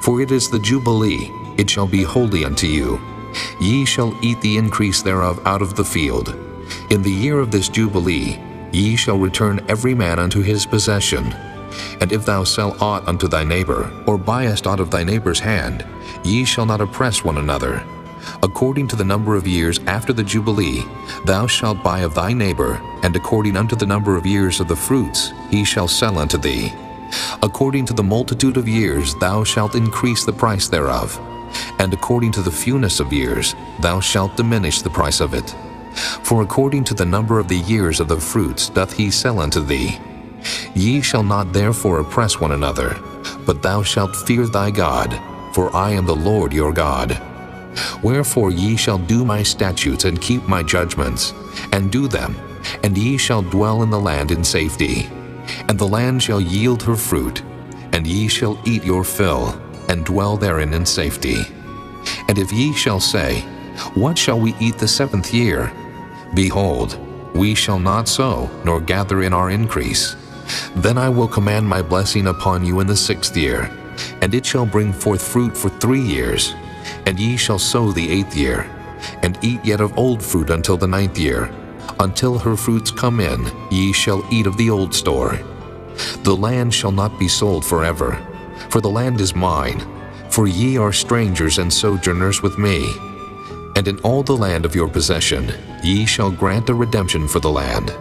For it is the jubilee, it shall be holy unto you. Ye shall eat the increase thereof out of the field. In the year of this jubilee ye shall return every man unto his possession. And if thou sell aught unto thy neighbor, or buyest aught of thy neighbor's hand, ye shall not oppress one another. According to the number of years after the Jubilee, thou shalt buy of thy neighbor, and according unto the number of years of the fruits, he shall sell unto thee. According to the multitude of years thou shalt increase the price thereof, and according to the fewness of years thou shalt diminish the price of it. For according to the number of the years of the fruits doth he sell unto thee. According to the multitude of years thou shalt increase the price thereof, and according to the fewness of years thou shalt diminish the price of it. For according to the number of the years of the fruits doth he sell unto thee. According to the multitude of years thou shalt increase the price of it. For according to the number of the years of the fruits doth he sell unto thee. Ye shall not therefore oppress one another, but thou shalt fear thy God, for I am the Lord your God. Wherefore ye shall do my statutes and keep my judgments, and do them, and ye shall dwell in the land in safety. And the land shall yield her fruit, and ye shall eat your fill, and dwell therein in safety. And if ye shall say, What shall we eat the 7th year? Behold, we shall not sow, nor gather in our increase. Then I will command my blessing upon you in the 6th year, and it shall bring forth fruit for 3 years. And ye shall sow the 8th year, and eat yet of old fruit until the 9th year. Until her fruits come in, ye shall eat of the old store. The land shall not be sold forever, for the land is mine, for ye are strangers and sojourners with me. And in all the land of your possession ye shall grant a redemption for the land.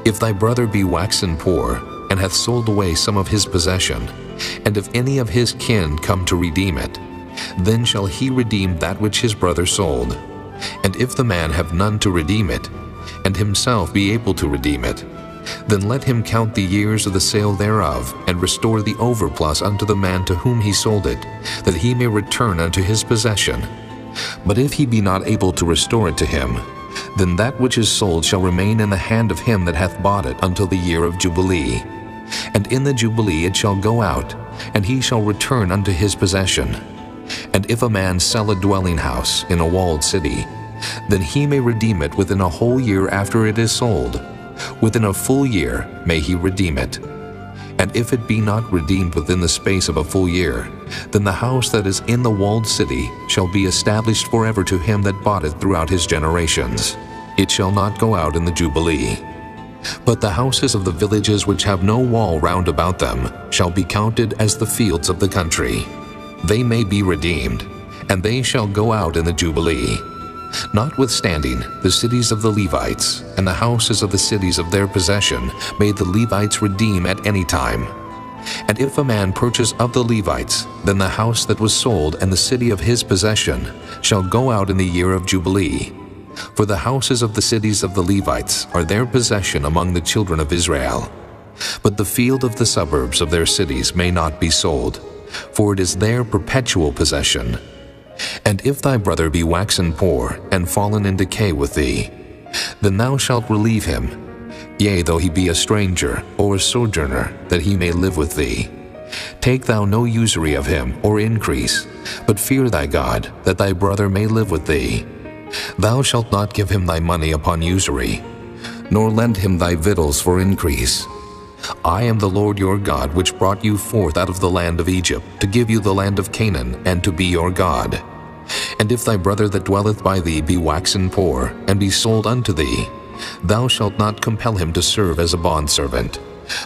If thy brother be waxen poor, and hath sold away some of his possession, and if any of his kin come to redeem it, then shall he redeem that which his brother sold. And if the man have none to redeem it, and himself be able to redeem it, then let him count the years of the sale thereof, and restore the overplus unto the man to whom he sold it, that he may return unto his possession. But if he be not able to restore it to him, then that which is sold shall remain in the hand of him that hath bought it until the year of Jubilee. And in the Jubilee it shall go out, and he shall return unto his possession. And if a man sell a dwelling house in a walled city, then he may redeem it within a whole year after it is sold. Within a full year may he redeem it. And if it be not redeemed within the space of a full year, then the house that is in the walled city shall be established forever to him that bought it throughout his generations. It shall not go out in the Jubilee. But the houses of the villages which have no wall round about them shall be counted as the fields of the country. They may be redeemed, and they shall go out in the Jubilee. Notwithstanding, the cities of the Levites and the houses of the cities of their possession may the Levites redeem at any time. And if a man purchase of the Levites, then the house that was sold and the city of his possession shall go out in the year of Jubilee. For the houses of the cities of the Levites are their possession among the children of Israel. But the field of the suburbs of their cities may not be sold, for it is their perpetual possession. And if thy brother be waxen poor, and fallen in decay with thee, then thou shalt relieve him, yea, though he be a stranger or a sojourner, that he may live with thee. Take thou no usury of him, or increase, but fear thy God, that thy brother may live with thee. Thou shalt not give him thy money upon usury, nor lend him thy victuals for increase. I am the Lord your God, which brought you forth out of the land of Egypt, to give you the land of Canaan, and to be your God. And if thy brother that dwelleth by thee be waxen poor, and be sold unto thee, thou shalt not compel him to serve as a bondservant,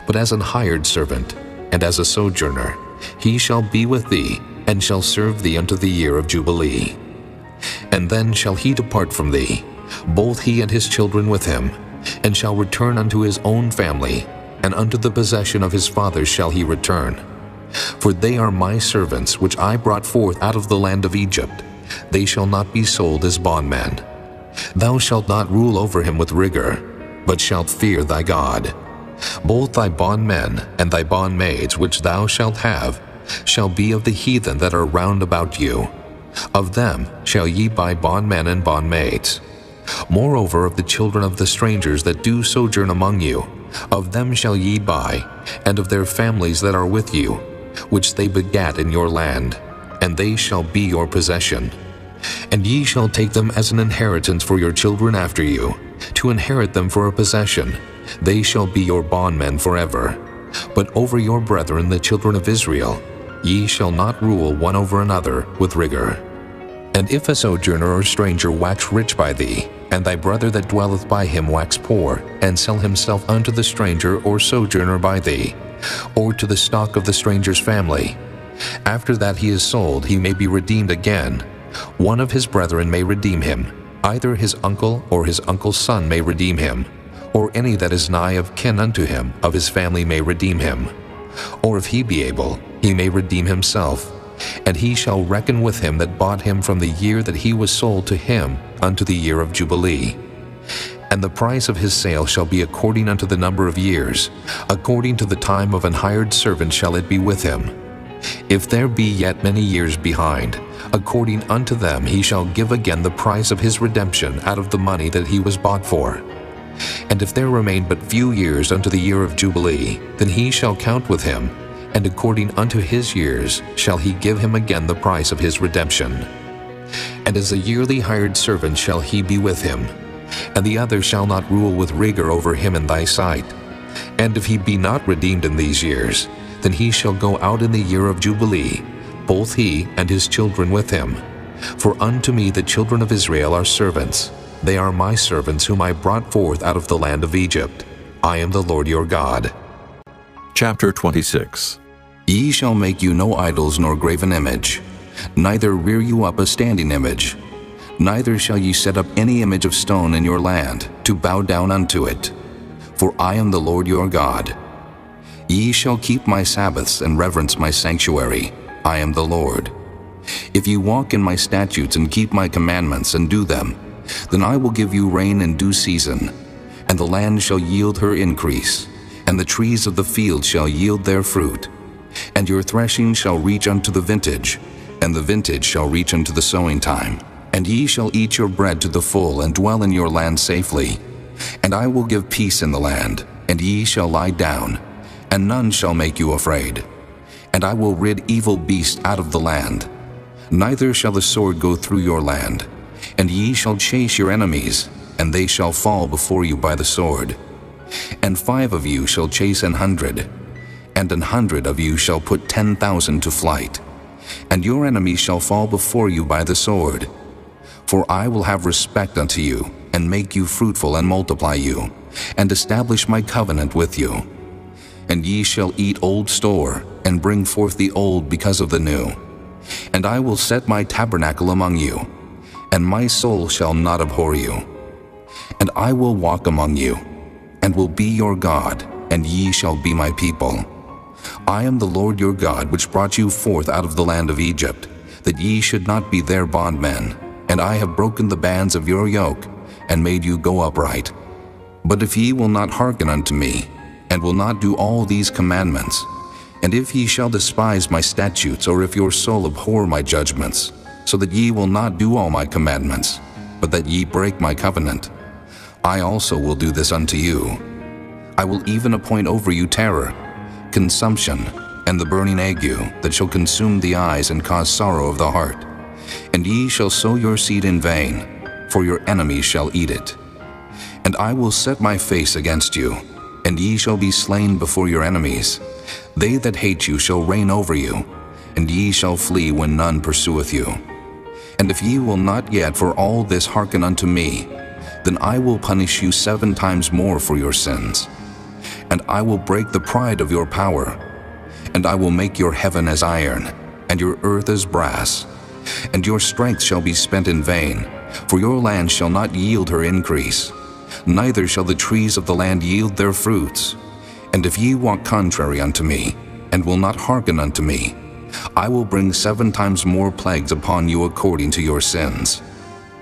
but as an hired servant, and as a sojourner. He shall be with thee, and shall serve thee unto the year of Jubilee. And then shall he depart from thee, both he and his children with him, and shall return unto his own family, and unto the possession of his fathers shall he return. For they are my servants, which I brought forth out of the land of Egypt. They shall not be sold as bondmen. Thou shalt not rule over him with rigor, but shalt fear thy God. Both thy bondmen and thy bondmaids which thou shalt have shall be of the heathen that are round about you. Of them shall ye buy bondmen and bondmaids. Moreover, of the children of the strangers that do sojourn among you, of them shall ye buy, and of their families that are with you, which they begat in your land, and they shall be your possession. And ye shall take them as an inheritance for your children after you, to inherit them for a possession. They shall be your bondmen forever. But over your brethren the children of Israel, ye shall not rule one over another with rigor. And if a sojourner or stranger wax rich by thee, and thy brother that dwelleth by him wax poor, and sell himself unto the stranger or sojourner by thee, or to the stock of the stranger's family, after that he is sold, he may be redeemed again. One of his brethren may redeem him, either his uncle or his uncle's son may redeem him, or any that is nigh of kin unto him of his family may redeem him. Or if he be able, he may redeem himself, and he shall reckon with him that bought him from the year that he was sold to him unto the year of Jubilee. And the price of his sale shall be according unto the number of years, according to the time of an hired servant shall it be with him. If there be yet many years behind, according unto them he shall give again the price of his redemption out of the money that he was bought for. And if there remain but few years unto the year of Jubilee, then he shall count with him, and according unto his years shall he give him again the price of his redemption. And as a yearly hired servant shall he be with him, and the other shall not rule with rigor over him in thy sight. And if he be not redeemed in these years, then he shall go out in the year of Jubilee, both he and his children with him. For unto me the children of Israel are servants. They are my servants whom I brought forth out of the land of Egypt. I am the Lord your God. Chapter 26. Ye shall make you no idols nor graven image, neither rear you up a standing image. Neither shall ye set up any image of stone in your land, to bow down unto it. For I am the Lord your God. Ye shall keep my Sabbaths and reverence my sanctuary. I am the Lord. If ye walk in my statutes and keep my commandments and do them, then I will give you rain in due season, and the land shall yield her increase, and the trees of the field shall yield their fruit. And your threshing shall reach unto the vintage, and the vintage shall reach unto the sowing time. And ye shall eat your bread to the full, and dwell in your land safely. And I will give peace in the land, and ye shall lie down, and none shall make you afraid. And I will rid evil beasts out of the land. Neither shall the sword go through your land. And ye shall chase your enemies, and they shall fall before you by the sword. And 5 of you shall chase 100, and 100 of you shall put 10,000 to flight. And your enemies shall fall before you by the sword. For I will have respect unto you, and make you fruitful, and multiply you, and establish my covenant with you. And ye shall eat old store, and bring forth the old because of the new. And I will set my tabernacle among you, and my soul shall not abhor you. And I will walk among you, and will be your God, and ye shall be my people. I am the Lord your God, which brought you forth out of the land of Egypt, that ye should not be their bondmen. And I have broken the bands of your yoke, and made you go upright. But if ye will not hearken unto me, and will not do all these commandments, and if ye shall despise my statutes, or if your soul abhor my judgments, so that ye will not do all my commandments, but that ye break my covenant, I also will do this unto you. I will even appoint over you terror, consumption, and the burning ague, that shall consume the eyes and cause sorrow of the heart. And ye shall sow your seed in vain, for your enemies shall eat it. And I will set my face against you, and ye shall be slain before your enemies. They that hate you shall reign over you, and ye shall flee when none pursueth you. And if ye will not yet for all this hearken unto me, then I will punish you 7 times more for your sins. And I will break the pride of your power, and I will make your heaven as iron, and your earth as brass. And your strength shall be spent in vain, for your land shall not yield her increase, neither shall the trees of the land yield their fruits. And if ye walk contrary unto me, and will not hearken unto me, I will bring 7 times more plagues upon you according to your sins.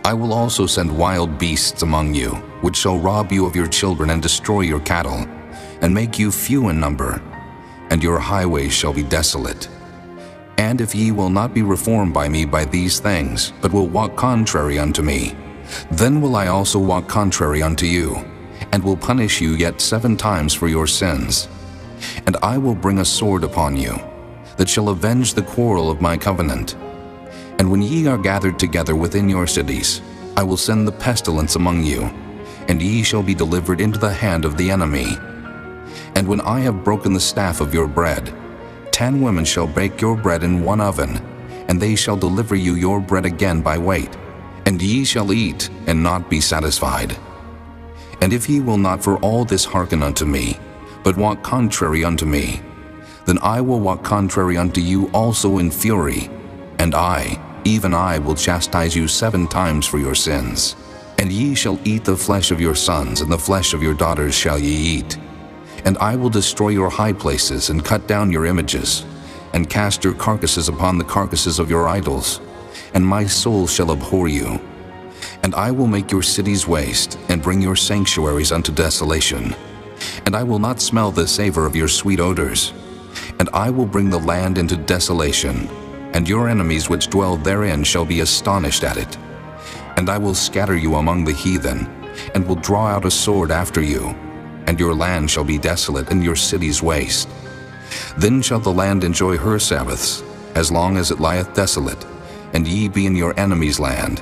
I will also send wild beasts among you, which shall rob you of your children and destroy your cattle, and make you few in number, and your highways shall be desolate. And if ye will not be reformed by me by these things, but will walk contrary unto me, then will I also walk contrary unto you, and will punish you yet 7 times for your sins. And I will bring a sword upon you, that shall avenge the quarrel of my covenant. And when ye are gathered together within your cities, I will send the pestilence among you, and ye shall be delivered into the hand of the enemy. And when I have broken the staff of your bread, 10 women shall bake your bread in one oven, and they shall deliver you your bread again by weight, and ye shall eat and not be satisfied. And if ye will not for all this hearken unto me, but walk contrary unto me, then I will walk contrary unto you also in fury, and I, even I, will chastise you 7 times for your sins. And ye shall eat the flesh of your sons, and the flesh of your daughters shall ye eat. And I will destroy your high places, and cut down your images, and cast your carcasses upon the carcasses of your idols, and my soul shall abhor you. And I will make your cities waste, and bring your sanctuaries unto desolation. And I will not smell the savor of your sweet odors. And I will bring the land into desolation, and your enemies which dwell therein shall be astonished at it. And I will scatter you among the heathen, and will draw out a sword after you, and your land shall be desolate, and your cities waste. Then shall the land enjoy her Sabbaths, as long as it lieth desolate, and ye be in your enemy's land.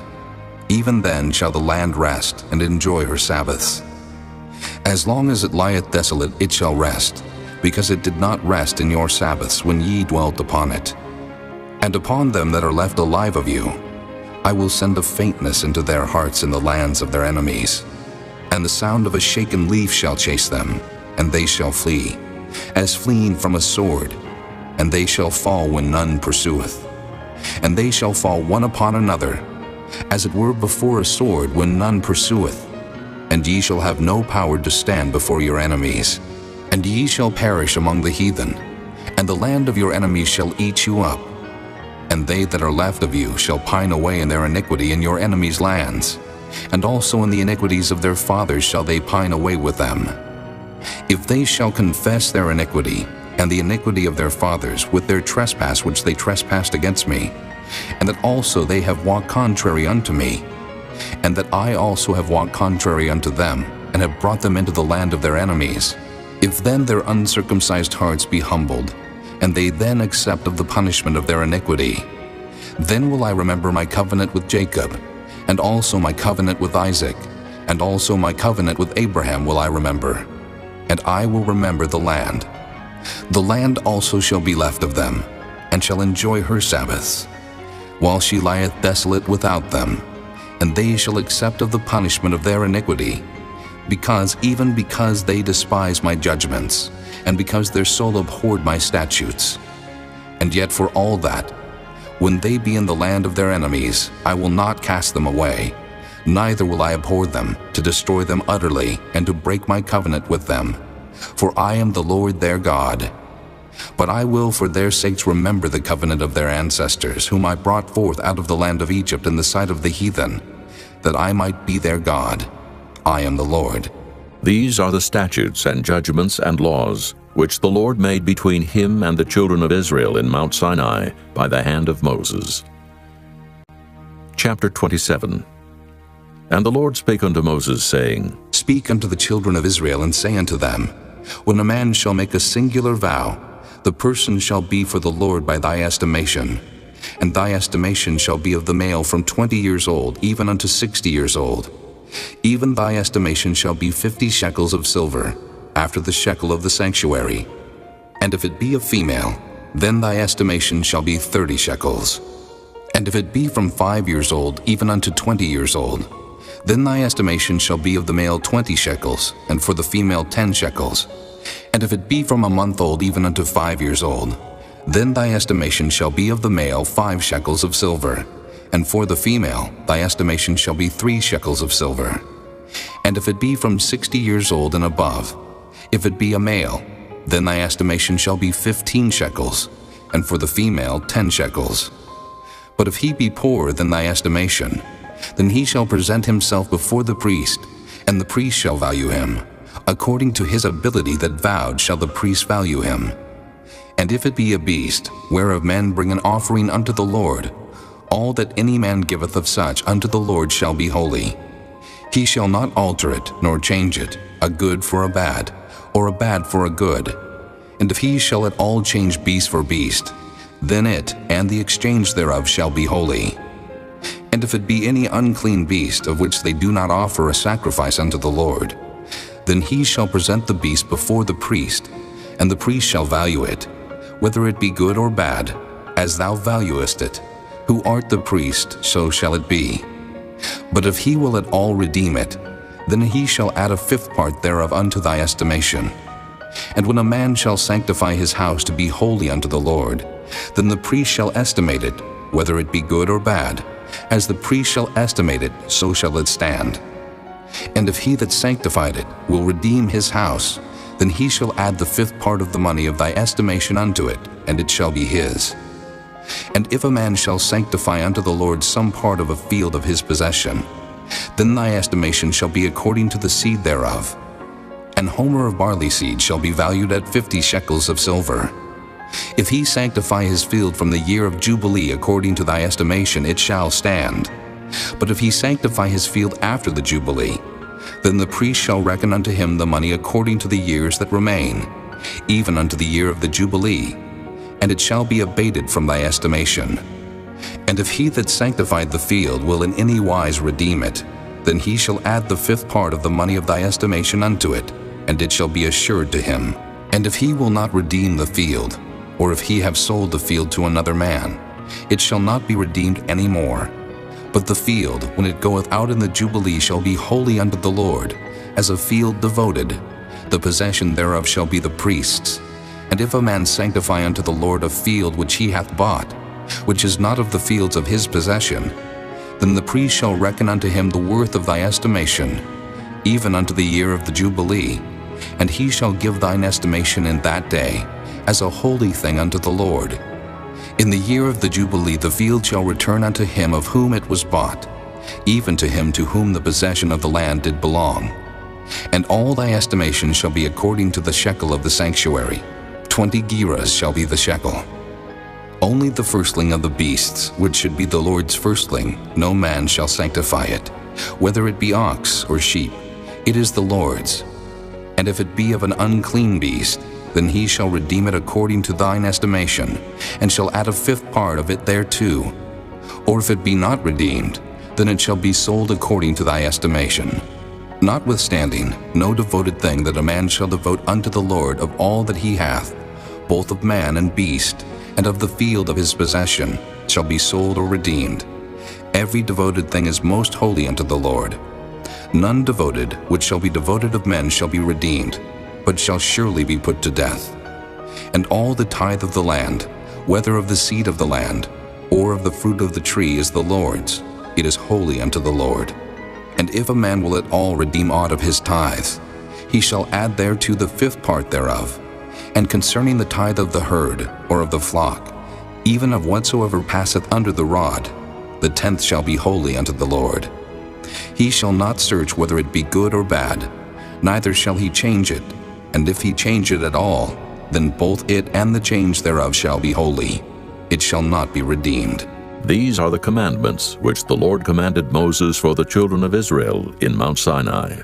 Even then shall the land rest, and enjoy her Sabbaths. As long as it lieth desolate, it shall rest, because it did not rest in your Sabbaths when ye dwelt upon it. And upon them that are left alive of you, I will send a faintness into their hearts in the lands of their enemies. And the sound of a shaken leaf shall chase them, and they shall flee, as fleeing from a sword, and they shall fall when none pursueth. And they shall fall one upon another, as it were before a sword when none pursueth. And ye shall have no power to stand before your enemies. And ye shall perish among the heathen, and the land of your enemies shall eat you up. And they that are left of you shall pine away in their iniquity in your enemies' lands, and also in the iniquities of their fathers shall they pine away with them. If they shall confess their iniquity, and the iniquity of their fathers, with their trespass which they trespassed against me, and that also they have walked contrary unto me, and that I also have walked contrary unto them, and have brought them into the land of their enemies, if then their uncircumcised hearts be humbled, and they then accept of the punishment of their iniquity, then will I remember my covenant with Jacob, and also my covenant with Isaac, and also my covenant with Abraham will I remember, and I will remember the land. The land also shall be left of them, and shall enjoy her Sabbaths, while she lieth desolate without them, and they shall accept of the punishment of their iniquity, because they despise my judgments, and because their soul abhorred my statutes. And yet for all that, when they be in the land of their enemies, I will not cast them away, neither will I abhor them, to destroy them utterly, and to break my covenant with them. For I am the Lord their God. But I will for their sakes remember the covenant of their ancestors, whom I brought forth out of the land of Egypt in the sight of the heathen, that I might be their God. I am the Lord. These are the statutes and judgments and laws, which the Lord made between him and the children of Israel in Mount Sinai by the hand of Moses. Chapter 27. And the Lord spake unto Moses, saying, Speak unto the children of Israel, and say unto them, When a man shall make a singular vow, the person shall be for the Lord by thy estimation. And thy estimation shall be of the male from 20 years old, even unto 60 years old. Even thy estimation shall be 50 shekels of silver, after the shekel of the sanctuary. And if it be a female, then thy estimation shall be 30 shekels. And if it be from 5 years old, even unto 20 years old, then thy estimation shall be of the male 20 shekels, and for the female 10 shekels. And if it be from a month old even unto 5 years old, then thy estimation shall be of the male 5 shekels of silver, and for the female thy estimation shall be 3 shekels of silver. And if it be from 60 years old and above, if it be a male, then thy estimation shall be 15 shekels, and for the female 10 shekels. But if he be poorer than thy estimation, then he shall present himself before the priest, and the priest shall value him. According to his ability that vowed shall the priest value him. And if it be a beast, whereof men bring an offering unto the Lord, all that any man giveth of such unto the Lord shall be holy. He shall not alter it, nor change it, a good for a bad, or a bad for a good. And if he shall at all change beast for beast, then it and the exchange thereof shall be holy. And if it be any unclean beast of which they do not offer a sacrifice unto the Lord, then he shall present the beast before the priest, and the priest shall value it, whether it be good or bad, as thou valuest it. Who art the priest, so shall it be. But if he will at all redeem it, then he shall add a 5th part thereof unto thy estimation. And when a man shall sanctify his house to be holy unto the Lord, then the priest shall estimate it, whether it be good or bad. As the priest shall estimate it, so shall it stand. And if he that sanctified it will redeem his house, then he shall add the 5th part of the money of thy estimation unto it, and it shall be his. And if a man shall sanctify unto the Lord some part of a field of his possession, Then thy estimation shall be according to the seed thereof. An homer of barley seed shall be valued at 50 shekels of silver. If he sanctify his field from the year of Jubilee according to thy estimation, it shall stand. But if he sanctify his field after the Jubilee, then the priest shall reckon unto him the money according to the years that remain, even unto the year of the Jubilee, and it shall be abated from thy estimation. And if he that sanctified the field will in any wise redeem it, then he shall add the 5th part of the money of thy estimation unto it, and it shall be assured to him. And if he will not redeem the field, or if he have sold the field to another man, it shall not be redeemed any more. But the field, when it goeth out in the Jubilee, shall be holy unto the Lord, as a field devoted. The possession thereof shall be the priest's. And if a man sanctify unto the Lord a field which he hath bought, which is not of the fields of his possession, then the priest shall reckon unto him the worth of thy estimation, even unto the year of the Jubilee, and he shall give thine estimation in that day, as a holy thing unto the Lord. In the year of the Jubilee the field shall return unto him of whom it was bought, even to him to whom the possession of the land did belong. And all thy estimation shall be according to the shekel of the sanctuary. 20 gerahs shall be the shekel. Only the firstling of the beasts, which should be the Lord's firstling, no man shall sanctify it, whether it be ox or sheep, it is the Lord's. And if it be of an unclean beast, then he shall redeem it according to thine estimation, and shall add a 5th part of it thereto. Or if it be not redeemed, then it shall be sold according to thy estimation. Notwithstanding, no devoted thing that a man shall devote unto the Lord of all that he hath, both of man and beast, and of the field of his possession, shall be sold or redeemed. Every devoted thing is most holy unto the Lord. None devoted, which shall be devoted of men, shall be redeemed, but shall surely be put to death. And all the tithe of the land, whether of the seed of the land, or of the fruit of the tree, is the Lord's. It is holy unto the Lord. And if a man will at all redeem aught of his tithes, he shall add thereto the 5th part thereof. And concerning the tithe of the herd, or of the flock, even of whatsoever passeth under the rod, the 10th shall be holy unto the Lord. He shall not search whether it be good or bad, neither shall he change it. And if he change it at all, then both it and the change thereof shall be holy. It shall not be redeemed. These are the commandments which the Lord commanded Moses for the children of Israel in Mount Sinai.